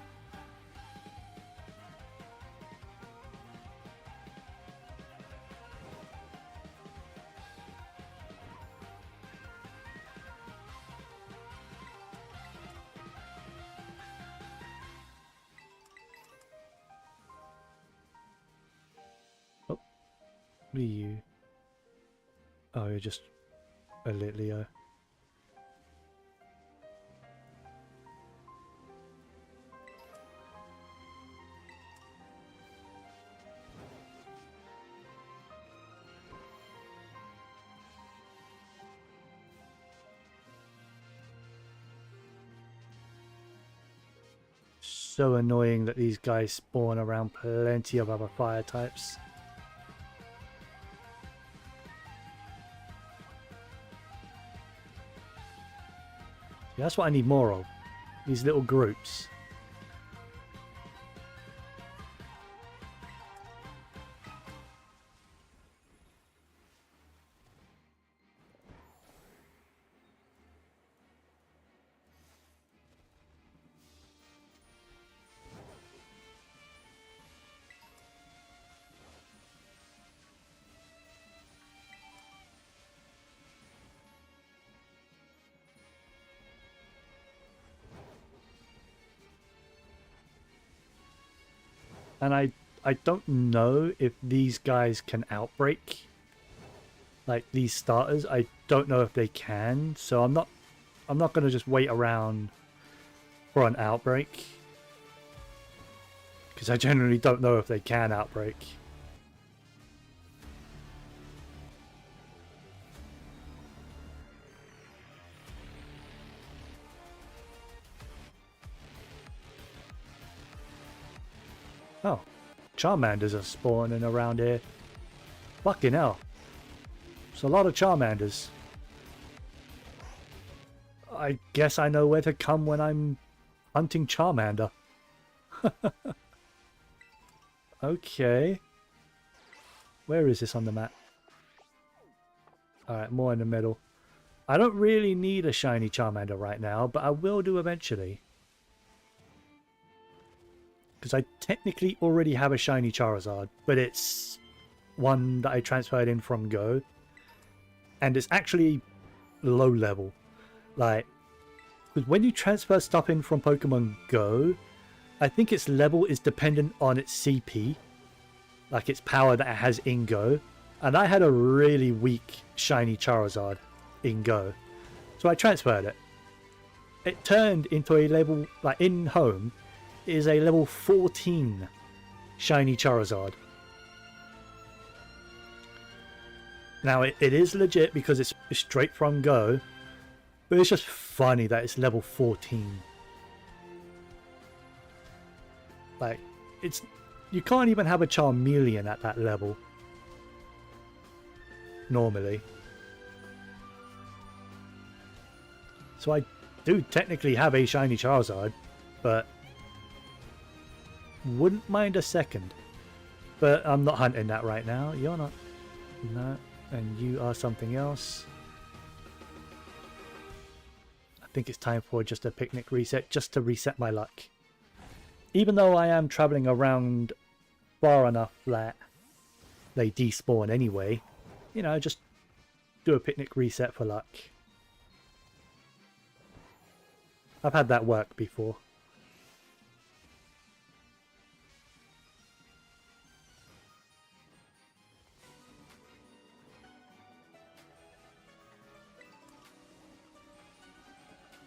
Oh. What are you? Oh, you're just a Litleo. So annoying that these guys spawn around plenty of other fire types. Yeah, that's what I need more of. These little groups. And I don't know if these guys can outbreak. Like these starters, I don't know if they can. So I'm not going to just wait around for an outbreak. Because I generally don't know if they can outbreak. Oh, Charmanders are spawning around here. Fucking hell. There's a lot of Charmanders. I guess I know where to come when I'm hunting Charmander. Okay. Where is this on the map? Alright, more in the middle. I don't really need a shiny Charmander right now, but I will do eventually. Because I technically already have a shiny Charizard, but it's one that I transferred in from Go. And it's actually low level. Like, because when you transfer stuff in from Pokemon Go, I think its level is dependent on its CP. Like its power that it has in Go. And I had a really weak shiny Charizard in Go. So I transferred it. It turned into a level, like in home, is a level 14 shiny Charizard. Now it is legit because it's straight from Go, but it's just funny that it's level 14. Like, you can't even have a Charmeleon at that level normally. So I do technically have a shiny Charizard, but wouldn't mind a second. But I'm not hunting that right now. You're not. No. And you are something else. I think it's time for just a picnic reset, just to reset my luck. Even though I am traveling around far enough that they despawn anyway, you know, just do a picnic reset for luck. I've had that work before.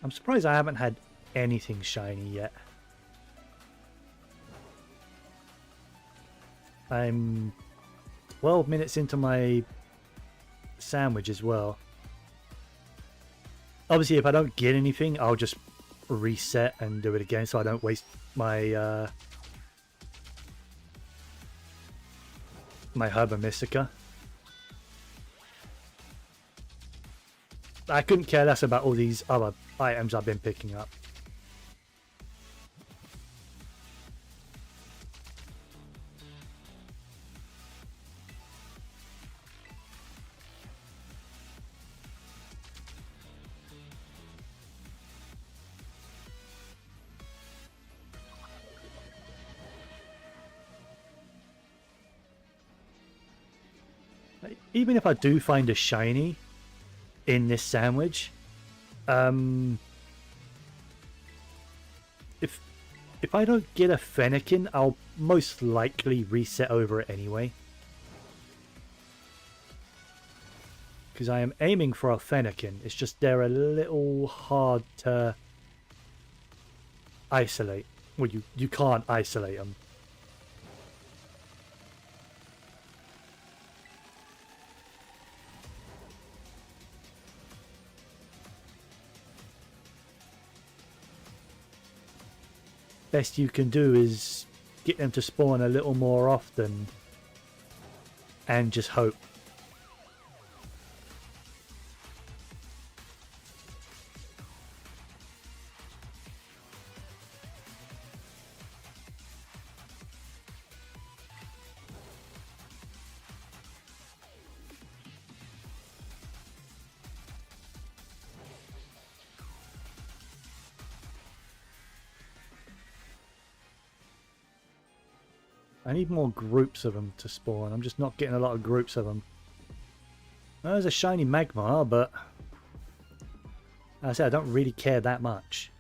I'm surprised I haven't had anything shiny yet. I'm 12 minutes into my sandwich as well. Obviously, if I don't get anything, I'll just reset and do it again so I don't waste my my Herba Mystica. I couldn't care less about all these other items I've been picking up. Even if I do find a shiny in this sandwich, if I don't get a Fennekin, I'll most likely reset over it anyway. Because I am aiming for a Fennekin. It's just they're a little hard to isolate. Well, you can't isolate them. Best you can do is get them to spawn a little more often and just hope. I need more groups of them to spawn. I'm just not getting a lot of groups of them. There's a shiny Magmar, but as I said, I don't really care that much.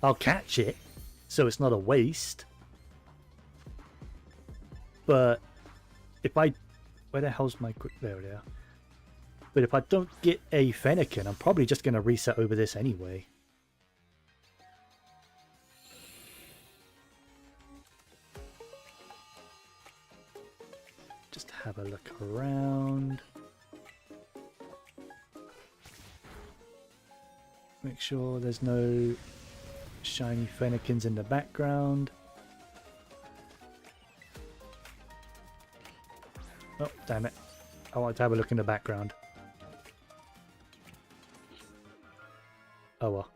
I'll catch it, so it's not a waste. But if I... Where the hell's my... There we are. But if I don't get a Fennekin, I'm probably just going to reset over this anyway. Just have a look around. Make sure there's no shiny Fennekins in the background. Oh, damn it. I want to have a look in the background. Oh well.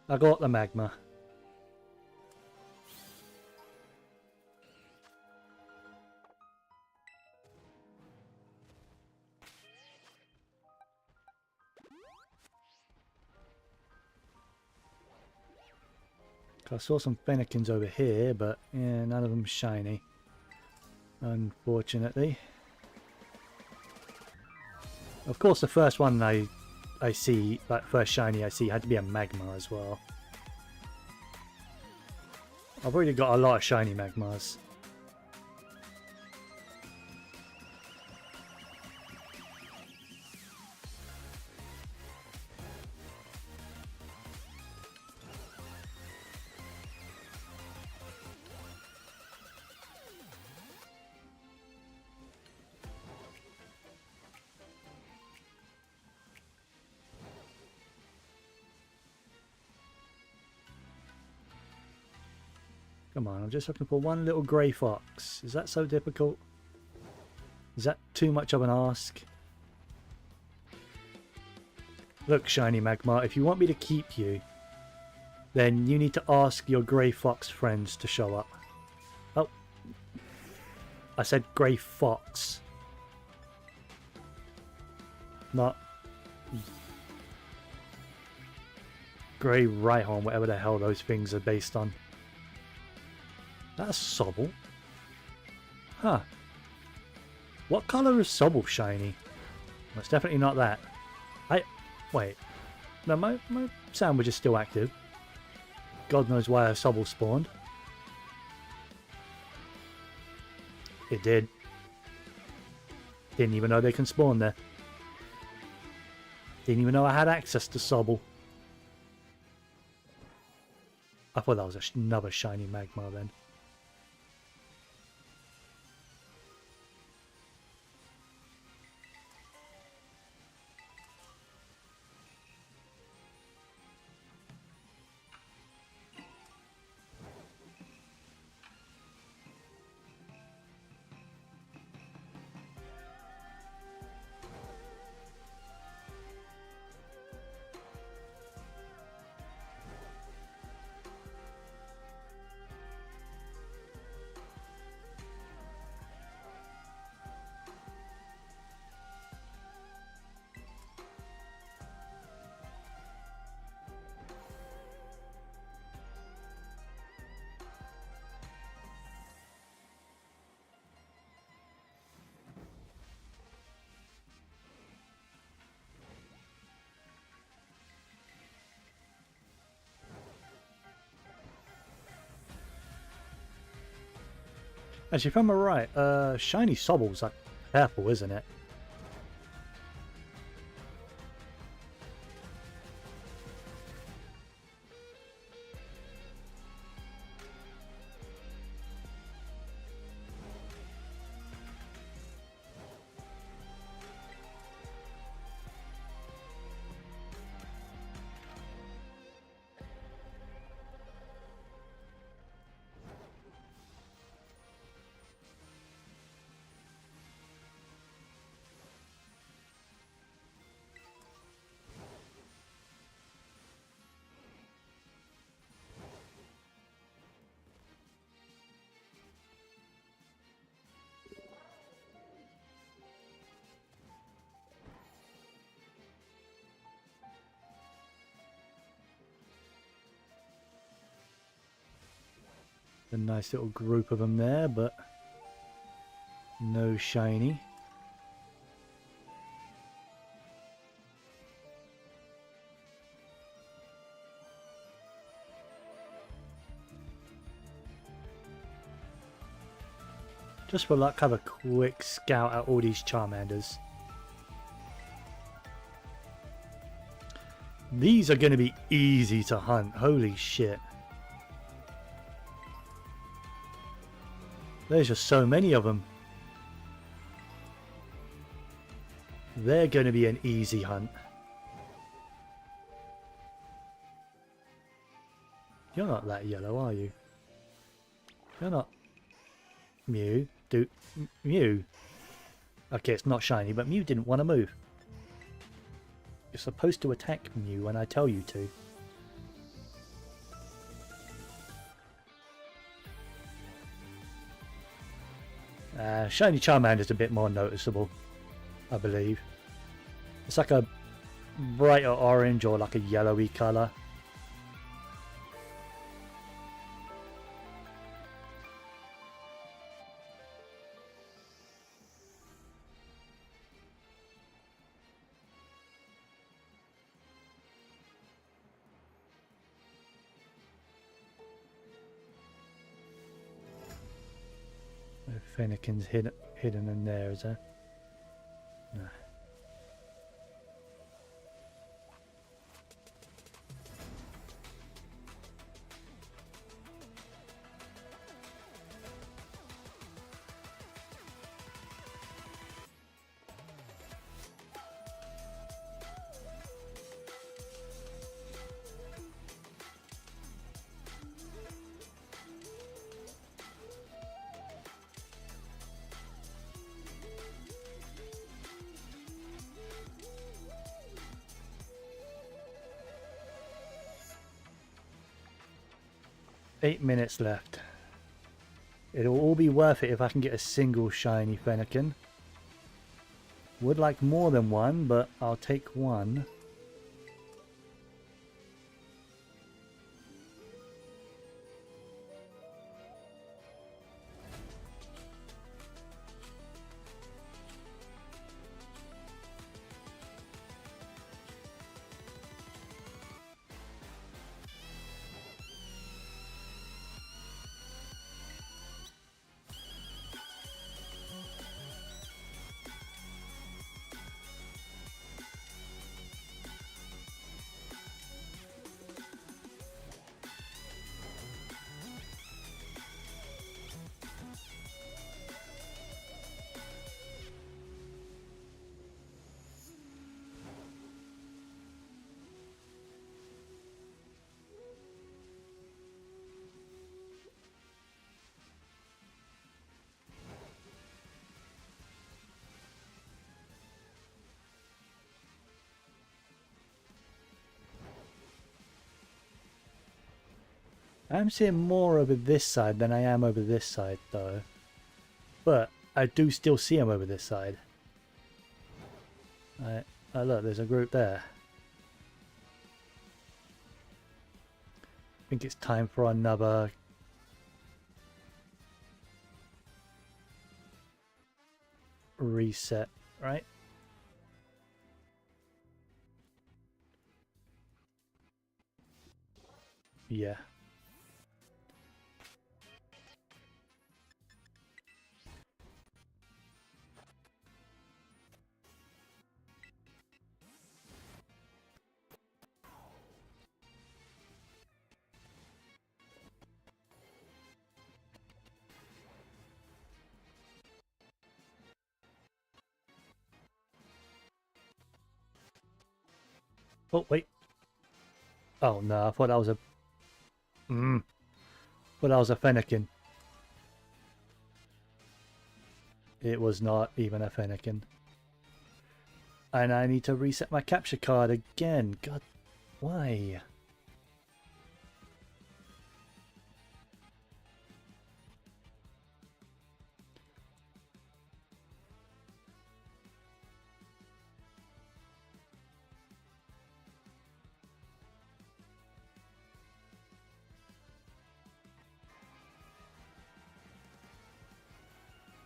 I got the magma. I saw some Fennekins over here, but yeah, none of them shiny. Unfortunately. Of course, the first one I see, like first shiny I see, had to be a Magmar as well. I've already got a lot of shiny Magmars. Come on, I'm just looking for one little grey fox. Is that so difficult? Is that too much of an ask? Look, shiny Magmar, if you want me to keep you, then you need to ask your grey fox friends to show up. Oh. I said grey fox. Not grey Rhyhorn, whatever the hell those things are based on. That's Sobble. Huh. What colour is Sobble shiny? Well, it's definitely not that. Wait. No, my sandwich is still active. God knows why a Sobble spawned. It did. Didn't even know they can spawn there. Didn't even know I had access to Sobble. I thought that was another shiny magma then. Actually, if I'm right, shiny Sobble's like purple, isn't it? A nice little group of them there, but no shiny. Just for luck, have a quick scout at all these Charmanders. These are going to be easy to hunt. Holy shit. There's just so many of them. They're going to be an easy hunt. You're not that yellow, are you? You're not. Mew. Mew. Okay, it's not shiny, but Mew didn't want to move. You're supposed to attack Mew when I tell you to. Shiny Charmander's a bit more noticeable, I believe. It's like a brighter orange or like a yellowy colour. Fennekin's hidden in there, is there? No. Eight minutes left. It'll all be worth it if I can get a single shiny Fennekin. Would like more than one, but I'll take one. I'm seeing more over this side than I am over this side, though. But I do still see them over this side. Right. Oh, look, there's a group there. I think it's time for another reset, right? Yeah. Oh, wait. Oh, no, I thought that was a... Thought that was a Fennekin. It was not even a Fennekin. And I need to reset my capture card again. God, why?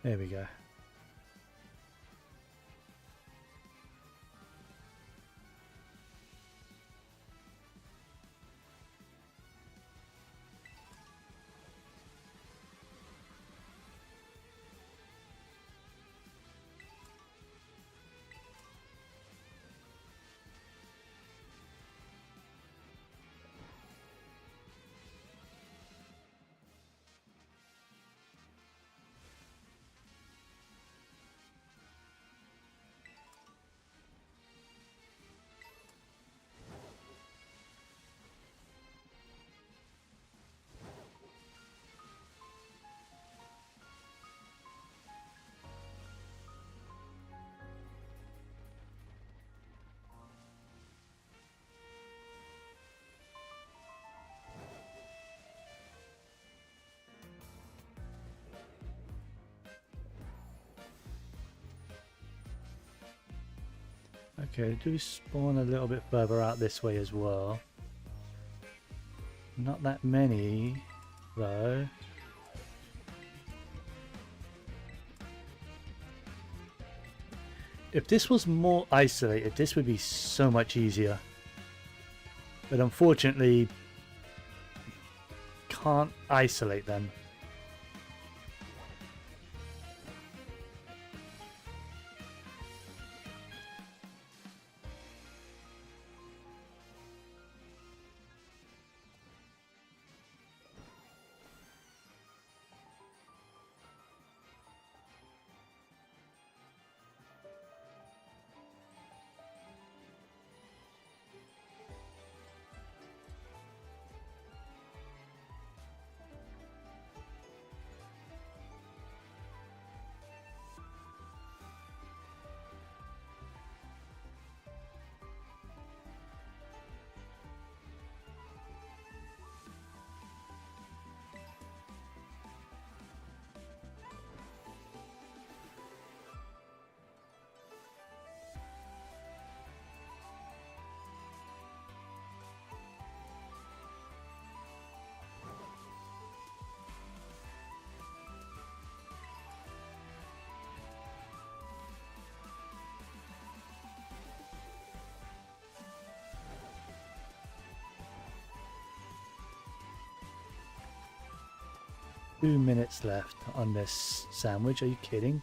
There we go. Okay, do spawn a little bit further out this way as well. Not that many, though. If this was more isolated, this would be so much easier. But unfortunately, can't isolate them. Two minutes left on this sandwich. Are you kidding?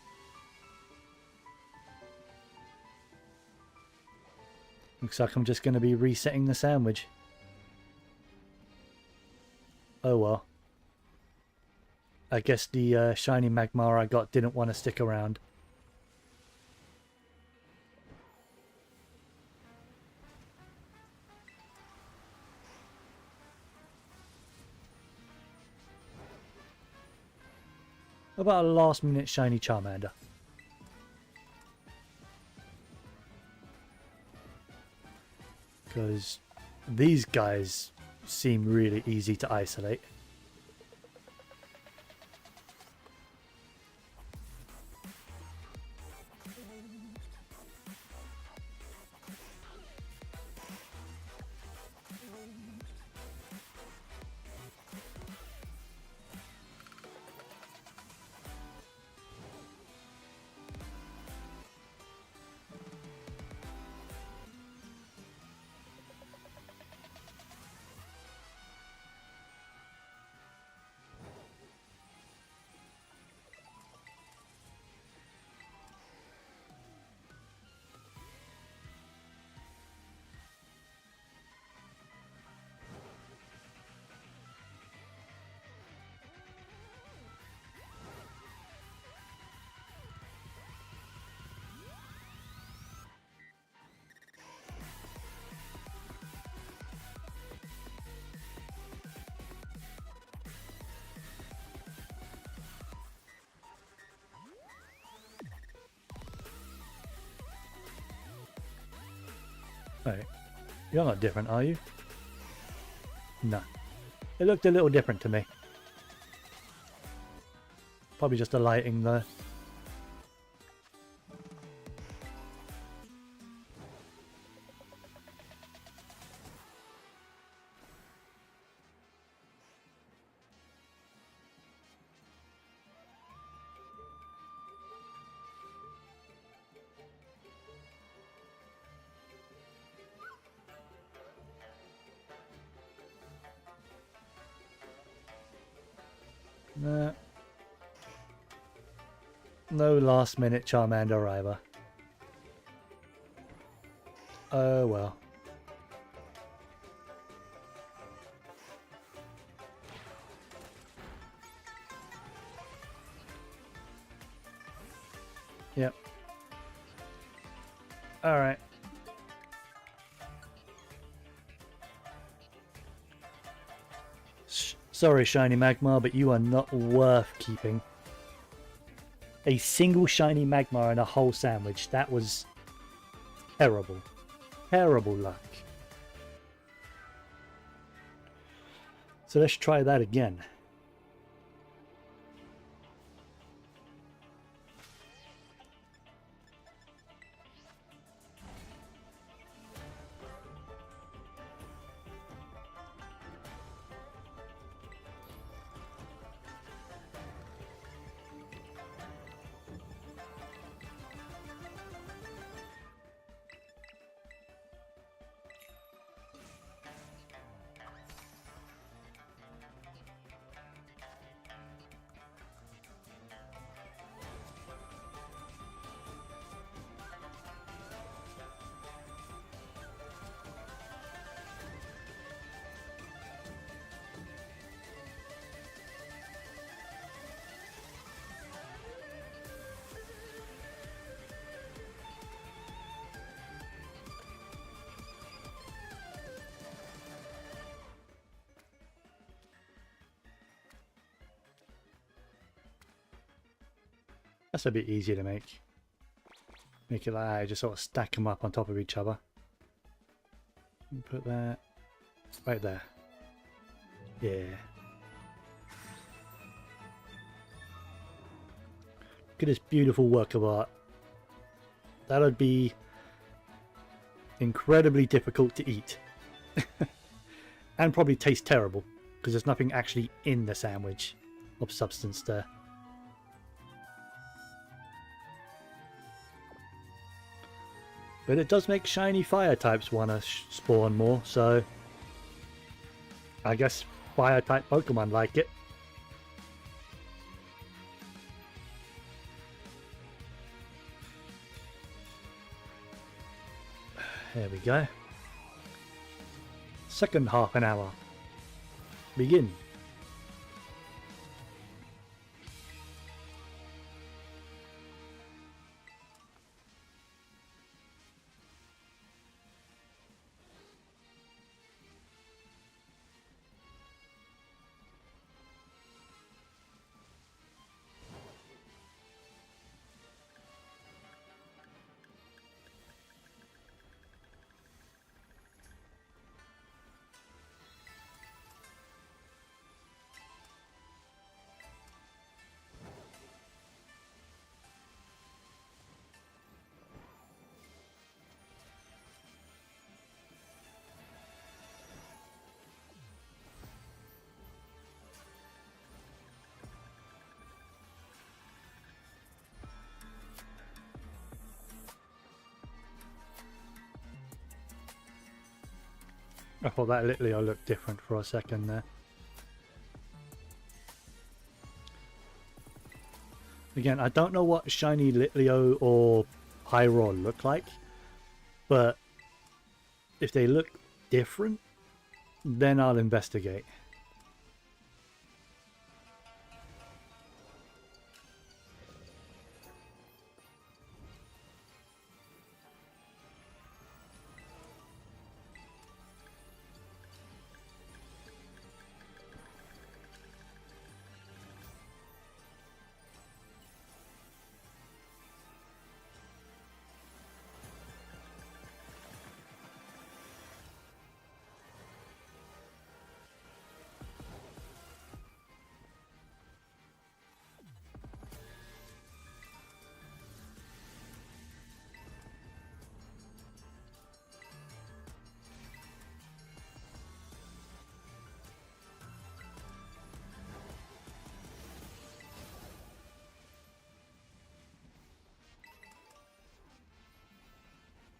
Looks like I'm just going to be resetting the sandwich. Oh well. I guess the shiny Magmar I got didn't want to stick around. What about a last minute shiny Charmander? Because these guys seem really easy to isolate. Wait, you're not different, are you? No. It looked a little different to me. Probably just the lighting though. Nah. No last minute Charmander either. Oh well. Yep. Alright. Sorry, Shiny Magmar, but you are not worth keeping. A single Shiny Magmar and a whole sandwich. That was terrible. Terrible luck. So let's try that again. That's a bit easier to make. Make it like that, just sort of stack them up on top of each other. And put that right there. Yeah. Look at this beautiful work of art. That would be incredibly difficult to eat. And probably taste terrible, because there's nothing actually in the sandwich of substance there. But it does make shiny fire types want to spawn more, so I guess fire type Pokemon like it. There we go. Second half an hour. Begin. I thought that Litleo looked different for a second there. Again, I don't know what shiny Litleo or Pyro look like, but if they look different, then I'll investigate.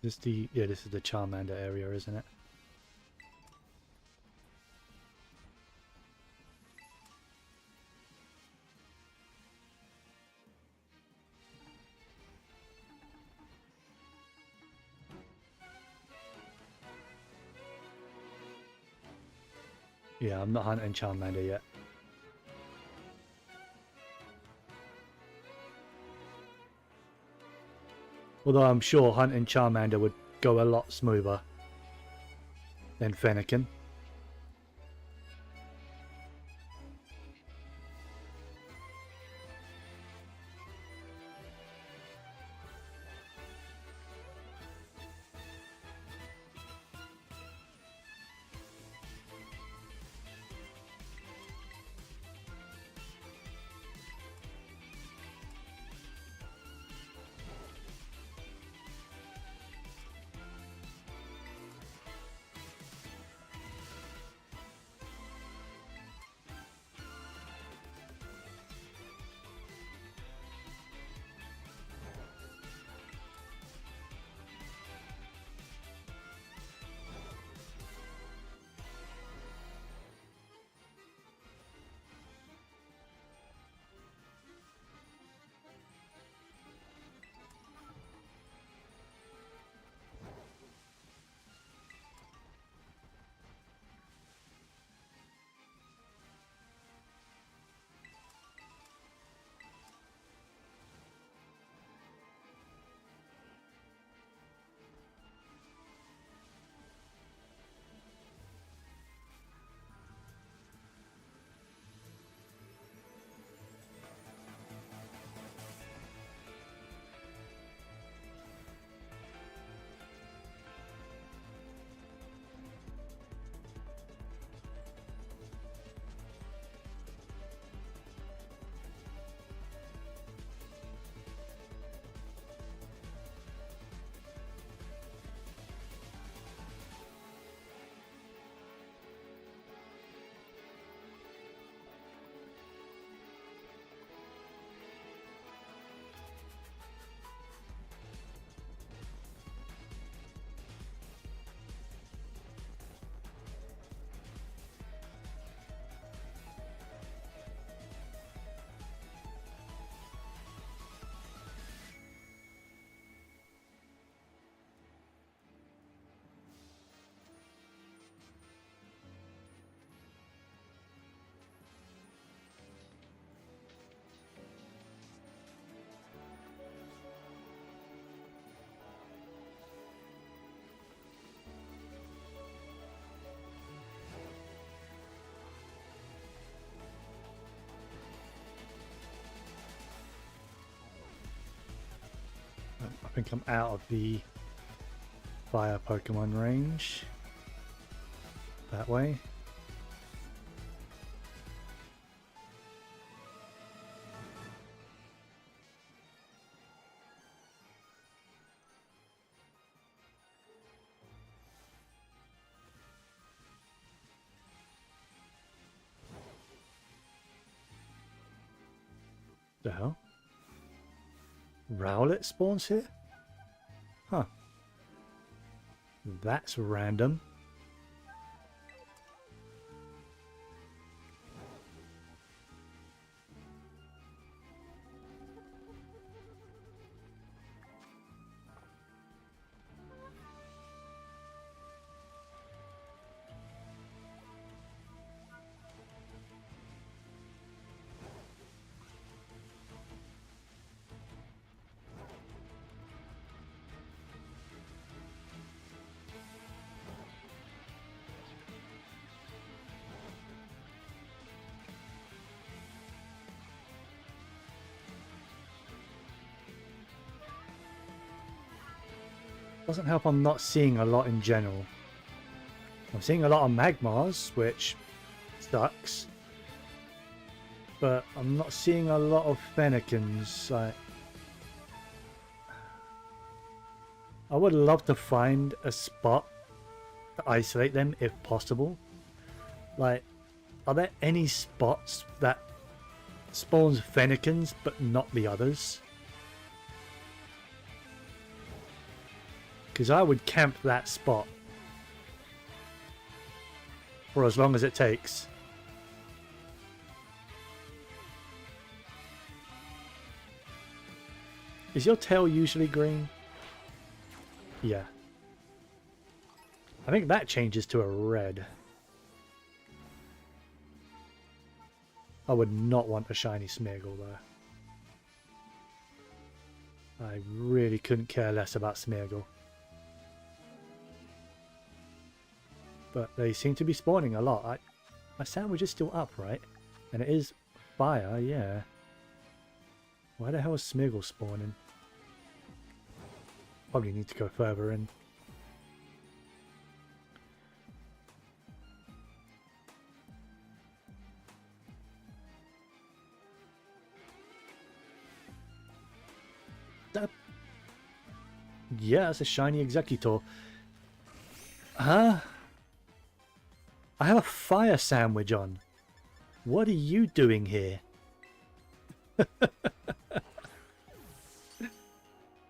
This is the Charmander area, isn't it? Yeah, I'm not hunting Charmander yet. Although I'm sure hunting Charmander would go a lot smoother than Fennekin. I think I'm out of the fire Pokemon range. That way. The hell? Rowlet spawns here? Huh. That's random. Doesn't help I'm not seeing a lot in general. I'm seeing a lot of Magmars, which sucks. But I'm not seeing a lot of Fennekins. I would love to find a spot to isolate them if possible. Like, are there any spots that spawns Fennekins but not the others? Because I would camp that spot for as long as it takes. Is your tail usually green? Yeah. I think that changes to a red. I would not want a shiny Smeargle though. I really couldn't care less about Smeargle. But they seem to be spawning a lot. My sandwich is still up, right? And it is fire, yeah. Why the hell is Smeargle spawning? Probably need to go further in. Yeah, it's a shiny Executor. Huh? I have a fire sandwich on. What are you doing here?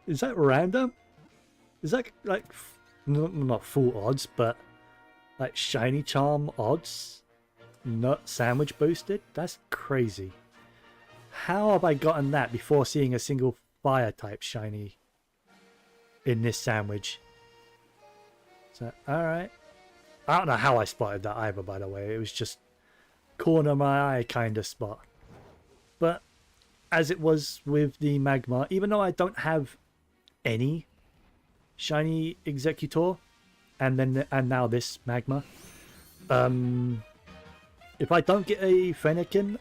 Is that random? Is that like, not full odds, but like shiny charm odds? Not sandwich boosted? That's crazy. How have I gotten that before seeing a single fire type shiny in this sandwich? So, alright. I don't know how I spotted that either, by the way. It was just corner of my eye kind of spot. But as it was with the Magmar, even though I don't have any shiny Executor, and now this Magma, if I don't get a Fennekin,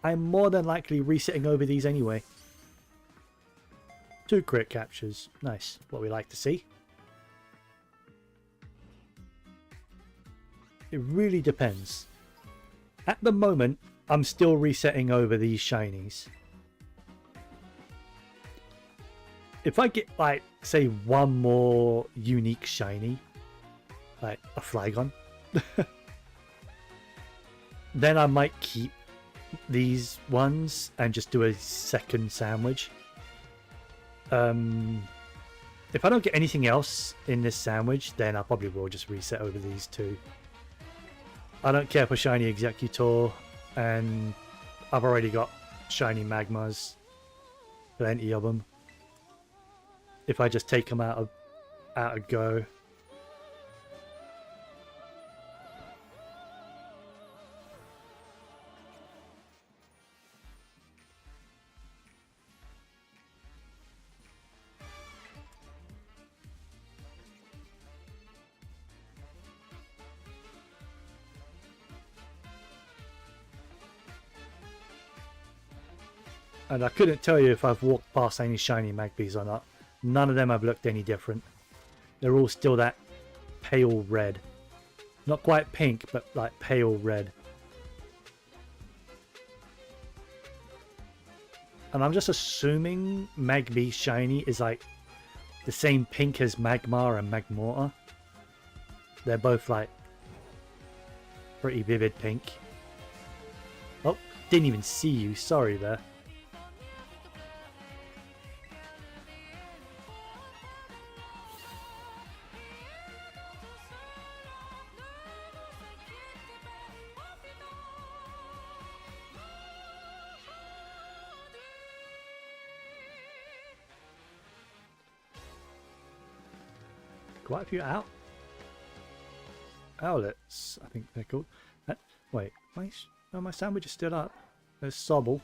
I'm more than likely resetting over these anyway. 2 crit captures. Nice. What we like to see. It really depends. At the moment, I'm still resetting over these shinies. If I get, like, say, one more unique shiny, like a Flygon, then I might keep these ones and just do a second sandwich. If I don't get anything else in this sandwich, then I probably will just reset over these 2. I don't care for shiny Executor, and I've already got shiny Magmas, plenty of them. If I just take them out of go. And I couldn't tell you if I've walked past any shiny Magpies or not. None of them have looked any different. They're all still that pale red. Not quite pink, but like pale red. And I'm just assuming Magby shiny is like the same pink as Magmar and Magmortar. They're both like pretty vivid pink. Oh, didn't even see you. Sorry there. Quite a few owlets, I think they're called. Wait, my sandwich is still up. There's Sobble.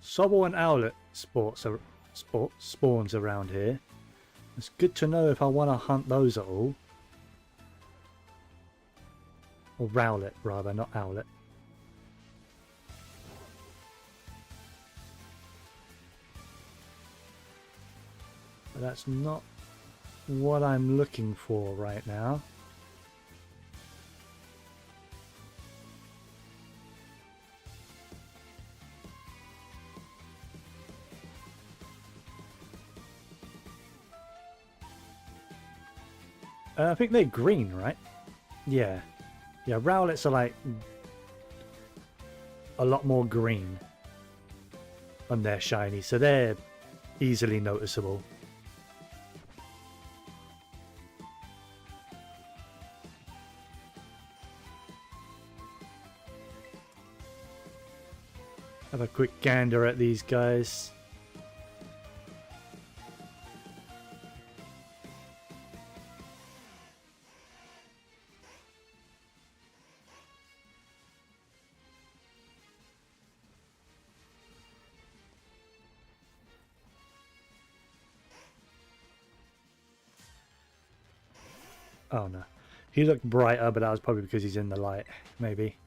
Sobble and owlet spawns around here. It's good to know if I want to hunt those at all. Or Rowlet, rather, not owlet. But that's not what I'm looking for right now. I think they're green, right? Yeah. Yeah, Rowlets are like a lot more green when they're shiny, so they're easily noticeable. Have a quick gander at these guys. Oh no. He looked brighter, but that was probably because he's in the light, maybe.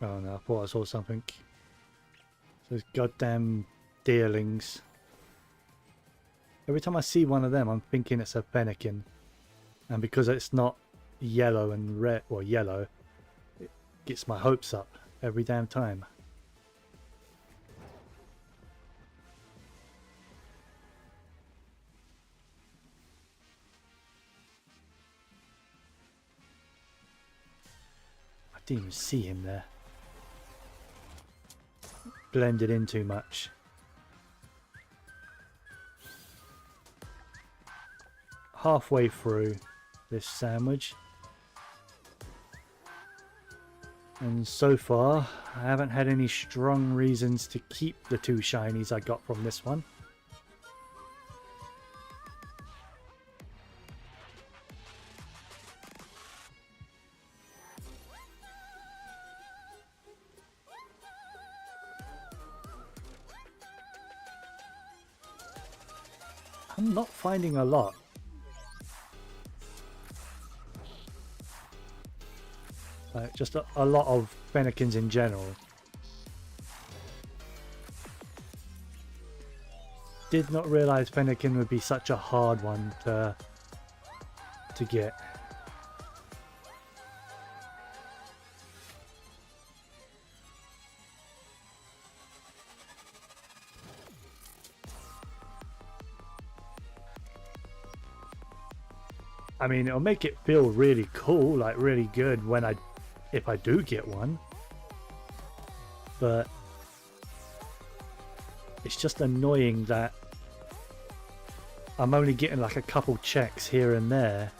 Oh no, I thought I saw something. Those goddamn deerlings. Every time I see one of them, I'm thinking it's a Fennekin. And because it's not yellow and red, or yellow, it gets my hopes up every damn time. I didn't even see him there. Blended in too much. Halfway through this sandwich, and so far I haven't had any strong reasons to keep the 2 shinies I got from this one. I'm not finding a lot. Just a lot of Fennekins in general. Did not realise Fennekin would be such a hard one to get. I mean, it'll make it feel really cool, like really good when if I do get one. But it's just annoying that I'm only getting like a couple checks here and there.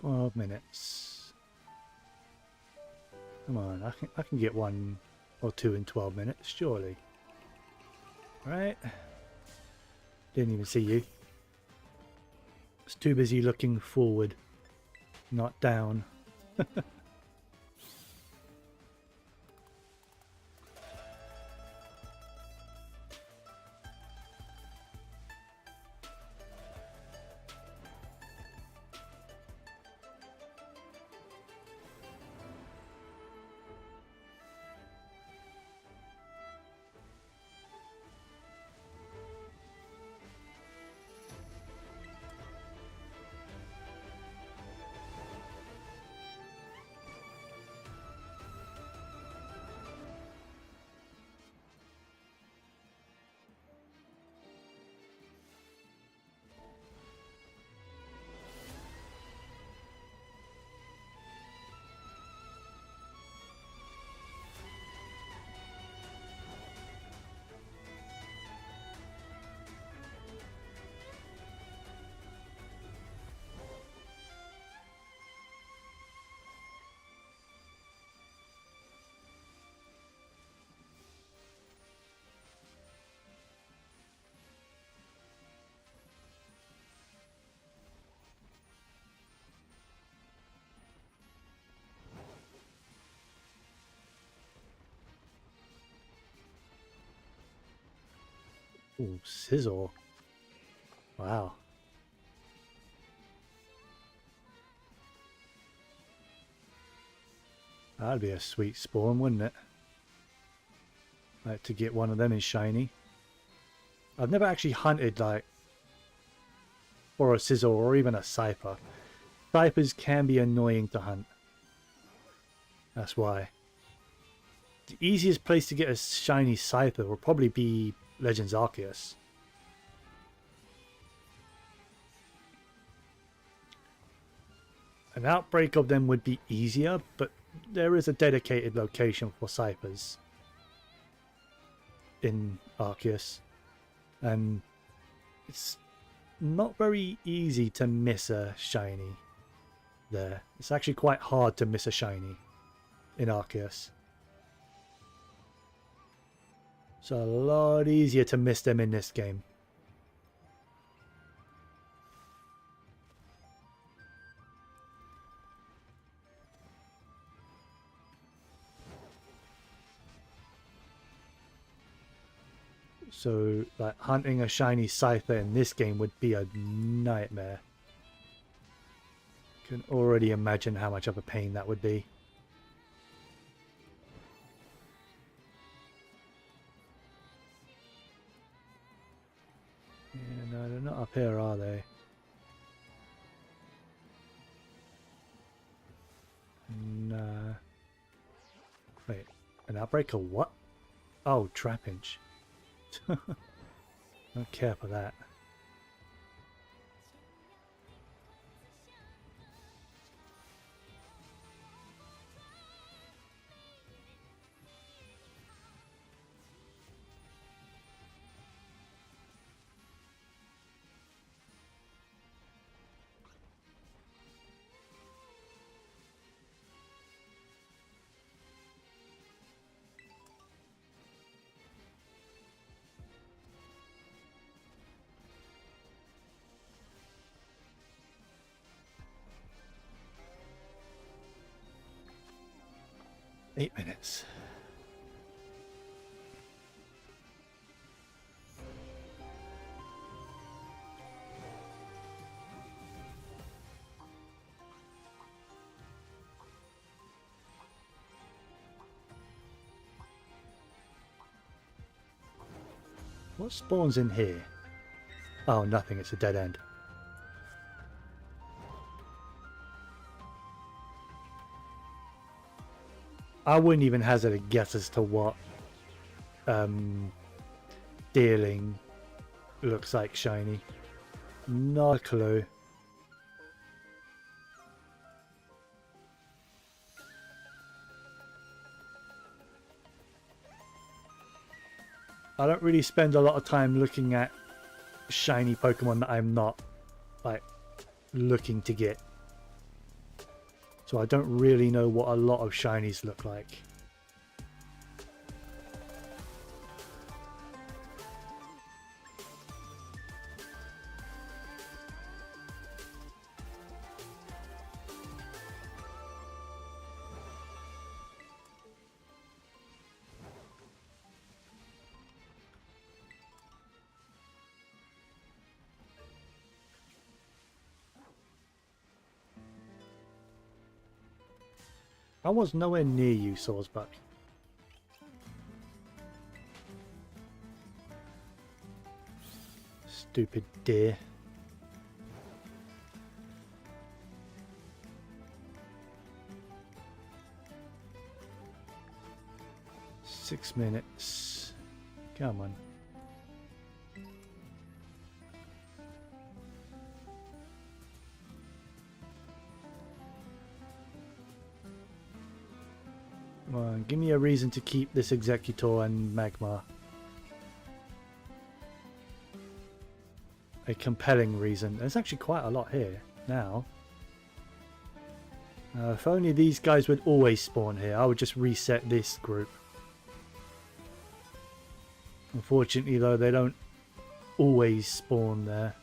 12 minutes. Come on, I can get 1 or 2 in 12 minutes, surely. Right. Didn't even see you. Was too busy looking forward, not down. Ooh, sizzle. Wow. That'd be a sweet spawn, wouldn't it? Like to get one of them in shiny. I've never actually hunted like for a sizzle or even a Cypher. Cyphers can be annoying to hunt. That's why. The easiest place to get a shiny Cypher will probably be Legends Arceus. An outbreak of them would be easier, but there is a dedicated location for Cyphers in Arceus, and it's not very easy to miss a shiny there. It's actually quite hard to miss a shiny in Arceus. It's a lot easier to miss them in this game. So, like, hunting a shiny Scyther in this game would be a nightmare. Can already imagine how much of a pain that would be. Yeah, no, they're not up here, are they? Nah. Wait, an outbreak or what? Oh, Trapinch. Don't care for that. Eight minutes. What spawns in here? Oh, nothing. It's a dead end. I wouldn't even hazard a guess as to what dealing looks like shiny. Not a clue. I don't really spend a lot of time looking at shiny Pokemon that I'm not like looking to get. So I don't really know what a lot of shinies look like. I was nowhere near you, Sawsbuck. Stupid deer. Six minutes. Come on. Come on, give me a reason to keep this Executor and Magma. A compelling reason. There's actually quite a lot here now. If only these guys would always spawn here, I would just reset this group. Unfortunately though, they don't always spawn there.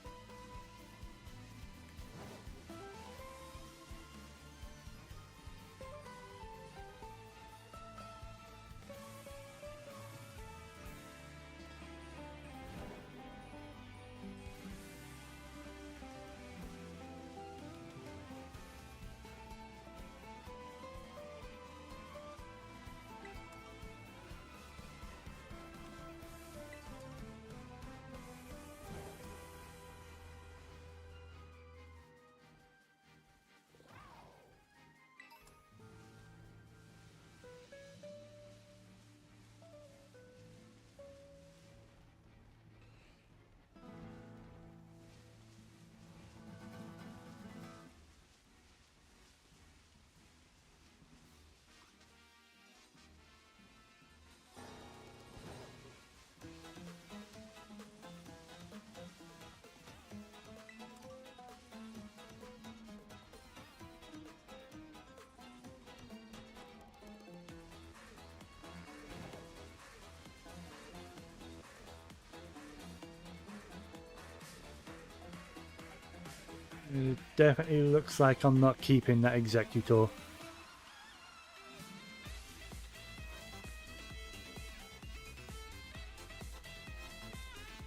It definitely looks like I'm not keeping that Executor.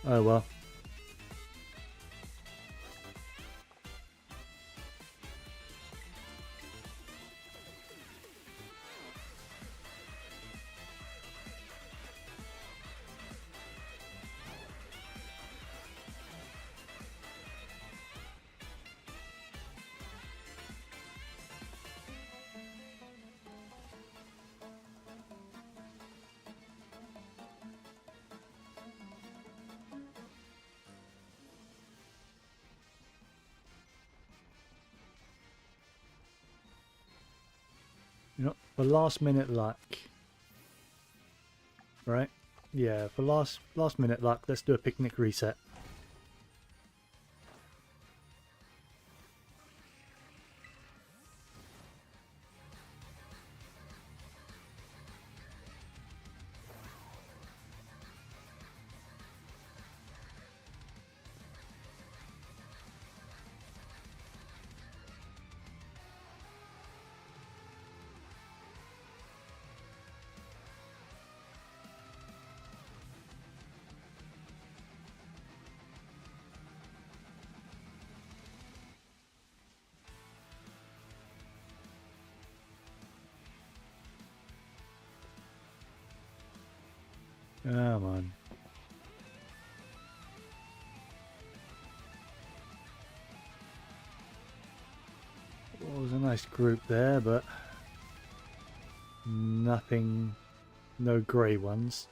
Oh well. You know, for last minute luck. Right? Yeah, for last minute luck, let's do a picnic reset. Come on. Well, it was a nice group there, but nothing, no grey ones.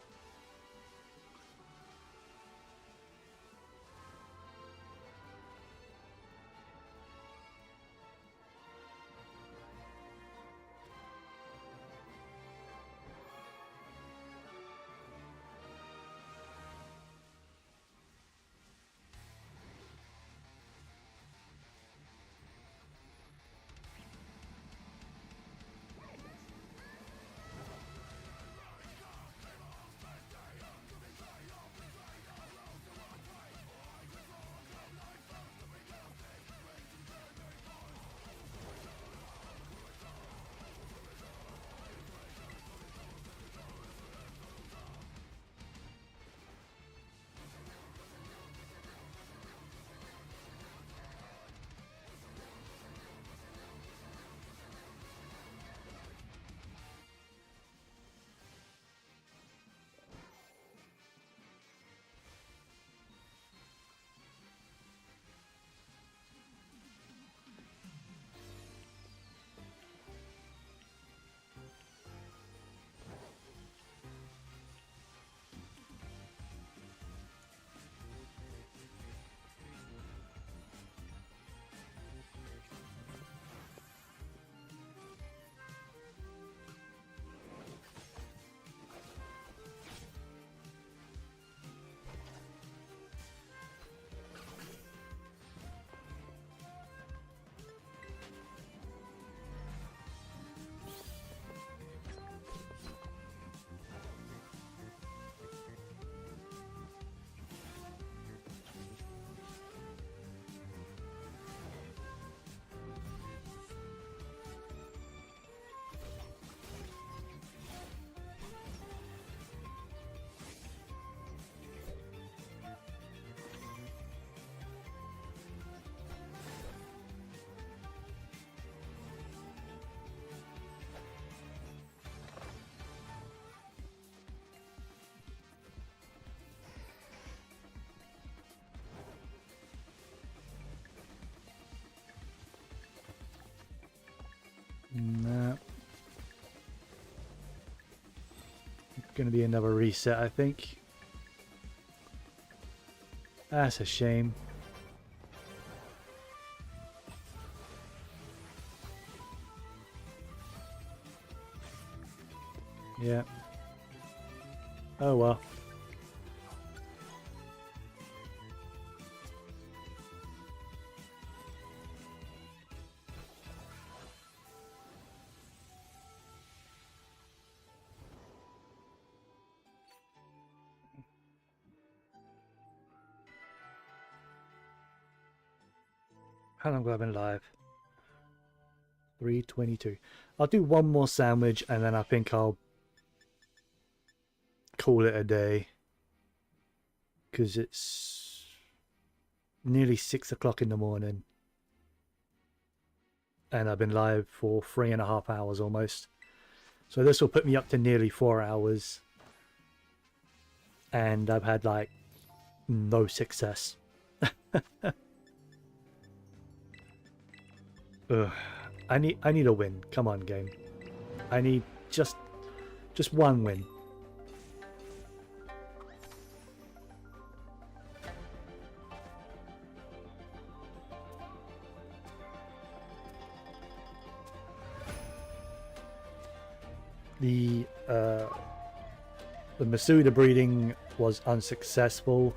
No. Gonna be another reset, I think. That's a shame. Yeah. Oh well. How long have I been live? 3:22. I'll do one more sandwich and then I think I'll call it a day. Because it's nearly 6 o'clock in the morning. And I've been live for 3.5 hours almost. So this will put me up to nearly 4 hours. And I've had like no success. Ugh. I need a win. Come on, game. I need just one win. The Masuda breeding was unsuccessful.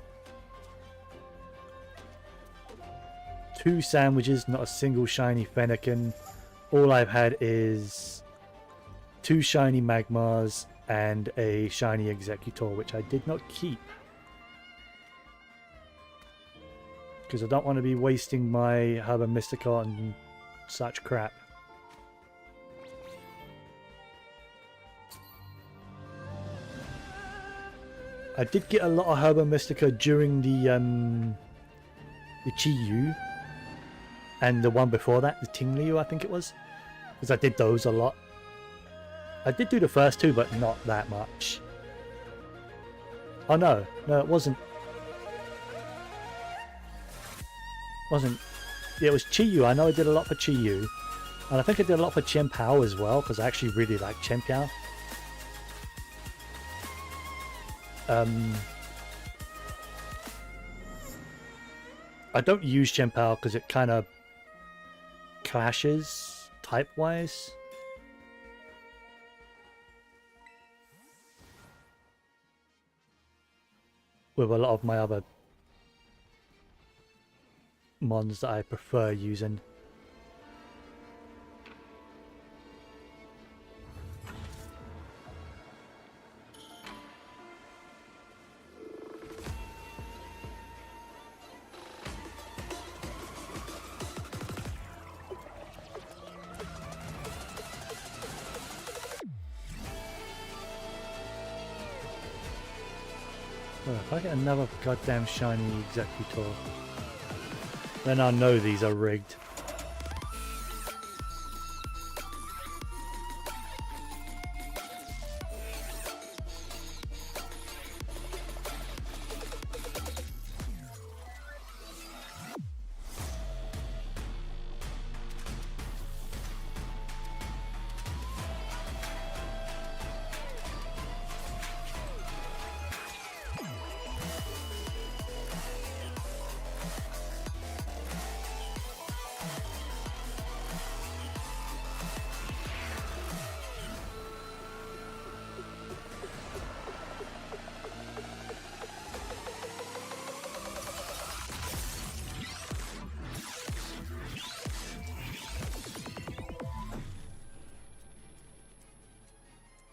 2 sandwiches, not a single shiny Fennekin. All I've had is 2 shiny Magmars and a shiny Executor, which I did not keep. Because I don't want to be wasting my Herba Mystica on such crap. I did get a lot of Herba Mystica during the Chiyu. And the one before that, the Tingliu, I think it was. Because I did those a lot. I did do the first 2, but not that much. Oh no, it wasn't. Yeah, it was Chiyu. I know I did a lot for Chiyu. And I think I did a lot for Chien-Pao as well, because I actually really like Chien-Pao. I don't use Chien-Pao because it kind of clashes type-wise. With a lot of my other mons that I prefer using. Well, if I get another goddamn shiny Executor, then I know these are rigged.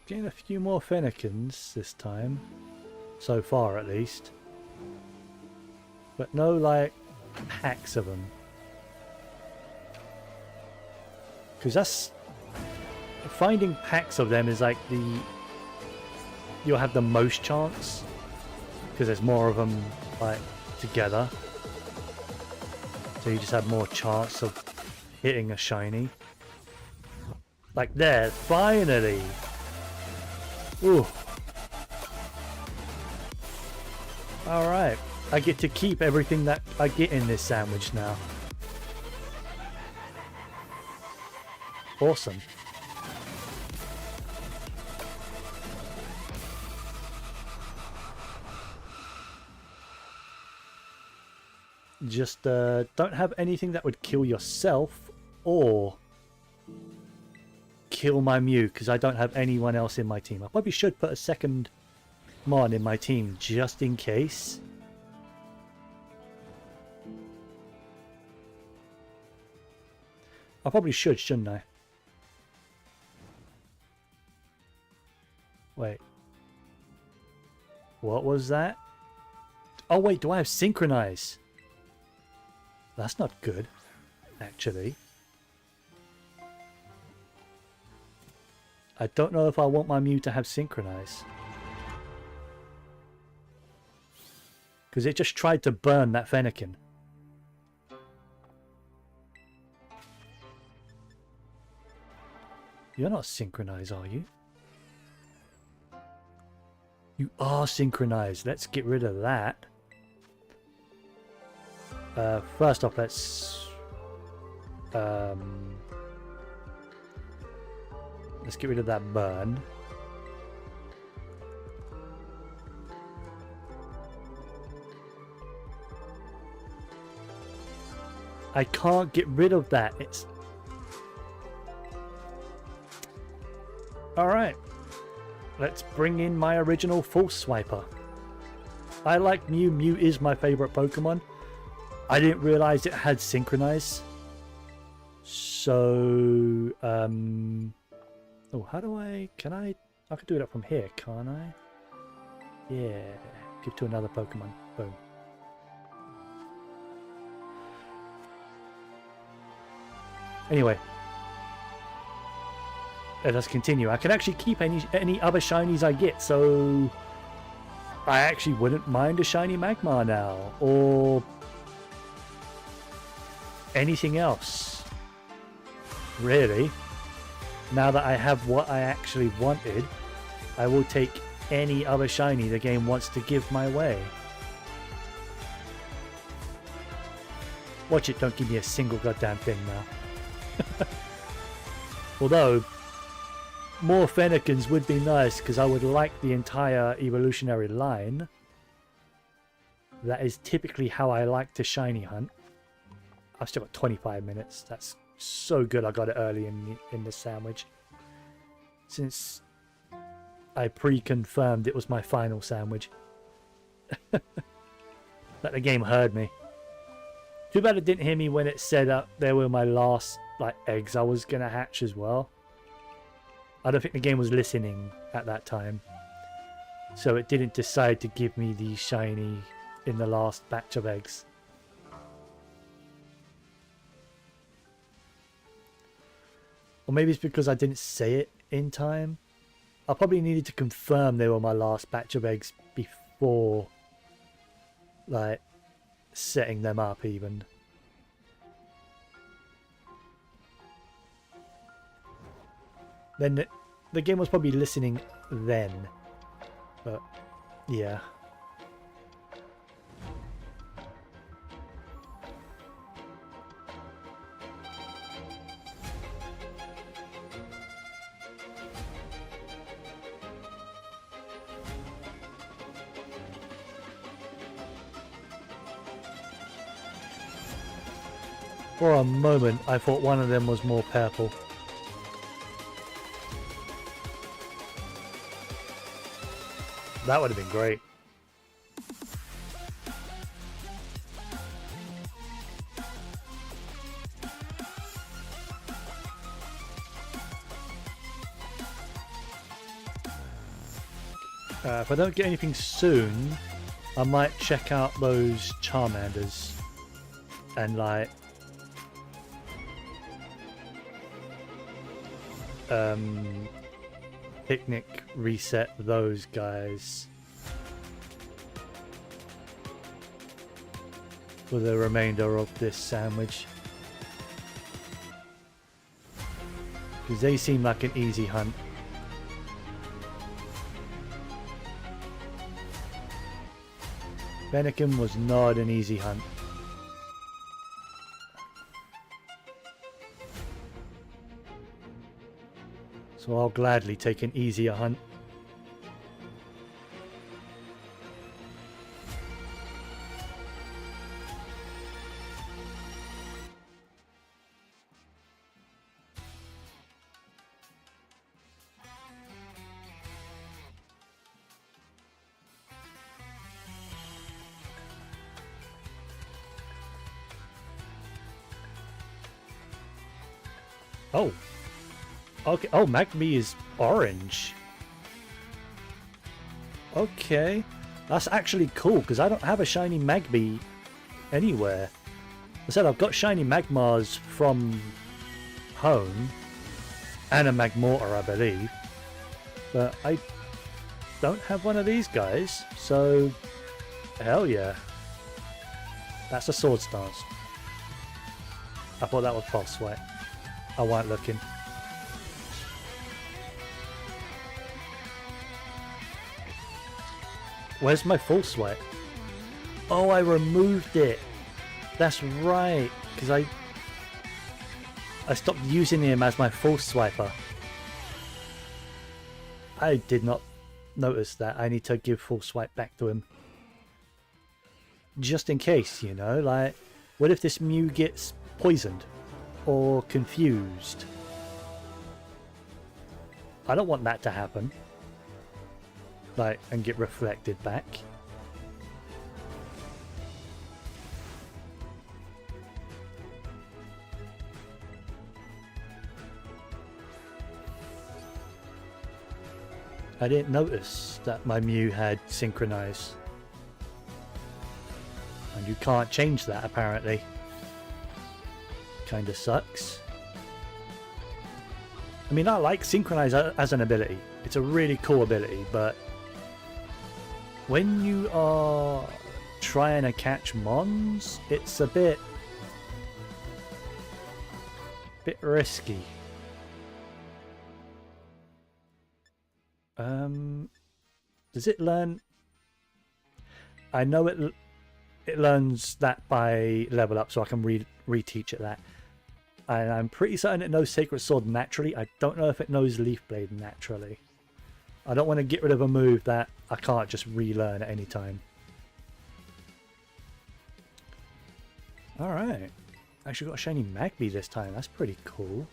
Getting a few more Fennekins this time, so far at least, but no like packs of them, because that's finding packs of them is like you'll have the most chance because there's more of them like together, so you just have more chance of hitting a shiny. Like there, finally. Ooh. Alright. I get to keep everything that I get in this sandwich now. Awesome. Just don't have anything that would kill yourself or kill my Mew, because I don't have anyone else in my team. I probably should put a second Mon in my team just in case. I probably should, shouldn't I? Wait. What was that? Oh wait, do I have Synchronize? That's not good, actually. I don't know if I want my Mew to have Synchronize. Because it just tried to burn that Fennekin. You're not Synchronized, are you? You are Synchronized. Let's get rid of that. First off, let's get rid of that burn. I can't get rid of that. It's alright. Let's bring in my original False Swiper. I like Mew. Mew is my favorite Pokemon. I didn't realize it had Synchronize. So, oh, how do I... I can do it from here, can't I? Yeah. Give to another Pokemon. Boom. Anyway. Let's continue. I can actually keep any other shinies I get, so... I actually wouldn't mind a shiny Magmar now. Or... anything else. Really. Now that I have what I actually wanted, I will take any other shiny the game wants to give my way. Watch it, don't give me a single goddamn thing now. Although, more Fennekins would be nice, because I would like the entire evolutionary line. That is typically how I like to shiny hunt. I've still got 25 minutes. That's so good I got it early in the sandwich. Since I pre-confirmed it was my final sandwich. That the game heard me. Too bad it didn't hear me when it said there were my last eggs I was going to hatch as well. I don't think the game was listening at that time. So it didn't decide to give me the shiny in the last batch of eggs. Or maybe it's because I didn't say it in time. I probably needed to confirm they were my last batch of eggs before, setting them up even. Then the game was probably listening then. But, yeah. For a moment, I thought one of them was more purple. That would have been great. If I don't get anything soon, I might check out those Charmanders and picnic reset those guys for the remainder of this sandwich, because they seem like an easy hunt. Fennekin was not an easy hunt. So I'll gladly take an easier hunt. Oh. Okay. Oh, Magby is orange. Okay. That's actually cool, because I don't have a shiny Magby anywhere. I said I've got shiny Magmars from home. And a Magmortar, I believe. But I don't have one of these guys. So, hell yeah. That's a Sword Stance. I thought that was Pulse Sweat. I wasn't looking. Where's my Full Sweat? Oh, I removed it. That's right. Because I stopped using him as my Full Swiper. I did not notice that. I need to give Full Swipe back to him. Just in case, you know, like, what if this Mew gets poisoned or confused? I don't want that to happen. Like, and get reflected back. I didn't notice that my Mew had Synchronize. And you can't change that, apparently. Kinda sucks. I mean, I like Synchronize as an ability. It's a really cool ability, but when you are trying to catch Mons, it's a bit risky. Does it learn? I know it learns that by level up, so I can reteach it that. And I'm pretty certain it knows Sacred Sword naturally. I don't know if it knows Leaf Blade naturally. I don't want to get rid of a move that I can't just relearn at any time. Alright. Actually got a shiny Magby this time. That's pretty cool.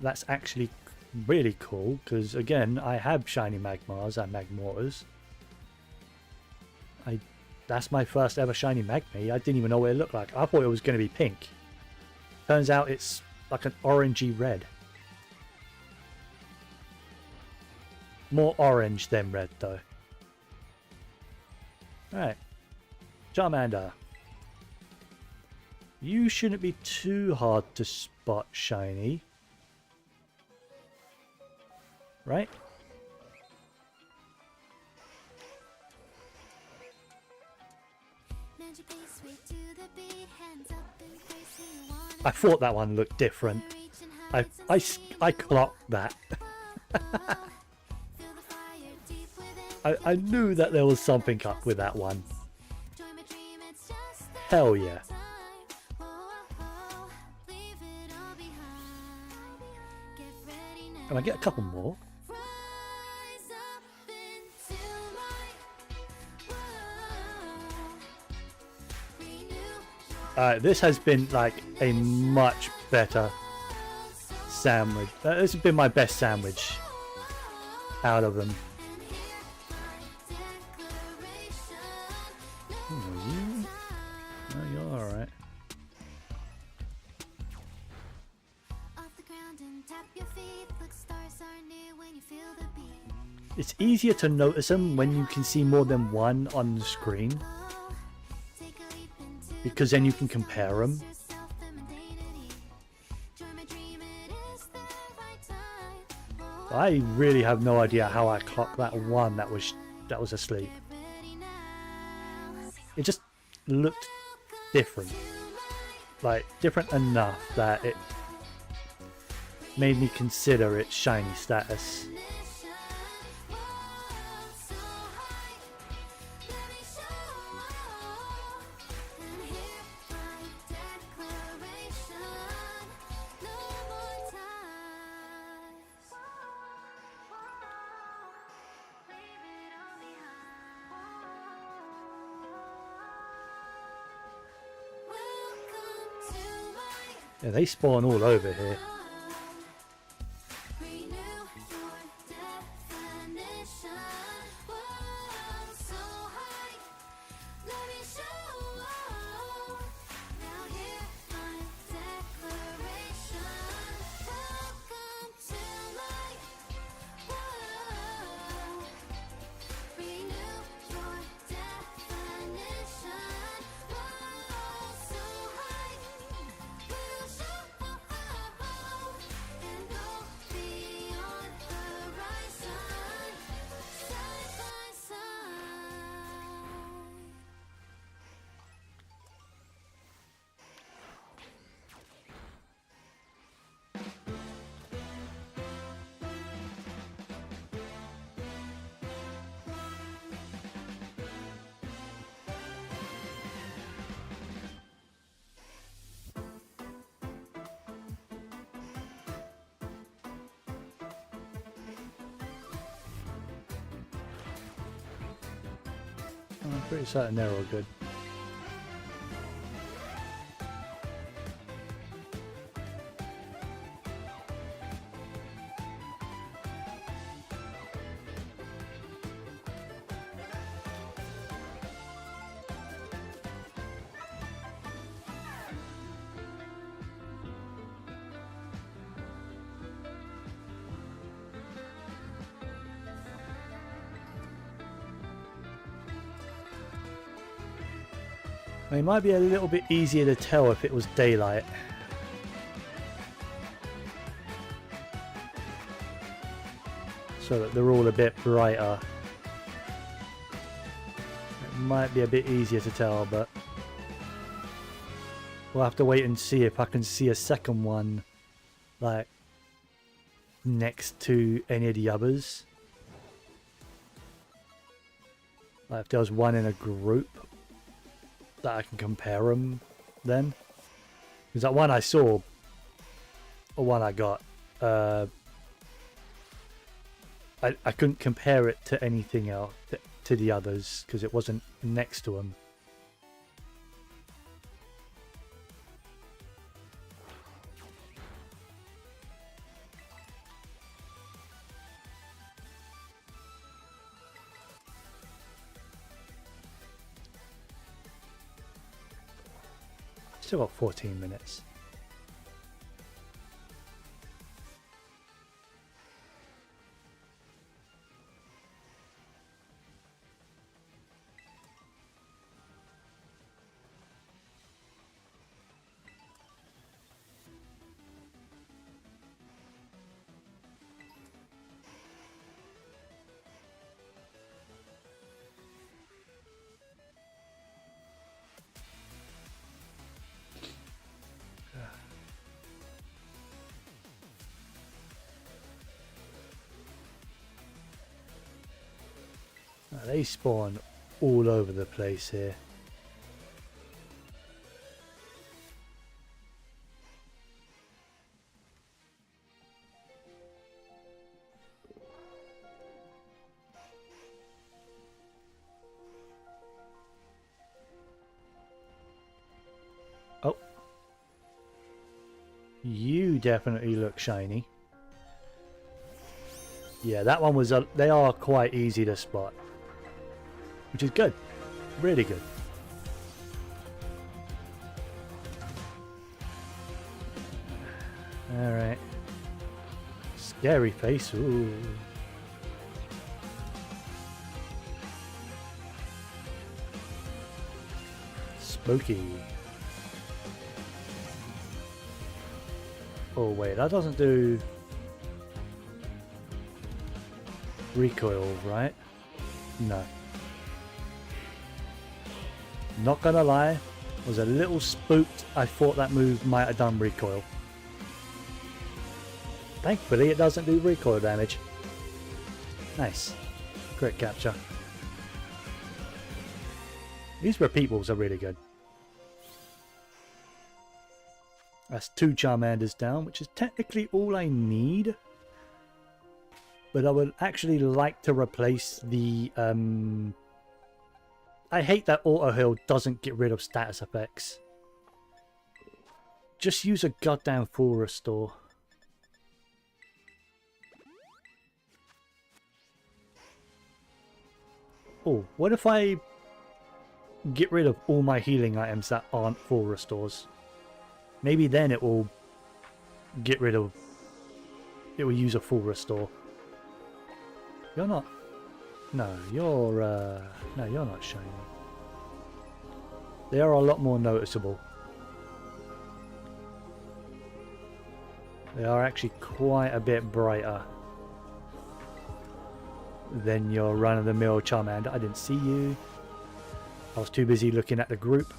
That's actually really cool, because again, I have shiny Magmars and Magmortars. That's my first ever shiny Magby. I didn't even know what it looked like. I thought it was going to be pink. Turns out it's like an orangey red. More orange than red though. Alright. Charmander. You shouldn't be too hard to spot shiny. Right? I thought that one looked different. I clocked that. I knew that there was something up with that one. Hell yeah. Can I get a couple more? This has been like a much better sandwich. This has been my best sandwich out of them. Oh, you're alright. It's easier to notice them when you can see more than one on the screen, because then you can compare them. I really have no idea how I clocked that one that was asleep. It just looked different. Like, different enough that it made me consider its shiny status. Yeah, they spawn all over here. Pretty certain they're all good. It might be a little bit easier to tell if it was daylight. So that they're all a bit brighter. It might be a bit easier to tell, but we'll have to wait and see if I can see a second one, like, next to any of the others. Like if there was one in a group that I can compare them then. Because that one I saw, or one I got, I couldn't compare it to anything else, to the others, because it wasn't next to them. Still got 14 minutes. They spawn all over the place here. Oh. You definitely look shiny. Yeah, that one was... they are quite easy to spot. Which is good. Really good. Alright. Scary face. Ooh. Spooky. Oh wait, that doesn't do recoil, right? No. Not gonna lie, was a little spooked. I thought that move might have done recoil. Thankfully it doesn't do recoil damage. Nice. Crit capture. These repeat balls are really good. That's 2 Charmanders down, which is technically all I need. But I would actually like to replace the... I hate that auto heal doesn't get rid of status effects. Just use a goddamn full restore. Oh, what if I get rid of all my healing items that aren't full restores? Maybe then it will get rid of... it will use a full restore. You're not... no, you're... no, you're not shiny. They are a lot more noticeable. They are actually quite a bit brighter than your run-of-the-mill Charmander. I didn't see you. I was too busy looking at the group.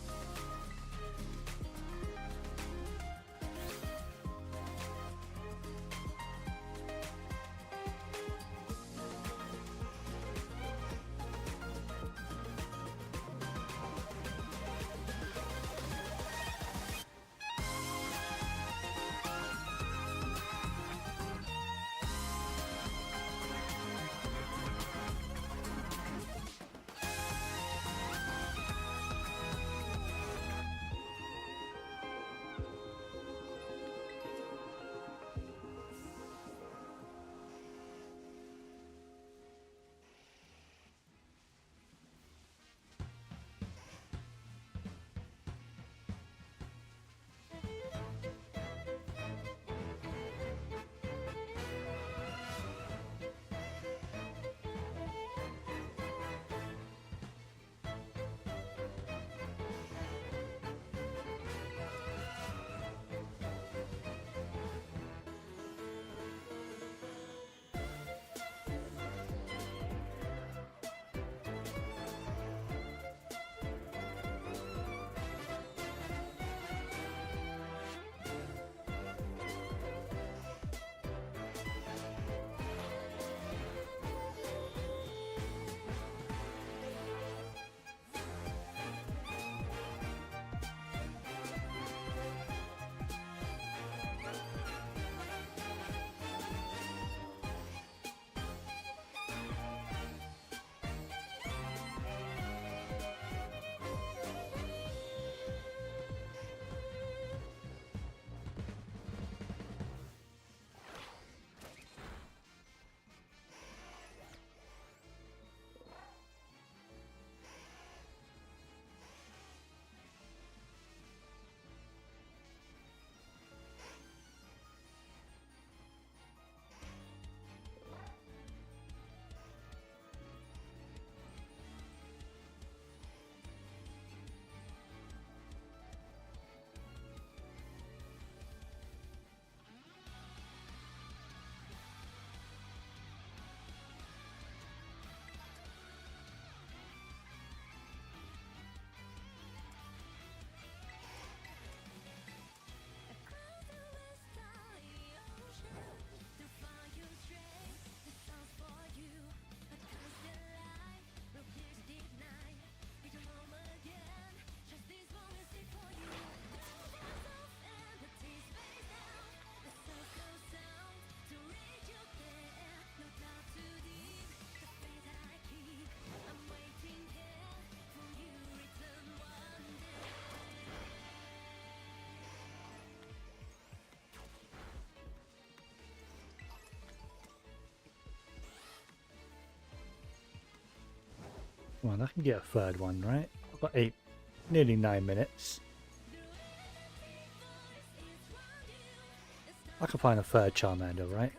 Come on, I can get a third one, right? I've got nearly 9 minutes. I can find a third Charmander, right?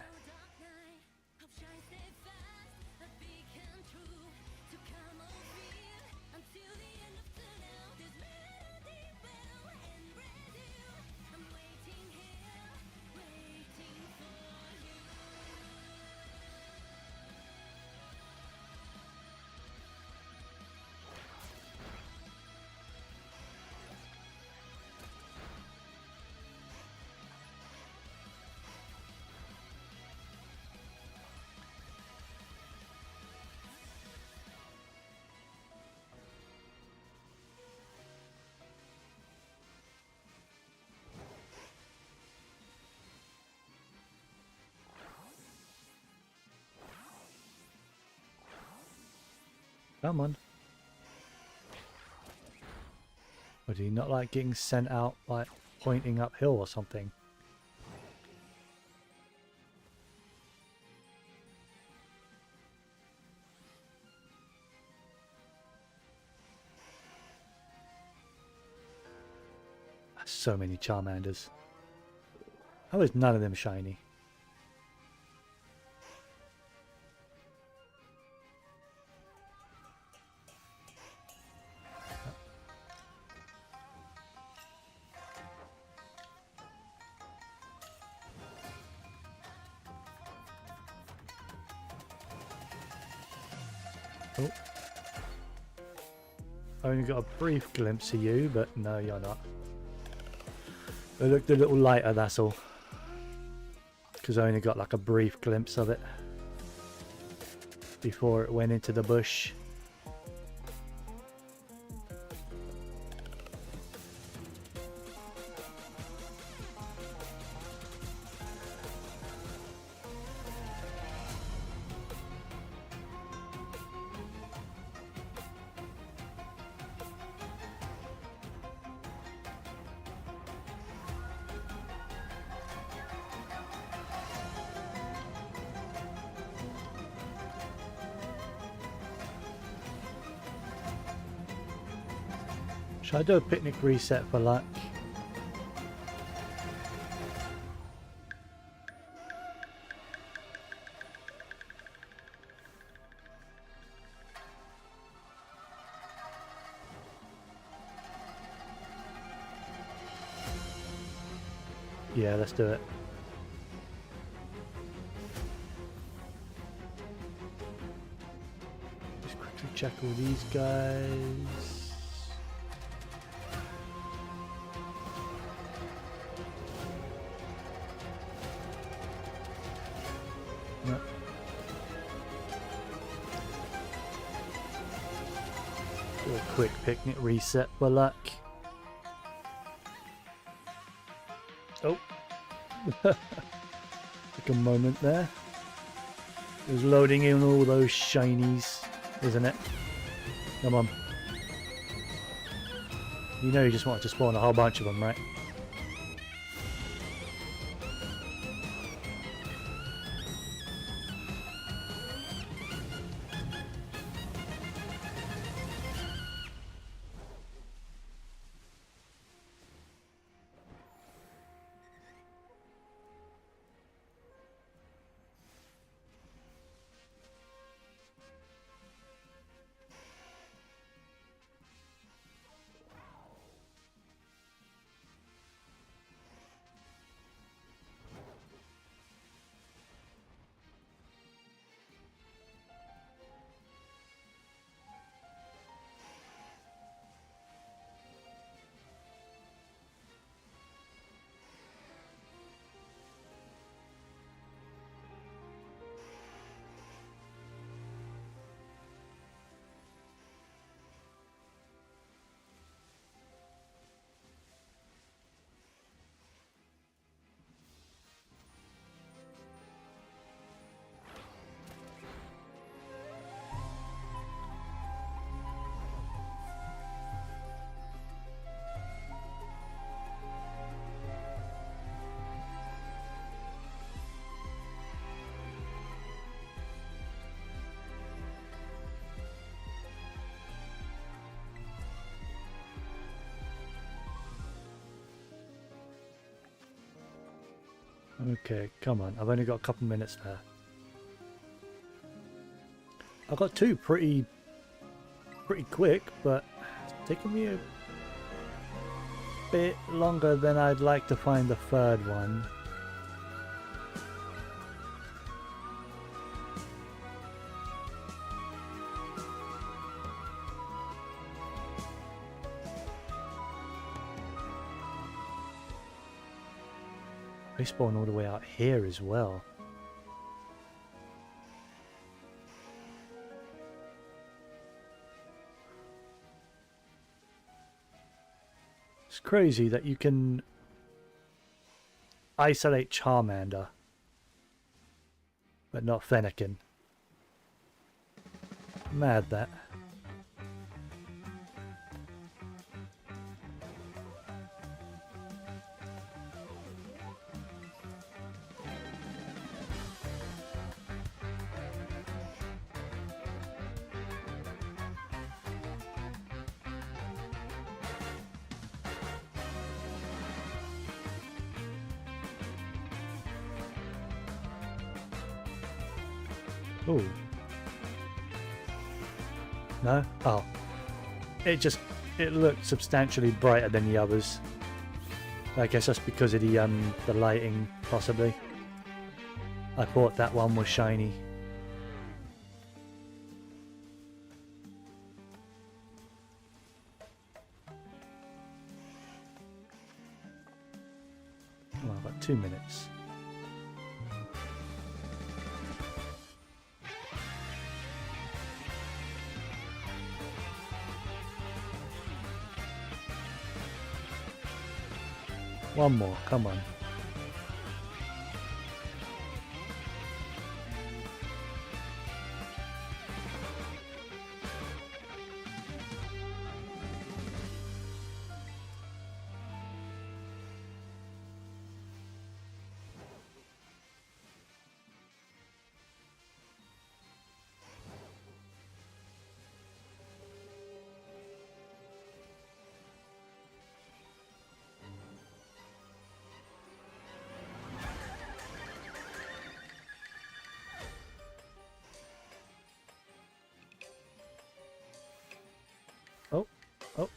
Come on. Or do you not like getting sent out, like, pointing uphill or something? So many Charmanders. How is none of them shiny? Oh. I only got a brief glimpse of you, but no, you're not. It looked a little lighter, that's all. Because I only got like a brief glimpse of it before it went into the bush. Should I do a picnic reset for luck? Yeah, let's do it. Just quickly check all these guys. No. Do a quick picnic reset for luck. Oh. Took a moment there. It was loading in all those shinies, isn't it? Come on. You know you just wanted to spawn a whole bunch of them, right? Okay, come on. I've only got a couple minutes there. I got two pretty quick, but it's taking me a bit longer than I'd like to find the third one. They spawn all the way out here as well. It's crazy that you can isolate Charmander, but not Fennekin. Mad that. Oh. No? Oh. It looked substantially brighter than the others. I guess that's because of the lighting, possibly. I thought that one was shiny. Well, I've got 2 minutes. One more, come on.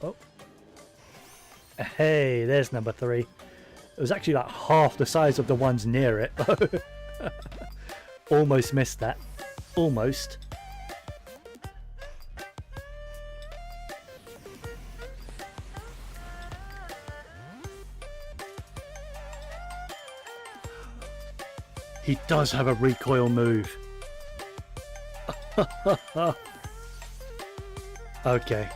Oh. Hey, there's number 3. It was actually like half the size of the ones near it. Almost missed that. Almost. He does have a recoil move. Okay.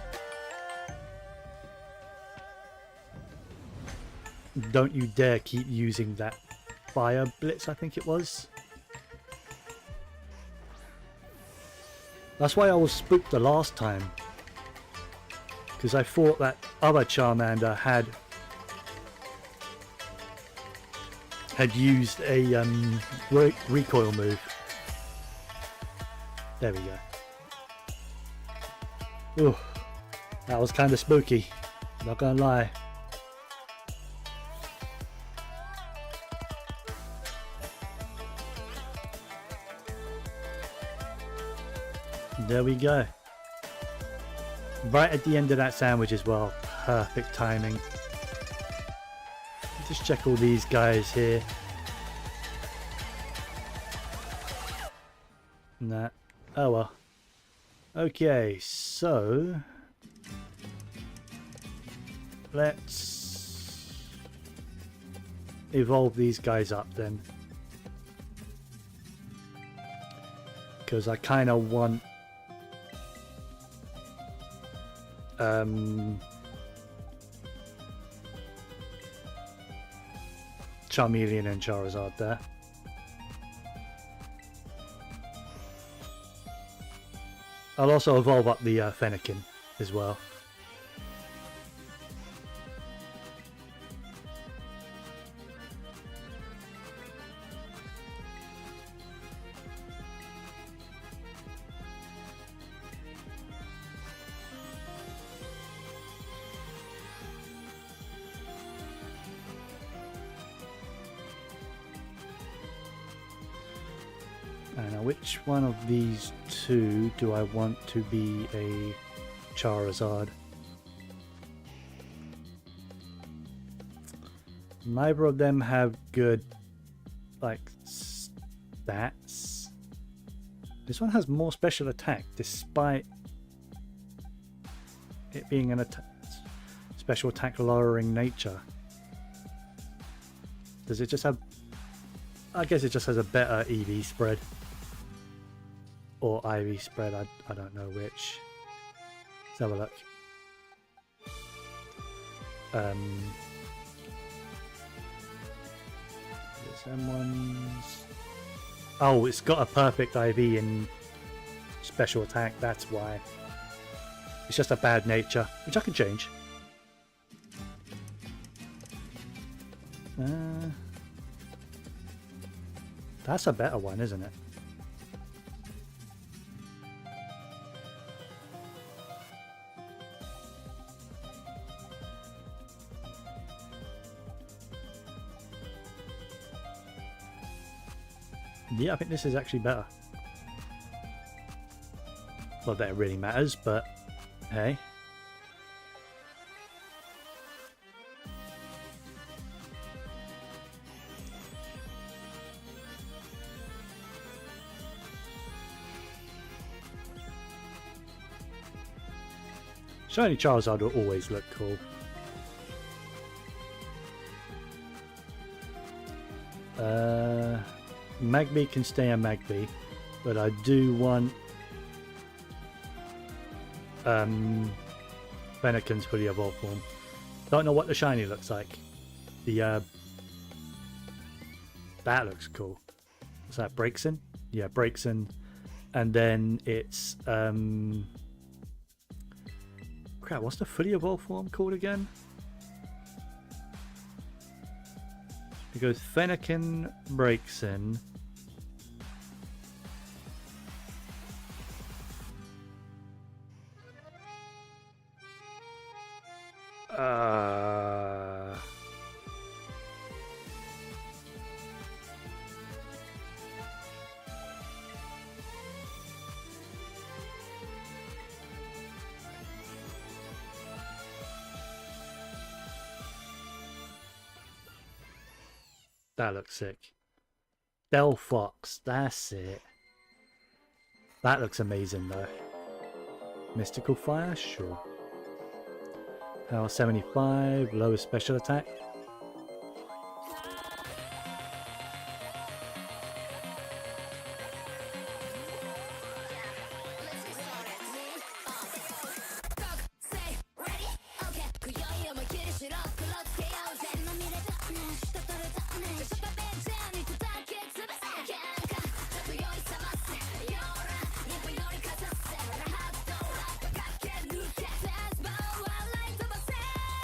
Don't you dare keep using that fire blitz, I think it was. That's why I was spooked the last time. Because I thought that other Charmander had used a recoil move. There we go. Ooh, that was kind of spooky, not gonna lie. There we go. Right at the end of that sandwich as well. Perfect timing. Just check all these guys here. Nah. Oh well. Okay, so let's evolve these guys up then. Because I kind of want Charmeleon and Charizard there. I'll also evolve up the Fennekin as well. Now, which one of these two do I want to be a Charizard? Neither of them have good, like, stats. This one has more special attack, despite it being an special attack lowering nature. Does it just have... I guess it just has a better EV spread. Or IV spread, I don't know which. Let's have a look. Someone's... Oh, it's got a perfect IV in special attack, that's why. It's just a bad nature, which I can change. That's a better one, isn't it? Yeah, I think this is actually better. Not that it really matters, but hey. Shiny Charizard will always look cool. Magby can stay a Magby, but I do want Fennekin's fully evolved form. Don't know what the shiny looks like. The that looks cool. What's that? Braixen? Yeah, Braixen. And then it's crap, what's the fully evolved form called again? It goes Fennekin, Braixen. That looks sick. Delphox, that's it. That looks amazing though. Mystical Fire, sure. Power 75, lowest special attack.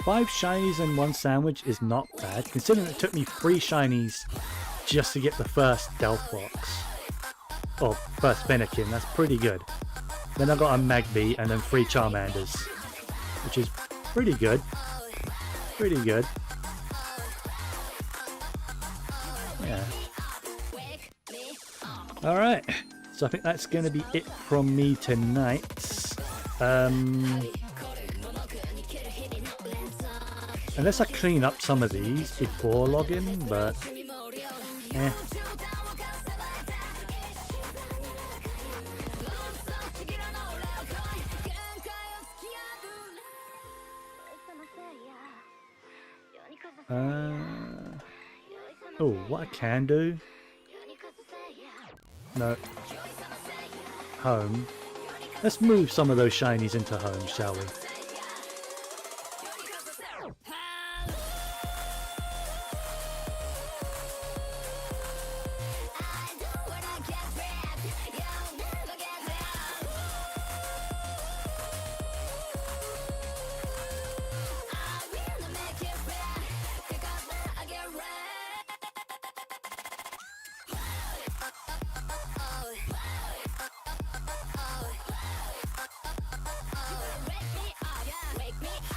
Five shinies and one sandwich is not bad, considering it took me 3 shinies just to get the first Delphox. Or first Fennekin, that's pretty good. Then I got a Magby and then 3 Charmanders, which is pretty good. Pretty good. Yeah. Alright, so I think that's going to be it from me tonight. Unless I clean up some of these before logging, but eh. Oh, what I can do? No. Home. Let's move some of those shinies into home, shall we?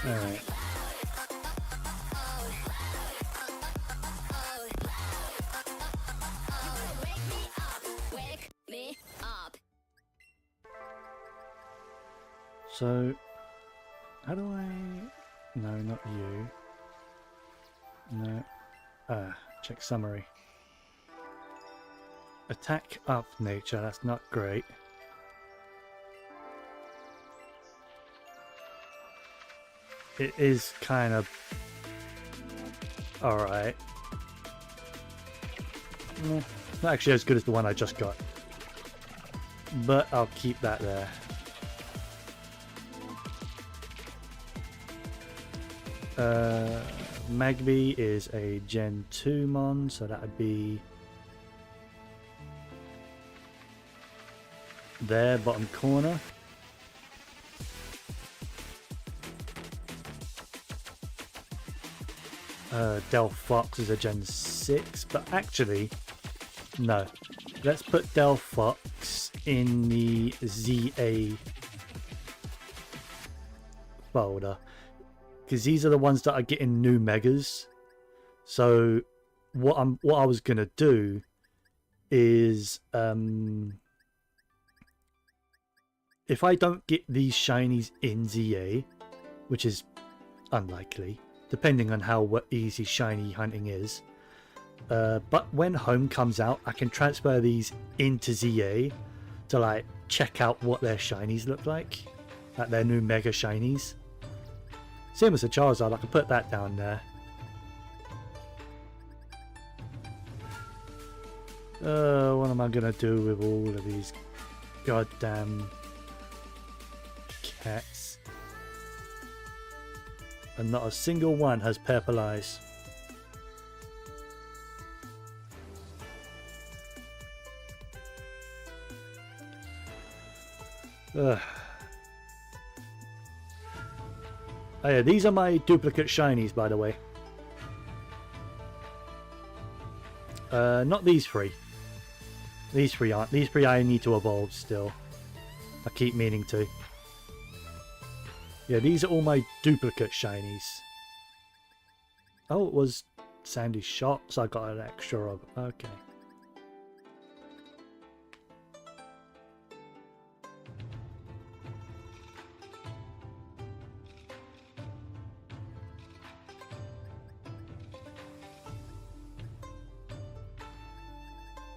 Alright. So, how do I... No, not you. No. Check summary. Attack up nature, that's not great. It is kind of alright. Not actually as good as the one I just got. But I'll keep that there. Magby is a Gen 2 mon, so that would be there, bottom corner. Del Fox is a Gen 6, but actually, no. Let's put Del Fox in the ZA folder, because these are the ones that are getting new megas. So what I was gonna do is if I don't get these shinies in ZA, which is unlikely, depending on how easy shiny hunting is. But when home comes out, I can transfer these into ZA to like check out what their shinies look like their new mega shinies. Same as the Charizard, I can put that down there. What am I gonna do with all of these goddamn cats? And not a single one has purple eyes. Oh yeah, these are my duplicate shinies, by the way. Not these three. These three aren't. These three I need to evolve still. I keep meaning to. Yeah, these are all my duplicate shinies. Oh, it was Sandy's shot, so I got an extra of. Okay.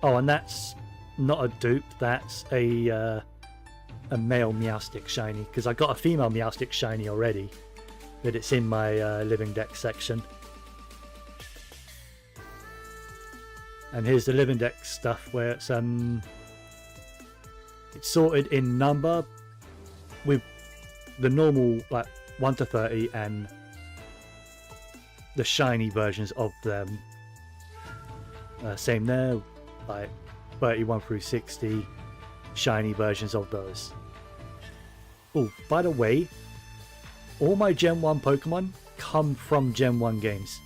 Oh, and that's not a dupe. That's a male Meowstic shiny, because I got a female Meowstic shiny already, but it's in my living deck section. And here's the living deck stuff, where it's sorted in number with the normal like 1 to 30 and the shiny versions of them. Same there, like 31 through 60 shiny versions of those. Oh, by the way, all my Gen 1 Pokemon come from Gen 1 games.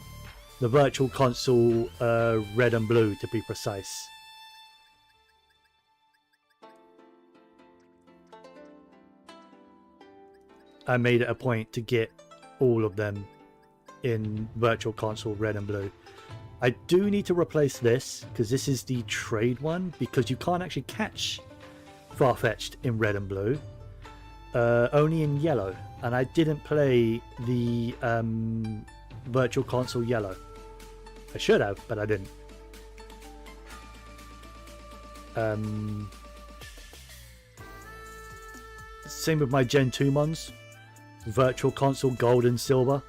The Virtual Console Red and Blue, to be precise. I made it a point to get all of them in Virtual Console Red and Blue. I do need to replace this, because this is the trade one, because you can't actually catch Farfetch'd in Red and Blue. Only in Yellow, and I didn't play the Virtual Console Yellow. I should have, but I didn't. Same with my Gen 2 mons. Virtual Console Gold and Silver.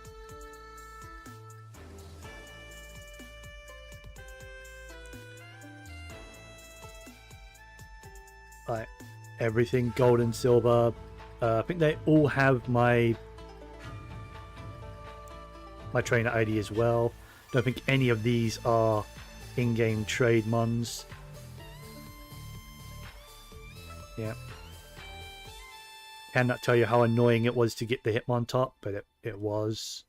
Right, everything Gold and Silver. I think they all have my trainer ID as well. Don't think any of these are in-game trade mons. Yeah. Cannot tell you how annoying it was to get the Hitmontop, but it was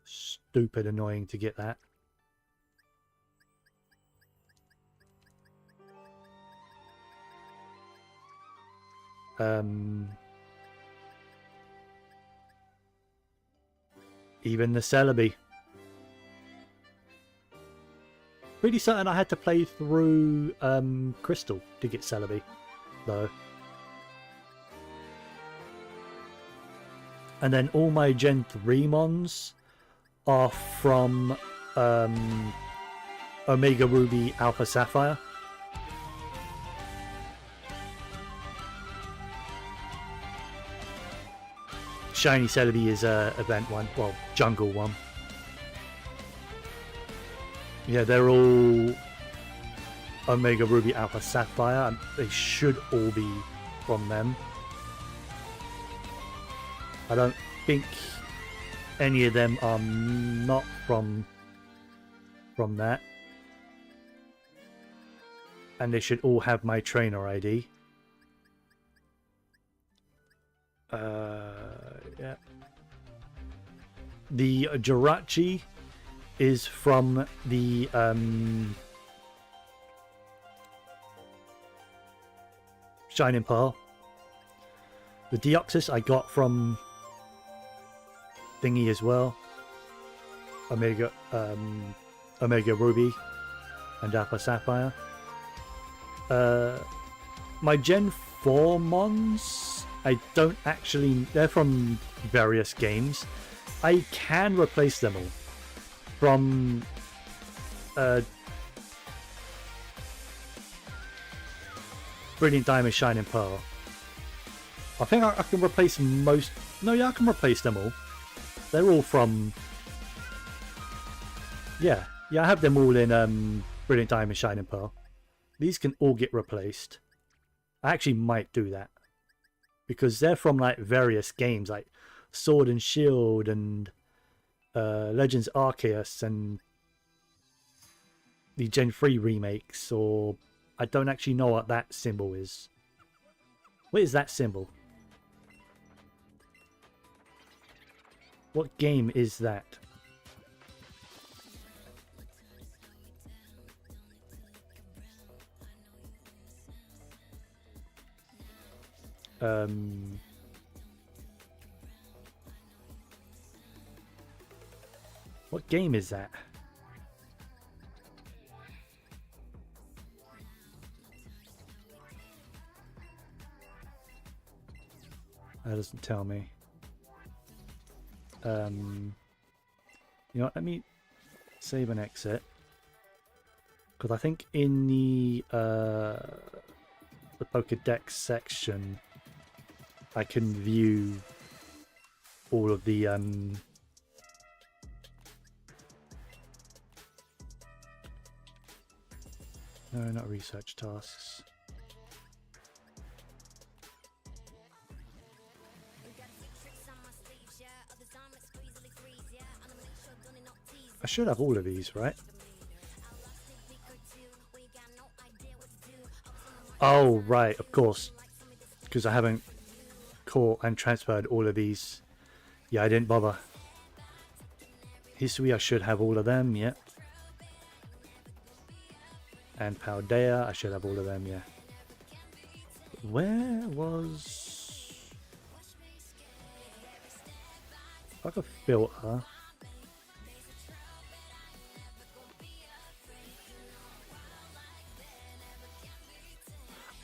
stupid annoying to get that. Even the Celebi. Pretty certain I had to play through Crystal to get Celebi, though. And then all my Gen 3 mons are from Omega Ruby Alpha Sapphire. Shiny Celebi is event 1, well, jungle 1. Yeah, they're all Omega Ruby Alpha Sapphire. They should all be from them. I don't think any of them are not from that. And they should all have my trainer ID. Yeah. The Jirachi is from the Shining Pearl. The Deoxys I got from thingy as well. Omega Ruby and Alpha Sapphire. My Gen 4 mons, I don't actually... They're from various games. I can replace them all. From... Brilliant Diamond, Shining Pearl. I think I can replace most... No, yeah, I can replace them all. They're all from... Yeah, I have them all in Brilliant Diamond, Shining Pearl. These can all get replaced. I actually might do that. Because they're from like various games like Sword and Shield and Legends Arceus and the Gen 3 remakes, or I don't actually know what that symbol is. What is that symbol? What game is that? What game is that? That doesn't tell me. You know what, let me save and exit. Because I think in the Pokédex section I can view all of the no, not research tasks. I should have all of these, right? Oh, right, of course. Because I haven't caught and transferred all of these. Yeah, I didn't bother. History, I should have all of them, yeah. And Paldea, I should have all of them, yeah. Where was... like a filter.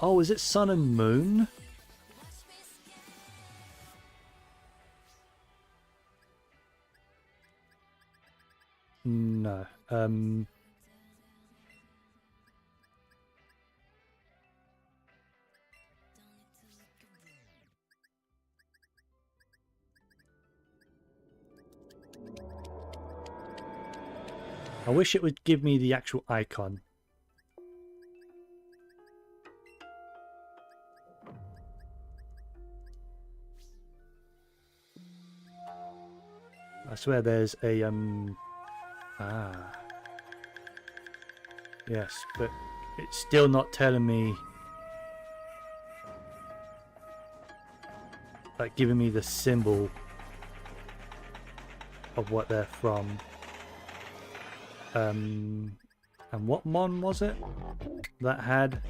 Oh, is it Sun and Moon? No. I wish it would give me the actual icon. I swear there's a yes, but it's still not telling me, like giving me the symbol of what they're from. And what mon was it that had?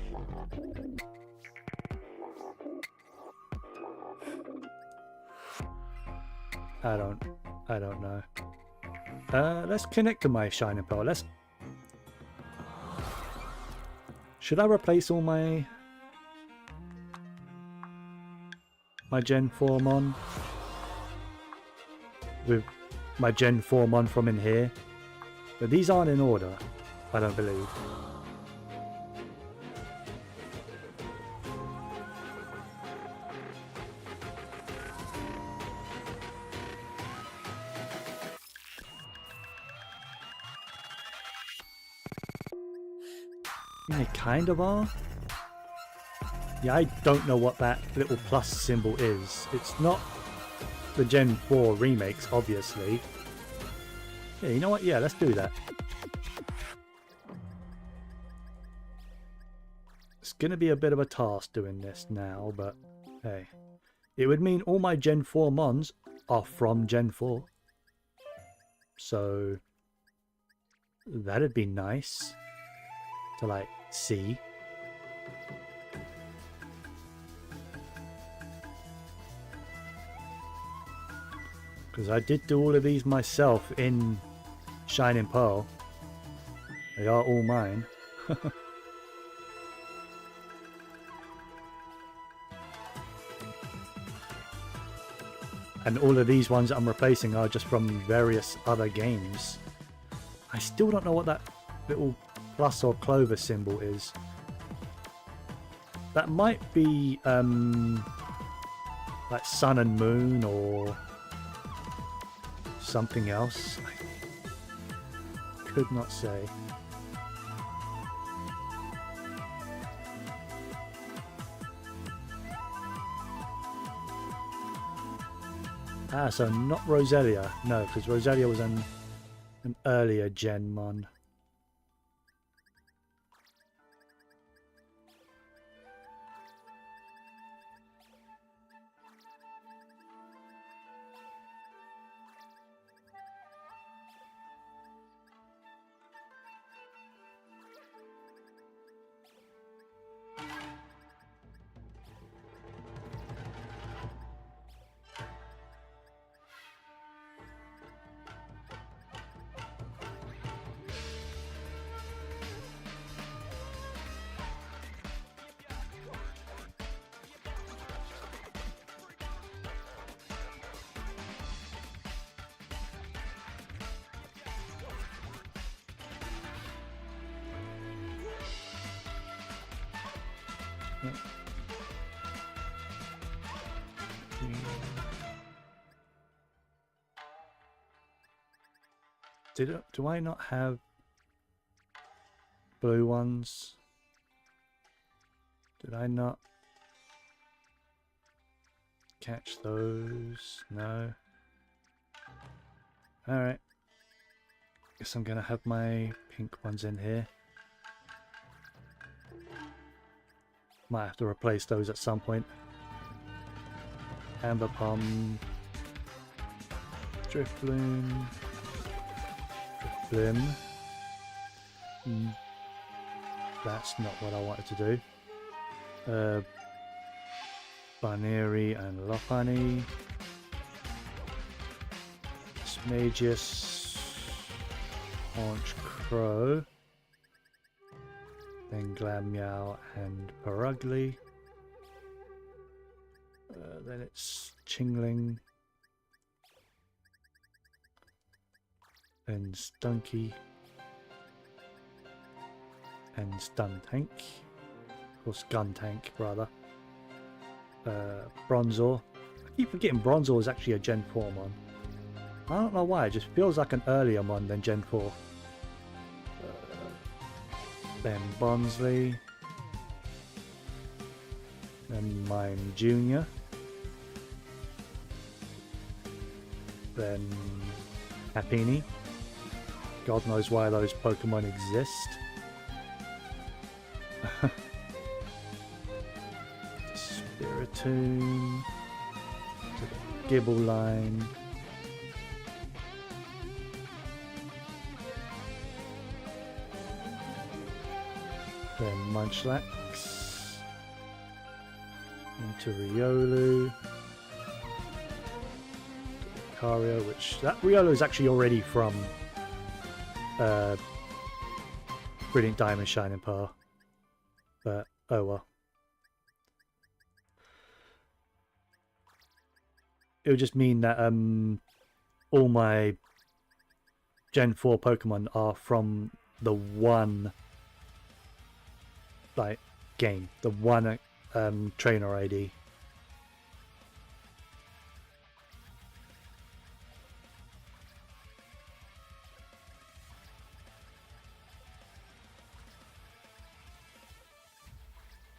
I don't know. Let's connect to my Shining Pearl. Should I replace all my Gen 4 mon? with my Gen 4 mon from in here. But these aren't in order, I don't believe. They kind of are. Yeah, I don't know what that little plus symbol is. It's not the Gen 4 remakes, obviously. Yeah, you know what? Yeah, let's do that. It's going to be a bit of a task doing this now, but hey. It would mean all my Gen 4 mons are from Gen 4. So that'd be nice to, like, see. Because I did do all of these myself in Shining Pearl. They are all mine. And all of these ones that I'm replacing are just from various other games. I still don't know what that little plus or clover symbol is. That might be like sun and moon or something else. I could not say. Ah, so not Roselia. No, because Roselia was an earlier gen mon. Do I not have blue ones? Did I not catch those? No. Alright. Guess I'm gonna have my pink ones in here. Might have to replace those at some point. Amber Palm, Drifloon, Drifblim. That's not what I wanted to do. Baneri and Lopunny. Smagius, Orange Crow. Then Glammeow and Perugly. Then it's Chingling. Then Stunky. And Stuntank. Or Skuntank, rather. Bronzor. I keep forgetting Bronzor is actually a Gen 4 mon. I don't know why, it just feels like an earlier mon than Gen 4. Then Bonsley. Then Mime Jr. Then Happiny. God knows why those Pokemon exist. Spiritomb. Gibbleline. Then Munchlax. Into Riolu. Lucario, which that Riolu is actually already from Brilliant Diamond Shining Pearl. But oh well. It would just mean that all my Gen 4 Pokemon are from the one like game, the one trainer ID.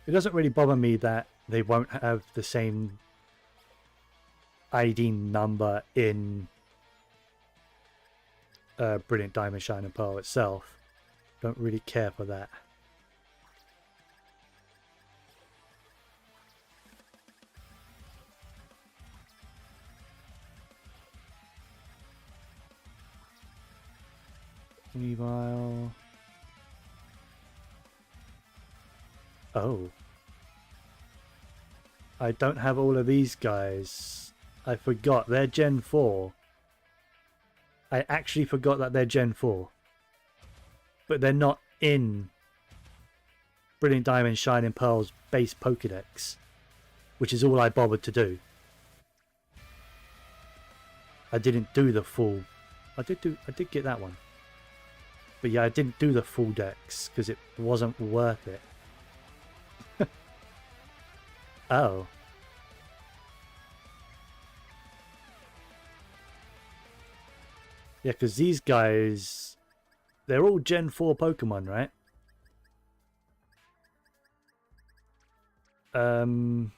It doesn't really bother me that they won't have the same ID number in Brilliant Diamond, Shine and Pearl itself. Don't really care for that. Weavile. Oh. I don't have all of these guys. I forgot. They're Gen 4. I actually forgot that they're Gen 4. But they're not in Brilliant Diamond, Shining Pearl's base Pokedex, which is all I bothered to do. I didn't do the full... I did get that one. But yeah, I didn't do the full dex because it wasn't worth it. Oh. Yeah, because these guys, they're all Gen 4 Pokemon, right? None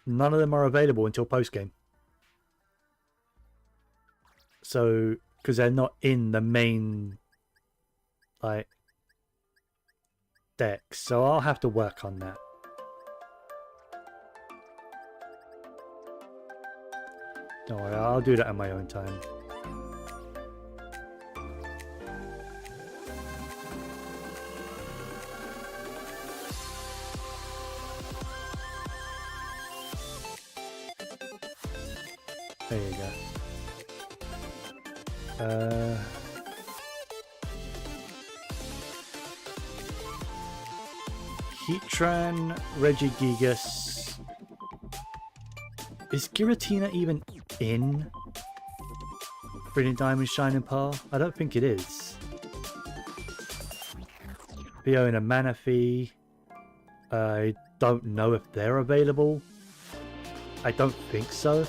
of them are available until post-game. So, because they're not in the main, like, decks. So I'll have to work on that. Don't worry, I'll do that in my own time. There you go. Heatran, Regigigas. Is Giratina even in Brilliant Diamond, Shining Pearl? I don't think it is. Fiona, Manaphy. I don't know if they're available. I don't think so.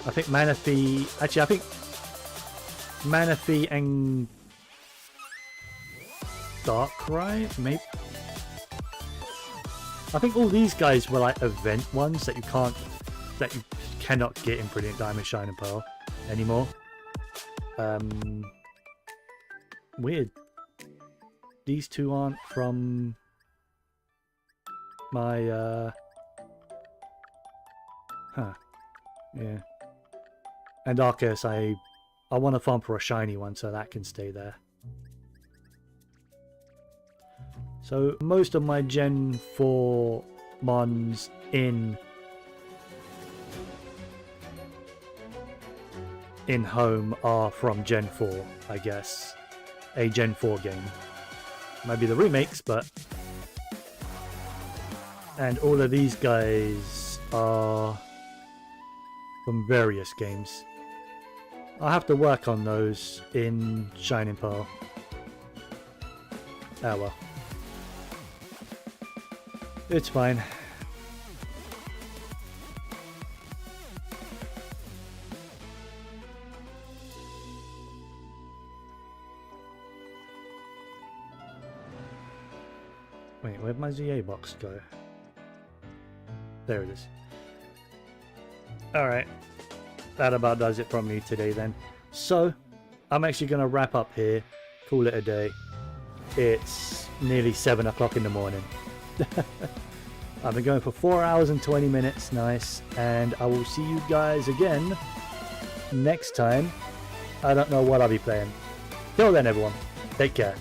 I think Manaphy... Actually, I think Manaphy and Darkrai, maybe? I think all these guys were like event ones that you cannot get in Brilliant Diamond, Shine and Pearl anymore. Weird. These two aren't from my yeah. And Arceus, I want to farm for a shiny one so that can stay there. So most of my Gen 4 mons in home are from Gen 4, I guess. A Gen 4 game. Might be the remakes, but... And all of these guys are from various games. I'll have to work on those in Shining Pearl. Ah well. It's fine. Wait, where'd my ZA box go? There it is. Alright. That about does it from me today then. So, I'm actually going to wrap up here. Call it a day. It's nearly 7 o'clock in the morning. I've been going for 4 hours and 20 minutes. Nice. And I will see you guys again next time. I don't know what I'll be playing. Till then, everyone. Take care.